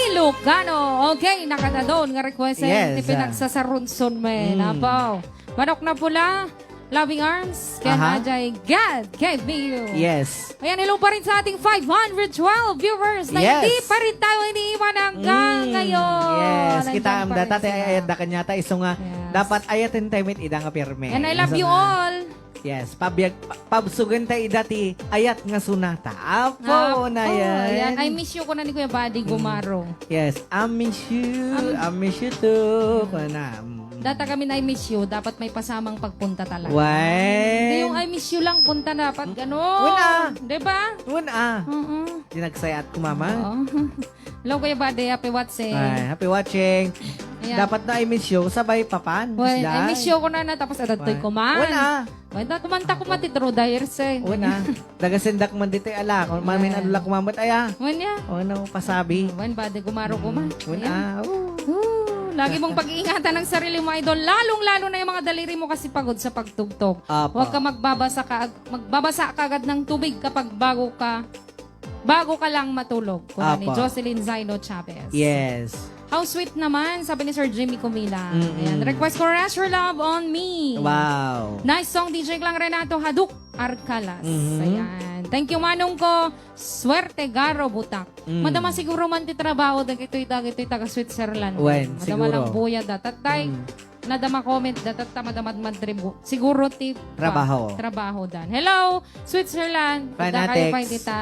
Ilocano. Okay, nakatadon nga request Yes, ti pinagsasarunson men. Apaw. Manok na pula, loving arms, kaya ajay God gave me you. Yes. Ayan, hello pa rin sa ating 512 viewers na Yes. hindi pa rin tayo iniiwan hanggang ngayon. Yes, Nandiyan kita ang pa rin data sila. ayat da kanya ta iso nga Yes. dapat ayatin tayo mit idang pirme. And I love Iso you nga, all. Yes, pabsugan tayo idati ayat nga sunata. Apo na yan. I miss you ko na ni Kuya Buddy Gumaro. Yes, I miss you. I miss you too. Kuna. Data kami na I miss you, dapat may pasamang pagpunta talaga. Hindi Why? yung I miss you lang punta dapat gano'n. Wala. Diba? Una. Oo. Dinagsayat ko mama. Oo. Hello Kuya Buddy, happy watching. Ay, happy watching. Ayan. Dapat na i-miss you, sabay papan. Well, I miss you ko na tapos adatoy ko man. Una. Wala, kumanta ko matitro dahil sa. Una. Dagasendak man dito ala. Kung mamin alula kumamot aya. Wala. Ano, pasabi. Wan ba, de gumaro ko man. Una. Lagi mong pag-iingatan ng sarili mo, idol. Lalong-lalo na yung mga daliri mo kasi pagod sa pagtugtog. Apa. Huwag ka magbabasa ka agad ng tubig kapag bago ka lang matulog. Kuna ni Apa. Jocelyn Zaino Chavez. Yes. How sweet naman, sabi ni Sir Jimmy Kumila. Ayan, request ko Rest Your Love on Me. Wow. Nice song, DJ Klang Renato Haduk Arcalas. Ayan. Thank you, manong ko. Swerte Garo Butak. Madama siguro man ti trabaho, dagito'y taga Switzerland. Wen, Madama siguro. lang buya datatay. Nadama comment datat madamad madribo. Siguro ti trabaho dan. Hello, Switzerland. Kayo pa kita.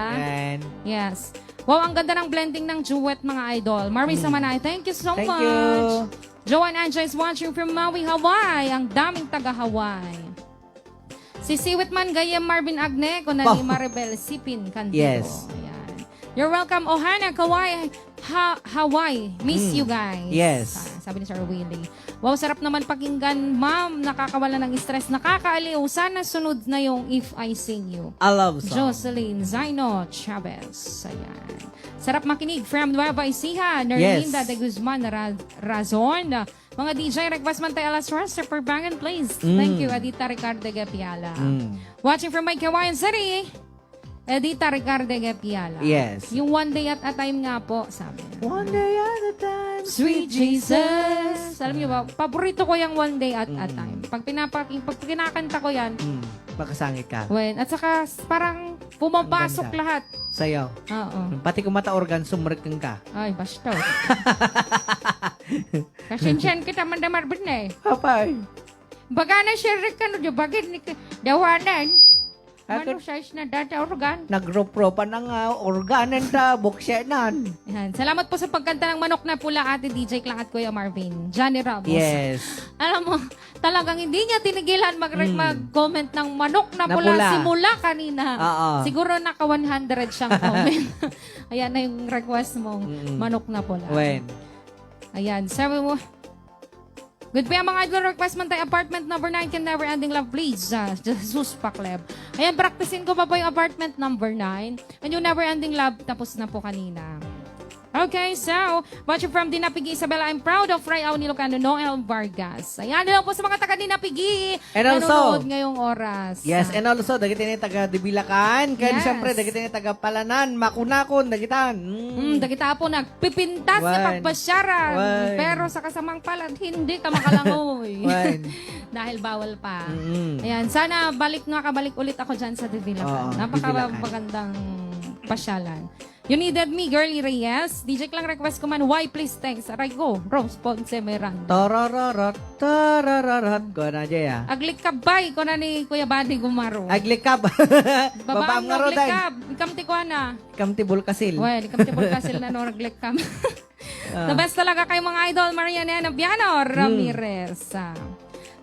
Yes. Wow, ang ganda ng blending ng duet, mga idol. Marisa Manay, thank you so Thank much. you. Joanne Anja is watching from Maui, Hawaii. Ang daming taga-Hawaii. Si Siwit man gayam Marvin Agne, kung ni Maribel Sipin Candido. Yes. Ayan. You're welcome, Ohana, Kauai, Hawaii. Miss you guys. Yes. Sabi ni Sir Willie. Wow, sarap naman pakinggan, ma'am. Nakakawala ng stress. Nakakaaliw. Sana sunod na yung If I Sing You. I love song. Jocelyn Zaino Chavez. Ayan. Sarap makinig from Nueva Ecija. Nerlinda de Guzman Razon. Mga DJ, request man tayo alas Rasta for Bang and Plays. Thank you, Adita Ricardo Gapiala. Watching from my Kawayan City, Edita Ricardo Gapiala. Yes. Yung One Day at a Time nga po, sabi. One day at a time, Sweet Jesus. Alam niyo ba, paborito ko yung One Day at a Time. Pag kinakanta ko yan, makasangit ka. at saka parang pumapasok Maganda. lahat. Sayaw. Oo. Pati kung mata organ, sumrikang ka. Ay, basta. Kasinsiyan kita mandamar bin eh. Papay. Baga na share ka no, bakit ni dawanan? Ano size na data organ? Nagro-propa ng organan ta, buksyanan. Yan. Salamat po sa pagkanta ng Manok na Pula, Ate DJ Klang at Kuya Marvin. Johnny Ramos. Yes. Alam mo, talagang hindi niya tinigilan mag-comment ng Manok na Pula simula kanina. Siguro naka 100 siyang comment. Ayan na yung request mong Manok na Pula. When? Ayan. Sabi mo, good pa mga idol, request man tayo apartment number 9 can never ending love please. Jesus Pakleb. Ayan, practicein ko pa po yung apartment number 9. And yung never ending love, tapos na po kanina. Okay, so, watching from Dinapigi, Isabela, I'm proud of Rayao Nilocano, Noel Vargas. Ayan, hello po sa mga taga Dinapigi. And also, nanonood ngayong oras. Yes, and also, dagiti ni taga Dibilakan. Kaya Yes. siyempre, dagiti ni taga Palanan, Makunakon, dagitan. Dagita po nagpipintas sa pagbasyaran. Pero sa kasamang palad, hindi ka makalangoy. Dahil bawal pa. Ayan, sana kabalik ulit ako dyan sa Dibilakan. Napakagandang pasyalan. You needed me, Girly Reyes. DJ Klang request ko man, why please thanks. Aray go, Rose Ponce Miranda. Tarararot, tarararot. Ko na dyan. Aglikabay ko na ni Kuya Badi Gumaro. Aglikab. Babaam nga ro, day. aglikab. Ikamti ko na. Ikamti bulkasil. Well, ikamti bulkasil na no, aglikab. The best talaga kayo mga idol, Marianena Biano Ramirez.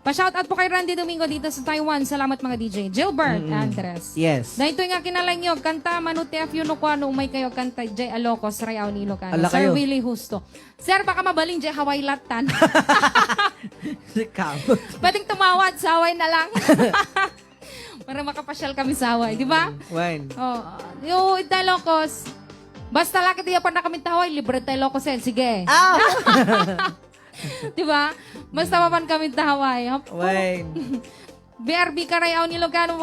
Pa-shoutout po kay Randy Domingo dito sa Taiwan. Salamat mga DJ. Gilbert Andres. Yes. Dahil ito nga kinalang nyo, kanta Manute F. Yunukwano, umay kayo kanta Jay Alocos, Rayao Nilocano. Sir kayo. Willie Husto. Sir, baka mabaling Jay Hawaii Latan. Sikam. Pwedeng tumawad sa Hawaii na lang. Para makapasyal kami sa Hawaii, di ba? When? Oh, yung Ilocos, basta laki diya pa na kami sa Hawaii, libre tayo Ilocos yan. Sige. Di ba? Basta mapan kami sa Hawaii. When? BRB Karayao Nilocano,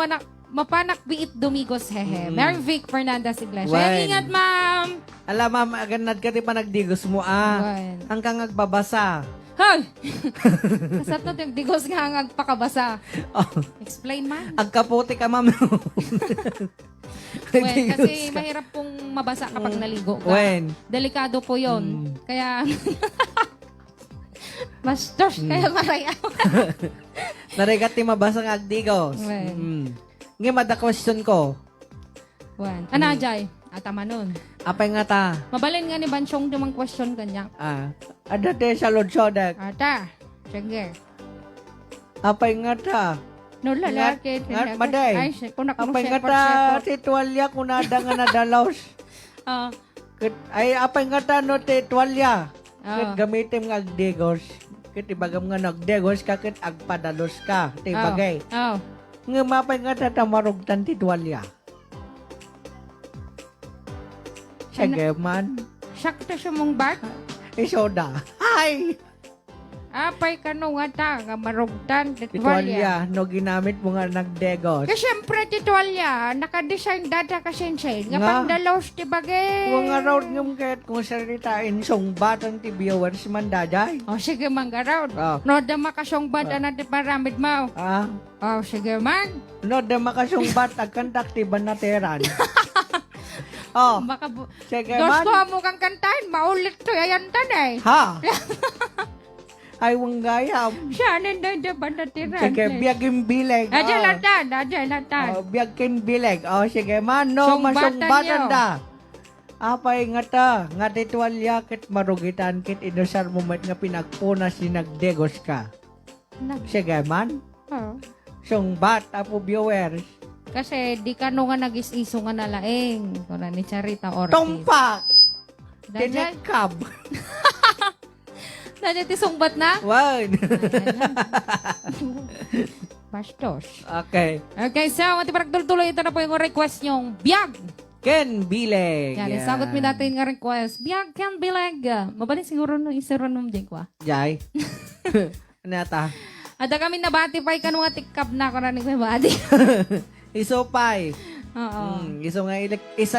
mapanak biit Domingos, hehe. Mary Vic Fernandez Iglesia. When? Ingat, ma'am. Alam, ma'am, aganad ka di pa nagdigos mo, When? Hanggang nagbabasa. Hoy! Kasat na yung digos nga ang agpakabasa. Explain, man. Agkaputi ka, ma'am. When? Kasi mahirap pong mabasa kapag naligo ka. When? Delikado po yon. Kaya... Bastos, kaya marayaw. Narigati mabasa ng agdigos. Ngayon, mada question ko. When? Anajay? Atama nun. Apay nga ta? Mabalin nga ni Bansyong dumang question kanya. Ada te sa lodsodak. Ata, sige. Apay nga ta? No, lalaki. Ngat, maday. Ay, kunak mo Apay nga siya. ta, titwalya kunada nga nadalaws. Ay, apay nga ta no titwalya. Kit gamitin nga agdegos. Kit ibagam nga nagdegos ka, kit agpadalos ka. Ito ibagay. Oh. Nga mapay nga tatamarugtan titwalya. Sige man. Sakto siya mong bat? Isoda. Ay! Apay ka nung ata, nga marugtan, titwalya. Titwalya, no ginamit mo nga nagdegos. Kasi syempre, titwalya, naka-design data ka sensei. Nga Nga. pandalos, ti bagay. Kung nga raw ng kahit kung saritain song batang ti viewers man daday. O, sige man, garaw. Oh. No, da makasongbat na ti paramid mo. Ah, O, sige man. no, da makasong bat agkantak ti banateran. Oh, sige man. Gusto mo kang kantahin, maulit to, ayan tan eh. Ha? Ay, wang gayam. Siya, nanda ba natiran? Sige, biyagin bileg. Adyan Oh. latan, adyan latan. Oh, biyagin bileg. Oh, sige man, no, Sungbatan masungbatan niyo. da. Apay nga ta, nga titwalya kit marugitan kit inusar mo met nga pinagpunas ni nagdegos ka. Sige man, Oh. sungbat, apo viewers. Kasi di ka nung nga nag-is-iso nga nalaing. Kung ni Charita Ortiz. Tumpak! Dadyan, Tinekab. dadyan ti sungbat na? Wow. Bastos. Okay. Okay, so, mati paragtuloy ito na po yung request nyong biyag. Ken Bileg. Yan, isagot mi natin nga request. Biyag, Ken Bileg. Mabalik siguro nung isiro nung di ko. Jai. Nata. Ada kami nabati pa ikan mga tikap na ko na ni bati. Isopay. Oo. Iso nga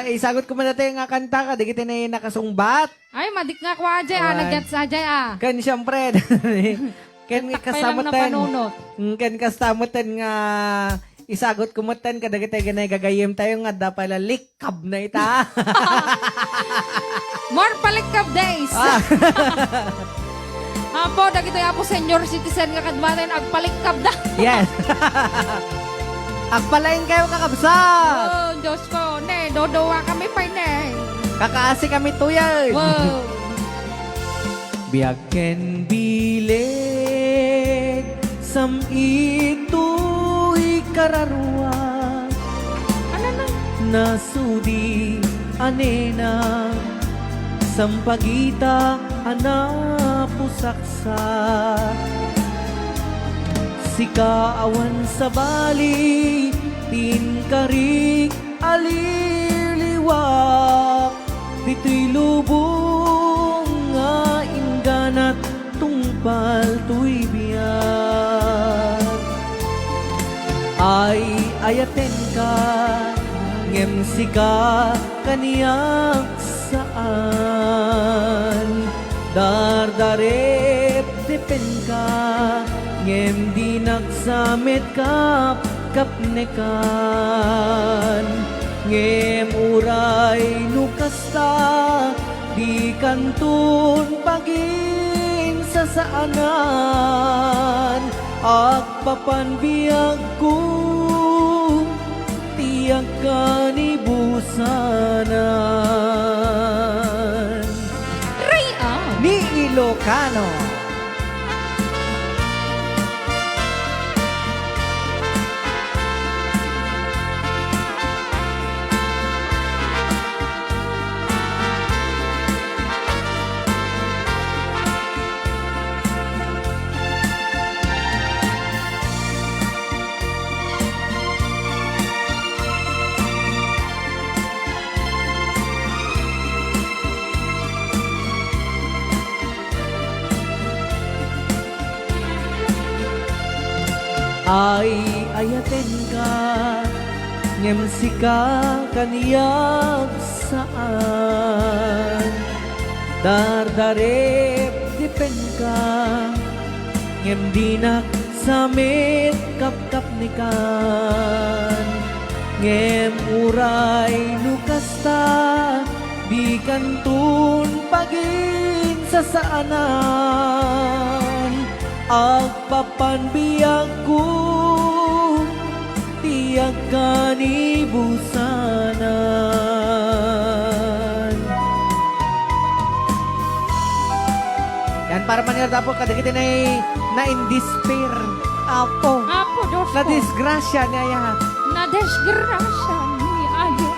isagot ko man natin nga kanta ka, di kita na yung nakasungbat. Ay, madik nga ko ajay, Alright. nagyat sa ajay, Ken siyempre. Ken Kailang kasamutan. napanunot. Ken kasamutan nga isagot ko mutan kada kita ganay gagayem tayo nga da pala likab na ita. More palikab days. Apo, dagito yung apo senior citizen nga kadmanan agpalikab da. Yes. Agpalain kayo kakabsat. Oh, Diyos ko, ne, dodowa kami pa ne. Kakaasi kami tuyan. Wow. Biag ken bileg sam ito'y kararwa Ano na? nasudi anena sampagita anapusaksa sikaawan sa bali tinkarik aliliwak dito'y lubong nga ingganat tungpal tuy biyak ay ayaten ka ngem sika kaniyak saan dardarep depen ka ngem di nagsamit kap kapnekan ngem uray nukasta di kantun pagin sa saanan agpapanbiyag ko tiyak kanibusanan ni Ilocano. Ay ayaten ka ngem sika kaniyag saan dardarep dipen ka ngem dinak samit kapkap nikan ngem uray nukasta di kantun pagin sa saanan agpapanbiyag ko tiyak kanibusanan. Yan para manira po kadagiti na in despair. Apo. Apo, Diyos ko. Na disgrasya niya yan. Na desgrasya ni Ayat.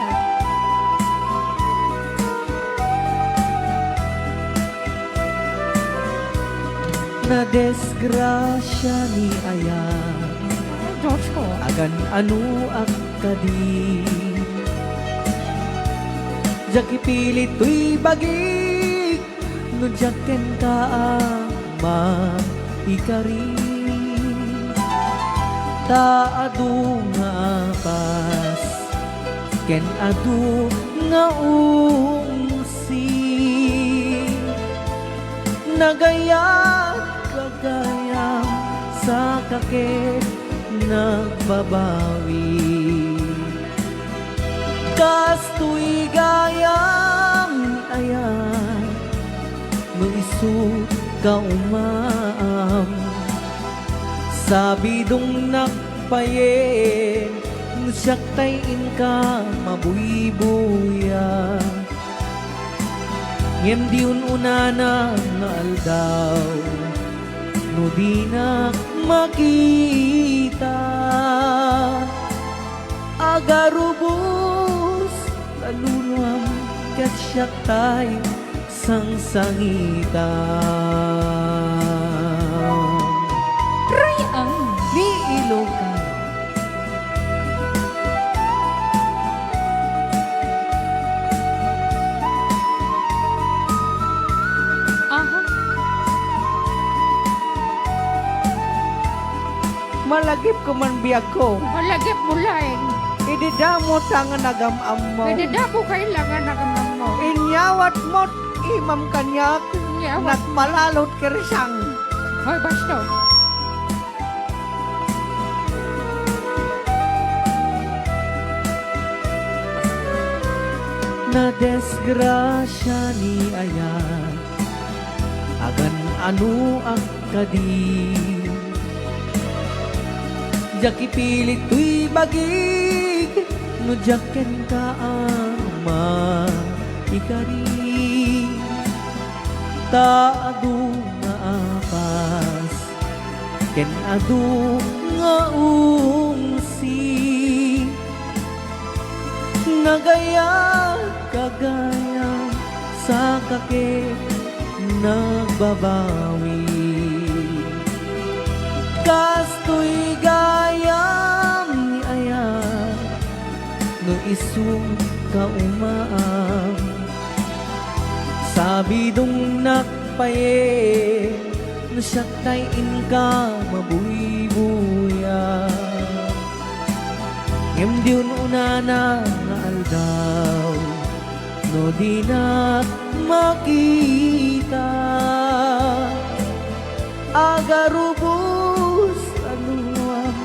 Na desgrasya ni ayan Diyos ko. agan anu akadi Jaki pilit tuy bagi no jaken ka ama ikari ta adu nga pas ken adu nga ungsi nagayat kagayam sa kakit nagbabawi kastoy gayam ayan no isu ka umam sabi dong nakpayen no syaktayin ka mabuibuya ngem diun unana nga aldaw no di nak makita agarubos alunwam kat syaktay sangsangita Rayang. ni Ilocano. Aha. Malagip ko man biyag ko. Malagip mo lang. Ididamot ang nagamam mo. Pwede na po kailangan na kamang mo. Inyawat mo't imam kanyak. Inyawat. Nagmalalot kirisang. Hoy, basto. Na desgrasya ni ayan agan anu akadi jaki pilit tuy bagig no jaken ka ama ikari ta adu nga apas ken adu nga ungsi nagaya kagaya sa kakit nagbabawi kastoy gayam ni ayan no isu ka umaam sabi dong nakpaye no syaktayin ka mabuibuya ngem diun unana nga aldaw no di na makita agarubos aluwam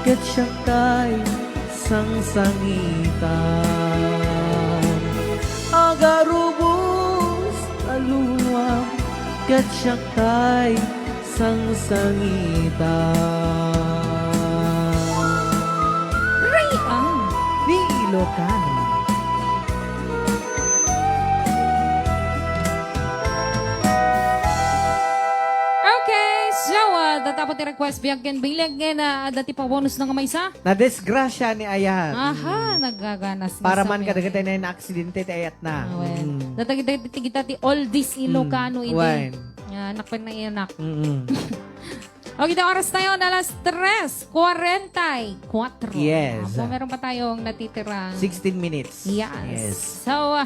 ket syaktay sangsangita agarubos aluwam ket syaktay sangsangita Rayang. ni Ilocano. Okay, so, datapot i-request biyagyan bilagyan na dati pa bonus ng kamay sa. Na desgrasya ni ayan. Aha, nagaganas. Para man kadagatan na yung aksidente ayat na. Well, datagita ti all this Ilocano ini. Wine. Nakpan na iyanak. Mm-mm. Okay, the oras tayo na alas 3:44. Yes. Meron pa tayong natitira. 16 minutes. Yes. So,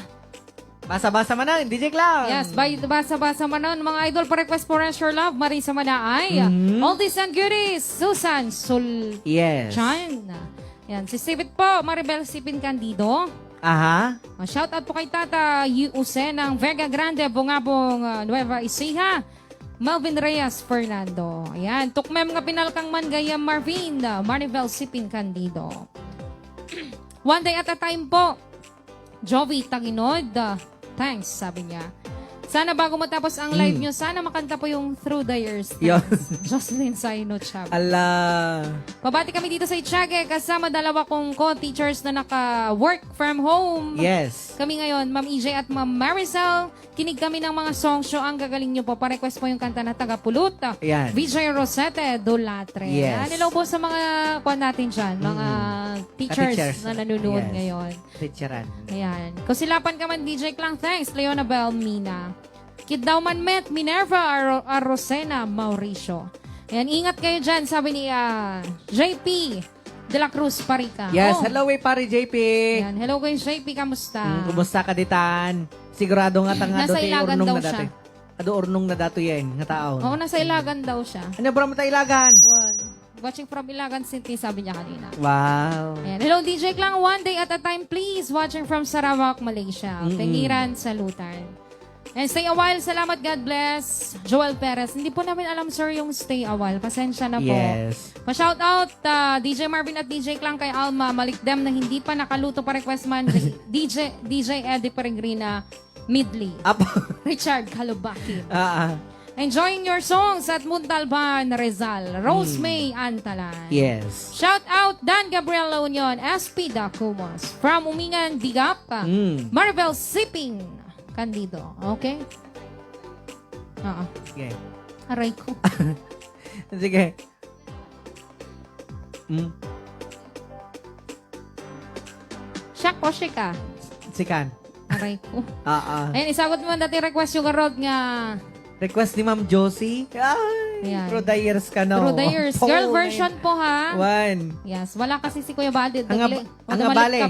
Basa-basa man na, DJ Clown. yes, basa-basa man nun, mga idol, pa-request for Your Love, Marisa Manaay, Oldies and Goodies, Susan Yes. Sulchan. Yan, si Sipit po, Maribel Sipin Candido. Aha. Shout out po kay Tata Yuse ng Vega Grande, Bungabong, Nueva Ecija. Melvin Reyes Fernando. Ayan, tukmem nga pinalkang man gaya Marvin, Maribel Sipin Candido. One day at a time po. Jovi Taginod. Thanks, sabi niya. Sana bago matapos ang live nyo, sana makanta po yung Through the Years. Yun. Jocelyn Saino Chab. Ala. Pabati kami dito sa Itchage kasama dalawa kong co-teachers na naka-work from home. Yes. Kami ngayon, Ma'am EJ at Ma'am Maricel. Kinig kami ng mga song show. Ang gagaling nyo po. Pa-request po yung kanta na Tagapulot. Yan. Vijay Rosete Dulatre. Yes. Hello po sa mga kuwan natin dyan. Mga teachers na nanonood Yes. ngayon. Teacheran. Ayan. Kusilapan ka man, DJ Klang. Thanks, Leona Bell Mina. Kid daw man met, Minerva Arrocena Mauricio. Ayan, ingat kayo dyan, sabi ni JP de la Cruz Parica. Yes, Oh. hello pare JP. Ayan, hello kayo JP, kamusta? Kumusta ka ditan? Sigurado nga tanga Nasa do ti Ilagan urnong daw na dati. siya. Ado urnong na dato yan, nga taon. Oo, nasa Ilagan daw siya. Ano bro mo ta Ilagan? Well, watching from Ilagan City, sabi niya kanina. Wow. Ayan. Hello, DJ Klang. One day at a time, please. Watching from Sarawak, Malaysia. Pengiran, salutan. And stay a while. Salamat, God bless. Joel Perez. Hindi po namin alam, sir, yung stay a while. Pasensya na po. Yes. Pa-shout out, DJ Marvin at DJ Klang kay Alma. Malikdem na hindi pa nakaluto pa request man. DJ Eddie Peregrina Midley. Up. Richard Kalubaki. Ah. Enjoying your songs at Muntalban, Rizal. Rose May Antalan. Yes. Shout out Dan Gabriel La Union, SP Dacumos. From Umingan, Digapa. Marvel Sipping, Candido. Okay? Sige. Aray ko. Sige. Siya ko siya ka. Sikan. Aray ko. Ayun, isagot mo dati request yung karod nga. Request ni Ma'am Josie. Ay, Ayan. through the years ka na. Through the years. Girl version po ha. One. Yes, wala kasi si Kuya Badid. Hanga bale.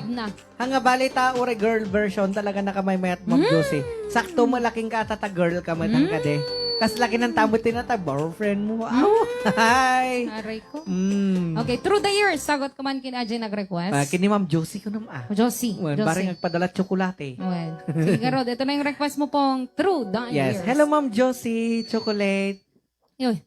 Hanga bale ta ure girl version talaga na kamay mayat Ma'am Josie. Sakto malaking ka tata girl ka matang ka de. Kas laki ng tamo tinata boyfriend mo. Aw. Hi. Aray ko. Mm. Okay, through the years, sagot ko man kina Ajay nag-request. Kini Ma'am Josie ko naman. Josie. Well, parang nagpadala tsokolate. Well, sige Rod, ito na yung request mo pong through the years. Yes. Hello Ma'am Josie, chocolate. Yoy.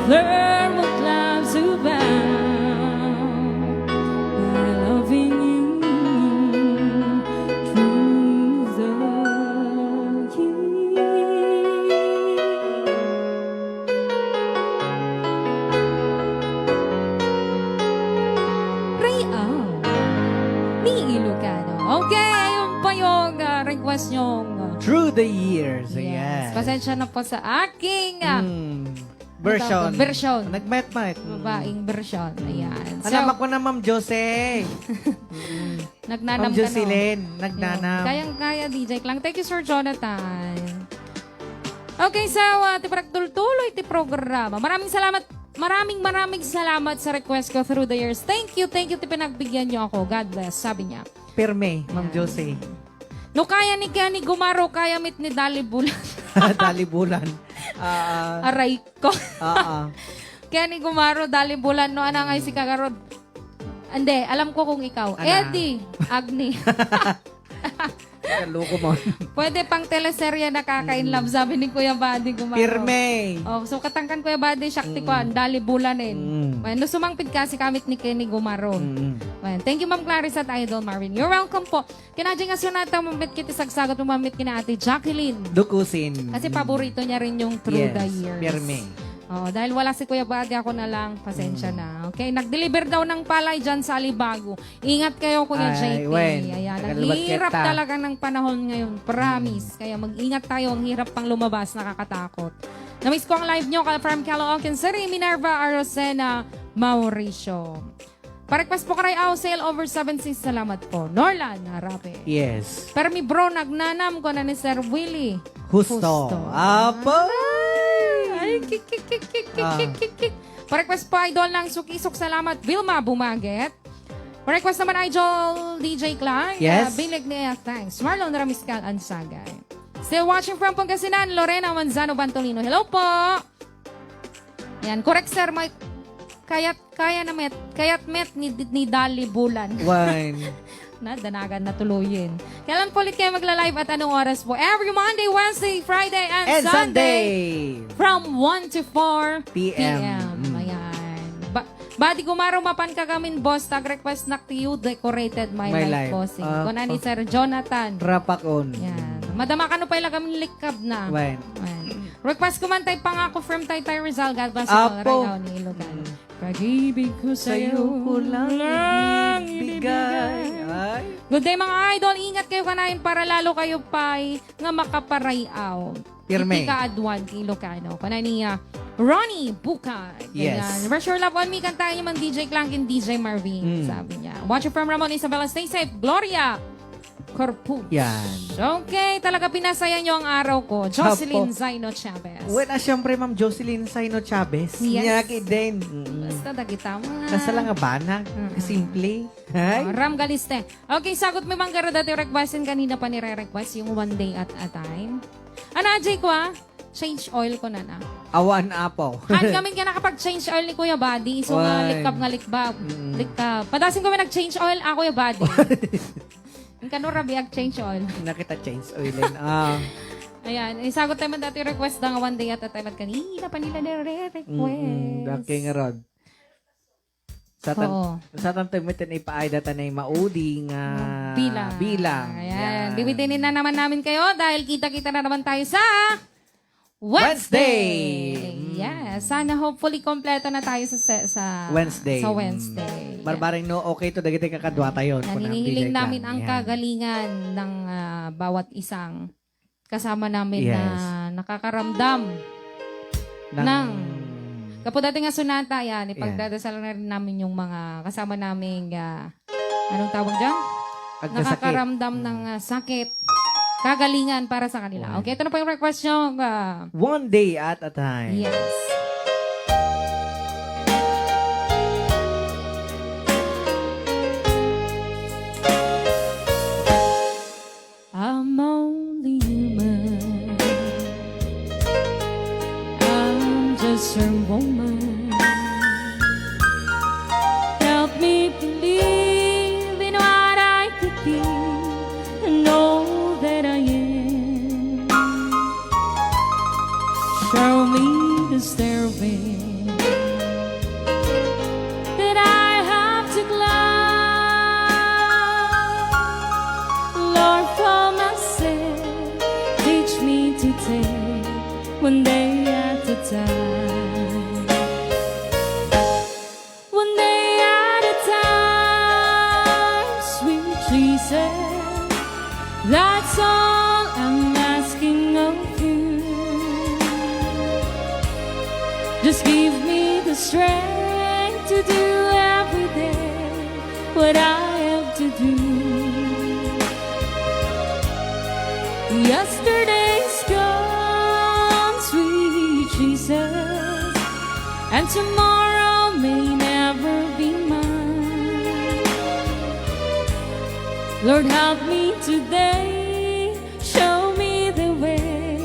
Learn what life's about by loving you through the years. Real ni Ilocano. Okay, ayun pa yung request nyong Through the years. yes. Yes. Pasensya na po sa aking version. Version. Nagmet-met. Babaeng version. Ayan. Alam ako na Ma'am Josie. Nagnanam Ma'am ka no? Jocelyn. Nagnanam. Kayang-kaya, DJ Klang. Thank you, Sir Jonathan. Okay, so, tipagtuloy ti programa. Maraming salamat sa request ko through the years. Thank you, pinagbigyan niyo ako. God bless, sabi niya. Pirme, Ma'am Josie. No, kaya ni Kenny Gumaro, kaya mit ni Dali Bulan. Dali bulan. Aray ko. Kenny Gumaro, Dali Bulan. No, anang ay si Kagarod. Hindi, alam ko kung ikaw. Eddie, Agni. Loko mo. Pwede pang teleserye na kaka-inlove, sabi ni Kuya Buddy Gumaro. Pirme. Oh, so katangkan Kuya Buddy, Shakti ko, Dali Bulanin. Bueno, sumangpid kasi kamit ni Kenny Gumaro. Bueno, thank you Ma'am Clarissa at Idol Marvin. You're welcome po. Kinadya nga sunata, mamit kita sagsagot, mamit kina Ate Jacqueline. Dukusin. Kasi paborito niya rin yung Through the Years. Pirme. Oh, dahil wala si Kuya Buddy, ako na lang. Pasensya na. Okay, nag-deliver daw ng palay dyan sa Alibago. Ingat kayo, Kuya JP. Ayan, ang hirap talaga ng panahon ngayon. Promise. Kaya mag-ingat tayo. Ang hirap pang lumabas. Nakakatakot. Namiss ko ang live nyo from Caloocan City, Minerva Arrocena, Mauricio. Pa-request po karay sale over 76. Salamat po. Norlan, harape. Yes. Permi bro, nagnanam ko na ni Sir Willie. Husto. Apo. Ay, kik. Pa-request po, idol ng Sukisok. Salamat. Vilma Bumaget. Pa-request naman, idol DJ Clark. Yes. Bilig niya, thanks. Marlon Ramiscal Ansagay. Still watching from Pangasinan, Lorena Manzano Bantolino. Hello po. Yan, correct sir, Mike. Kayat met ni Dali Bulan. One. Danagan na tuluyin. Kailan po ulit kayo magla-live at anong oras po? Every Monday, Wednesday, Friday, and Sunday. From 1 to 4 p.m. Ayan. Badi gumaro mapan ka gamin, boss. Tag-request na you decorated my life bossing. Kuna ni Sir Jonathan. Rapakon. Yan. Madama ka no pa gamin likab na. When? Request ko man tayo pangako from Taytay Rizal. God bless you all. Rayaw ni Ilogan. Pag-ibig ko sa'yo ko lang ibigay. Ay. Good day mga idol. Ingat kayo kanayin para lalo kayo pa'y nga makaparayaw. Pirme. Iti ka adwan Ilocano. Kuna niya Ronnie Bukay. Yes. Rush Your Love on Me. Kantahin niyo man DJ Clank and DJ Marvin. Sabi niya. Watch it from Ramon Isabella. Stay safe. Gloria Corpus. Yan. Okay, talaga pinasaya niyo ang araw ko. Jocelyn Zaino Chavez. Wala siyempre, Ma'am Jocelyn Zaino Chavez. Yes. Niyaki din. Basta dagita mo. Kasala nga banag. Simple. Hay. Ram Galiste. Okay, sagot mo bang garo dati requestin kanina pa nire-request yung one day at a time? Ajay ko change oil ko na. Awan apo. Han kami ka nakapag-change oil ni Kuya Buddy. So nga likab. Likab. Padasin ko nag-change oil ako Kuya Buddy. Ang kanura biyag change oil. Nakita change oil. Ayan, isagot tayo man dati request na nga one day at a time at kanina pa nila nire-request. Daking rod. Sa tantamitin ipaay data na yung mauding bilang. Ayan. Bibitinin na naman namin kayo dahil kita-kita na naman tayo sa Wednesday. Yeah. Sana hopefully kompleto na tayo sa Wednesday. Sa Wednesday. Barbaring no okay to dagiti kakadwa tayo. Naninihiling namin ang kagalingan ng bawat isang kasama namin na nakakaramdam ng kapag dating nga sunata, yan, ipagdadasal na rin namin yung mga kasama namin, anong tawag dyan? Nakakaramdam ng sakit, kagalingan para sa kanila. Okay, ito na po yung request nyo. One day at a time. Yes. I'm only human. I'm just a woman. Help me believe in what I could be and know that I am. Show me the stairway that I have to climb. Lord, for myself, teach me to take one day at a time. One day at a time, sweet Jesus. That's all I'm asking of you. Just give me the strength to do every day what I have to do. Yesterday's gone, sweet Jesus, and tomorrow may never be mine. Lord, help me today, show me the way,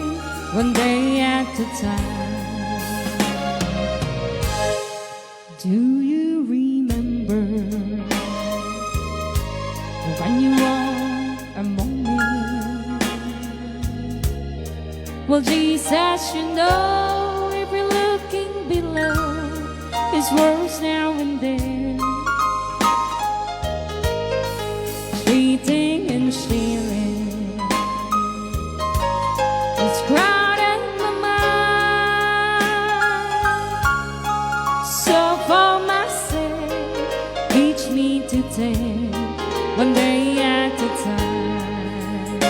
one day at a time. Do you remember when you walk among me? Well, Jesus, you know, if we're looking below His words now and then, treating and sharing, it's crowded my mind. So for myself, teach me to take one day at a time.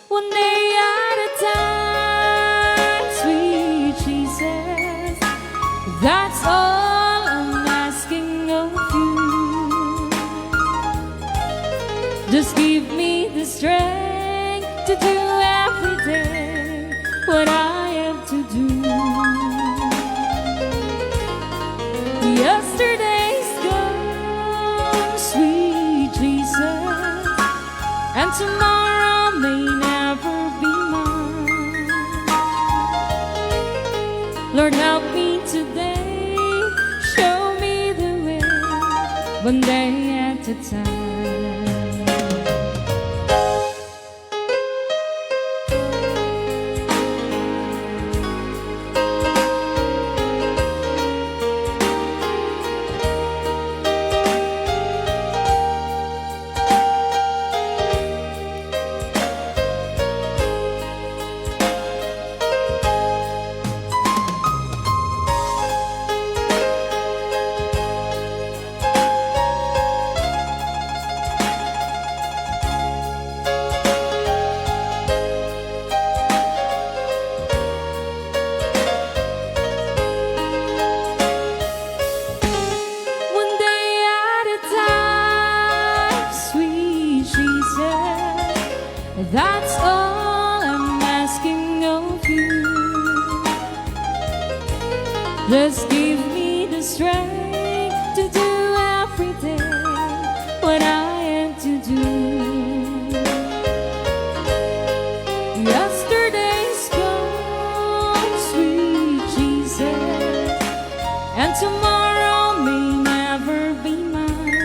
One day at a time, sweet Jesus, that's all Just give me the strength to do every day what I have to do. Yesterday's gone, sweet Jesus, and tomorrow may never be mine. Lord, help me today, show me the way, one day at a time. That's all I'm asking of you. Just give me the strength to do every day what I have to do. Yesterday's gone, sweet Jesus, and tomorrow may never be mine.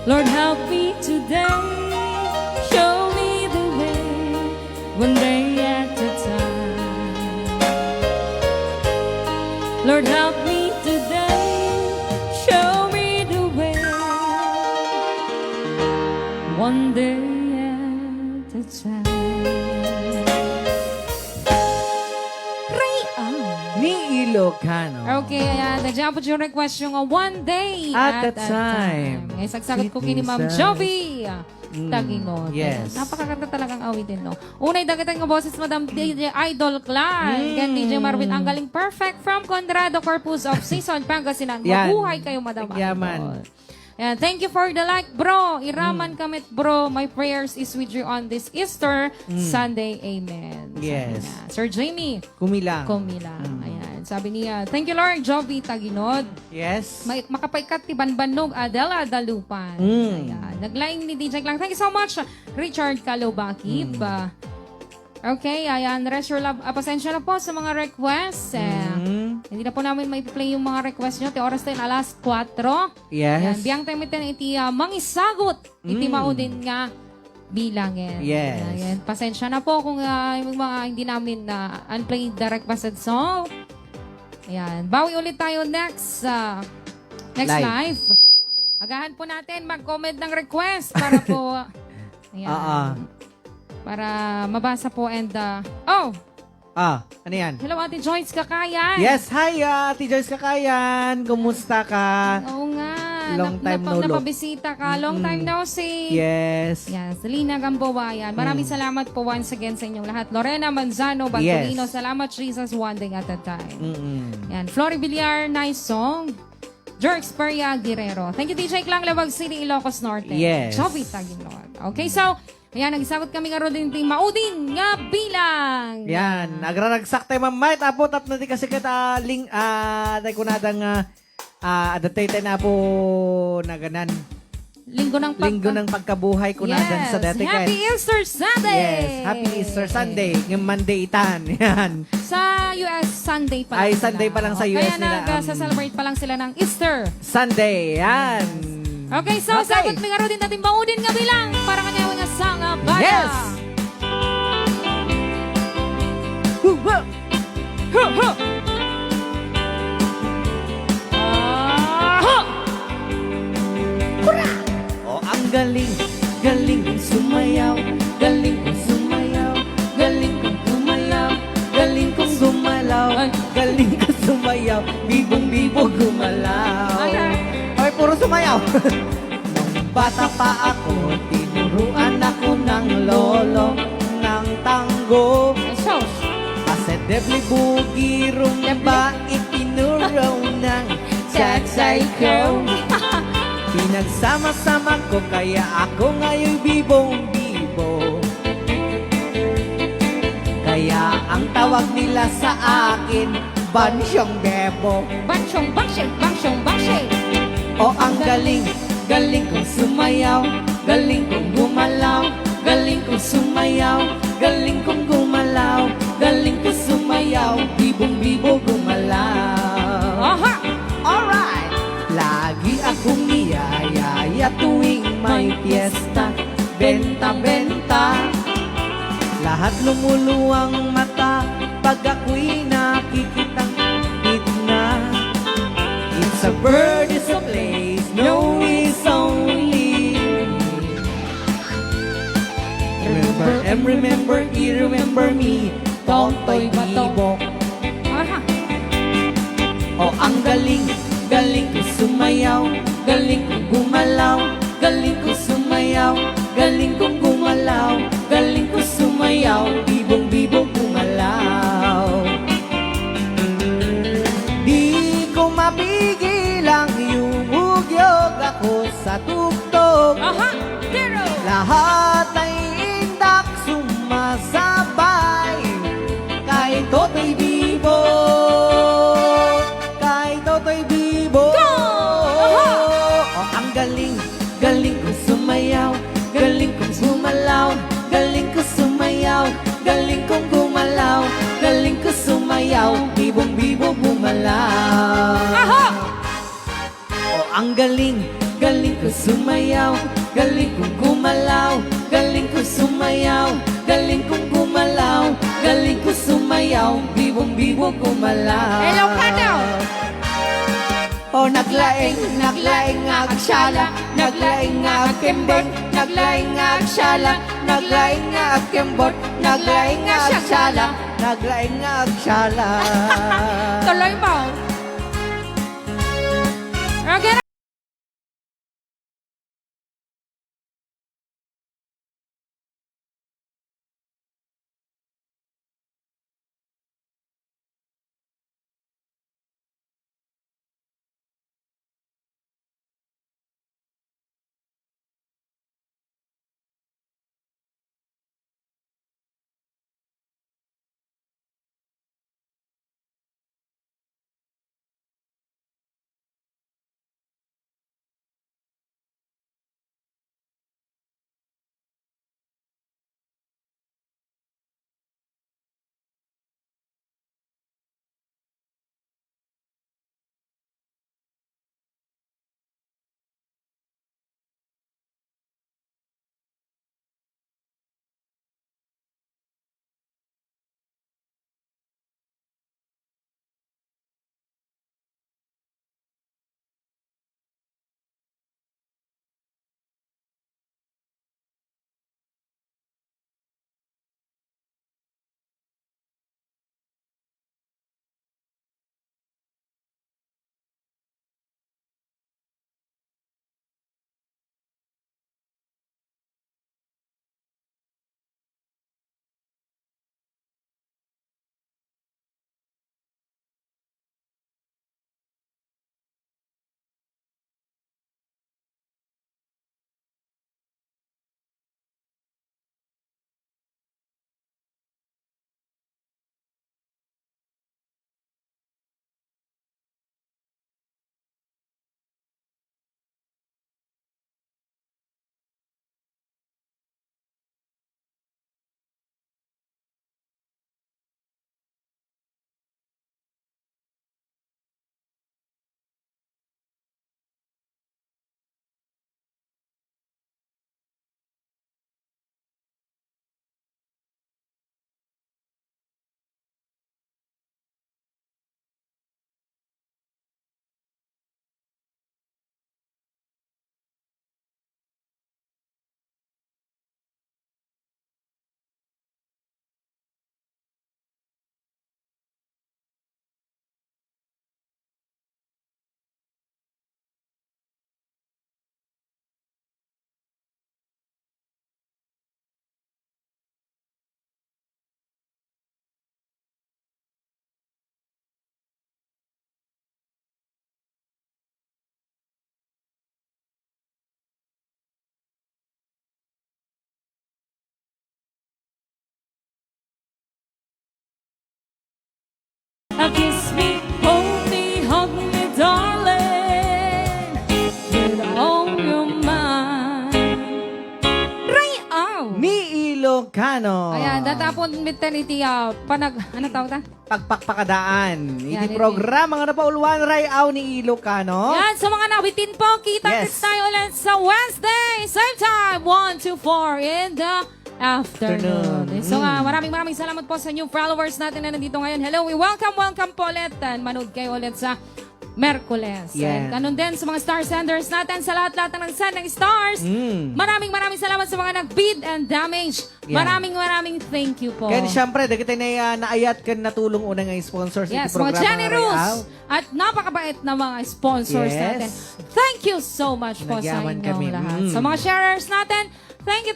Lord, help me today, show me the way, one day at a time. Lord, help me today, show me the way, one day at a time. Ni Ilocano. Okay, ayan. Nandiyan po yung request yung one day At a time. Ngayon, sagsagot ko kini Ma'am Jesus. Jovi. Taginod. Yes. Napakaganda talagang awitin, no? Unay, dagatang ng boses, Madam DJ Idol Clan. Gan DJ Marvin, ang galing perfect from Conrado Corpus of Season, Pangasinan. Yan. Mabuhay kayo, Madam Yaman. Idol. Ayan, thank you for the like, bro. Iraman kamit, bro. My prayers is with you on this Easter Sunday. Amen. Sabi Yes. niya. Sir Jamie Kumilang. Kumilang. Ayan. Sabi niya, thank you, Lord. Jovi Taginod. Yes. Makapaikat ti Banbanog Adela Dalupan. Ayan. Naglaing ni DJ Lang. Thank you so much, Richard Kalobakib. Okay, ayan. Rest your love. Pasensya na po sa mga requests. Hindi na po namin may play yung mga request nyo. Ti oras tayo alas 4. Yes. Ayan. Biyang tayo mitin iti mangisagot. Iti maudin nga bilangin. Yes. Ayan. Pasensya na po kung yung mga hindi namin unplayed the requested song. Ayan. Bawi ulit tayo next live. Agahan po natin mag-comment ng request para po ayan. Para mabasa po and ano yan? hello Ate Joyce Kakayan. Yes, hi Ate Joyce Kakayan. Kumusta ka? Oo nga. Long time no look. Napabisita ka. Long time no see. Yes. Yes, Lina Gamboayan. Maraming salamat po once again sa inyong lahat. Lorena Manzano, Bantolino. Yes. Salamat Jesus, one day at a time. Mm-mm. Yan, Flory Villar, nice song. Jerks Peria Guerrero. Thank you, DJ Klang, Labag City, Ilocos Norte. Yes. Jovi Taginod. Okay, so, ayan, nagsagot kami nga rin din maudin nga bilang. Yan. Agraragsak tayo mamay. Tapos tap natin kasi kita tayo kunadang adatate na po na ganan. Linggo ng Pagkabuhay ko na dyan sa dati. Happy Easter Sunday! Yes. Happy Easter Sunday. Ngayong Monday itan. Yan. Sa US, Sunday pa lang. Ay, Sunday pa lang sa US Kaya nila. nag-celebrate pa lang sila ng Easter. Sunday. Yan. Okay, so sagot may garo din natin maudin nga bilang para kanya nga sanga bada. Yes! Oh, ang galing, galing kong sumayaw, galing kong sumayaw, galing kong gumayaw, galing kong gumalaw, galing kong sumayaw, bibong-bibo gumalaw. Ay, puro sumayaw. Nung bata pa ako, tinuruan ako ng lolo ng tango. Kasi debli bugirong ba itinuraw ng saksay ko. Pinagsama-sama ko kaya ako ngayon bibong-bibo. Kaya ang tawag nila sa akin, Bansyong Bebo. Bangsyong, bangsyong, bangsyong, bangsyong. O ang galing, galing kong sumayaw, galing kong gumalaw, galing kong sumayaw, galing kong gumalaw, galing kong sumayaw, bibong-bibo gumalaw. Aha! Alright! Lagi akong niyayaya tuwing may piyesta, benta-benta. Lahat lumuluwang mata pag ako'y nakikitang gitna. It's a bird, it's a place, no it's only me. Remember, remember me, Tontoy Bibo. Aha! O ang galing, galing ko sumayaw, galing ko gumalaw, galing ko sumayaw, galing kong gumalaw, galing ko sumayaw, bibong-bibo gumalaw. Di ko mapigil ang yumugyog ako sa tugtog. Aha! Hero! Lahat ay indak sumasabay kay Totoy Bibo. Kay Totoy Bibo. Aha! O ang galing, galing ko sumayaw, galing kong gumalaw, galing ko sumayaw, galing kong gumalaw, galing ko sumayaw, bibong-bibo gumalaw. Aha! O ang galing, galing ko sumayaw, galing kong gumalaw, galing ko sumayaw, galing kong gumalaw, galing ko sumayaw, bibong-bibo gumalaw. Hello, Pato! O naglaing, naglaing nga agsyala, naglaing nga agkembot, naglaing nga agsyala, naglaing nga agkembot, naglaing nga agsyala, naglaing nga agsyala. Tuloy mo. Okay. Kiss me, hold me, hug me, darling, with all your mind. Rayaw! Ni Ilocano. Ayan, datapon maternity, ano tawag ta? Pagpakpakadaan. Yan, Iti programa nga napauluan Rayaw ni Ilocano. Yan, sa mga nabitin po, kita-kits tayo ulit sa Wednesday, same time, 1 to 4 in the afternoon. So, maraming salamat po sa new followers natin na nandito ngayon. Hello, we welcome po ulit. And manood kayo ulit sa Merkules. Yeah. And ganun din sa mga star senders natin, sa lahat-lahat ng send ng stars. Maraming salamat sa mga nag-bid and damage. Yeah. Maraming thank you po. Kaya syempre, dagiti na naayat kan natulong una nga sponsors Yes, iti programa mga generous Rayaw. at napakabait na mga sponsors Yes. natin. Thank you so much po sa Nagyaman inyong kami. lahat. Sa mga sharers natin,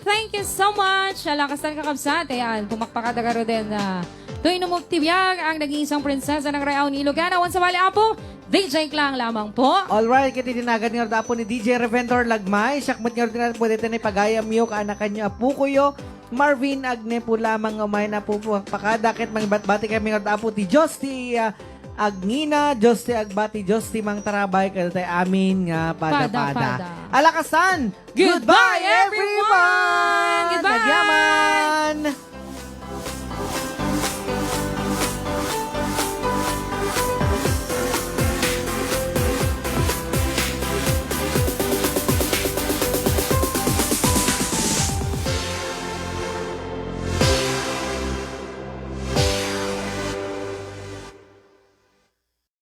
thank you so much. Lakas ng kakabsat. Ayan, pumakpakadagaro din na tuwing numugtibiyag ang naging isang prinsesa ng Rayaw ni Ilocano. Once wali apo, DJ Klang lamang po. Alright, kiti dinagan nga dapo ni DJ Reventor Lagmay. Syakmat nga rin pwede tayo pagayam yo kaanakan nyo apu ko yo. Marvin Agne po lamang umay na po pakadakit mga batbati kami nga dapo ti Diyos ti Agnina, Diyos ti Agbati, Diyos ti Mang Tarabay, kada tayo amin nga pada. Pada. Alakasan! Goodbye everyone!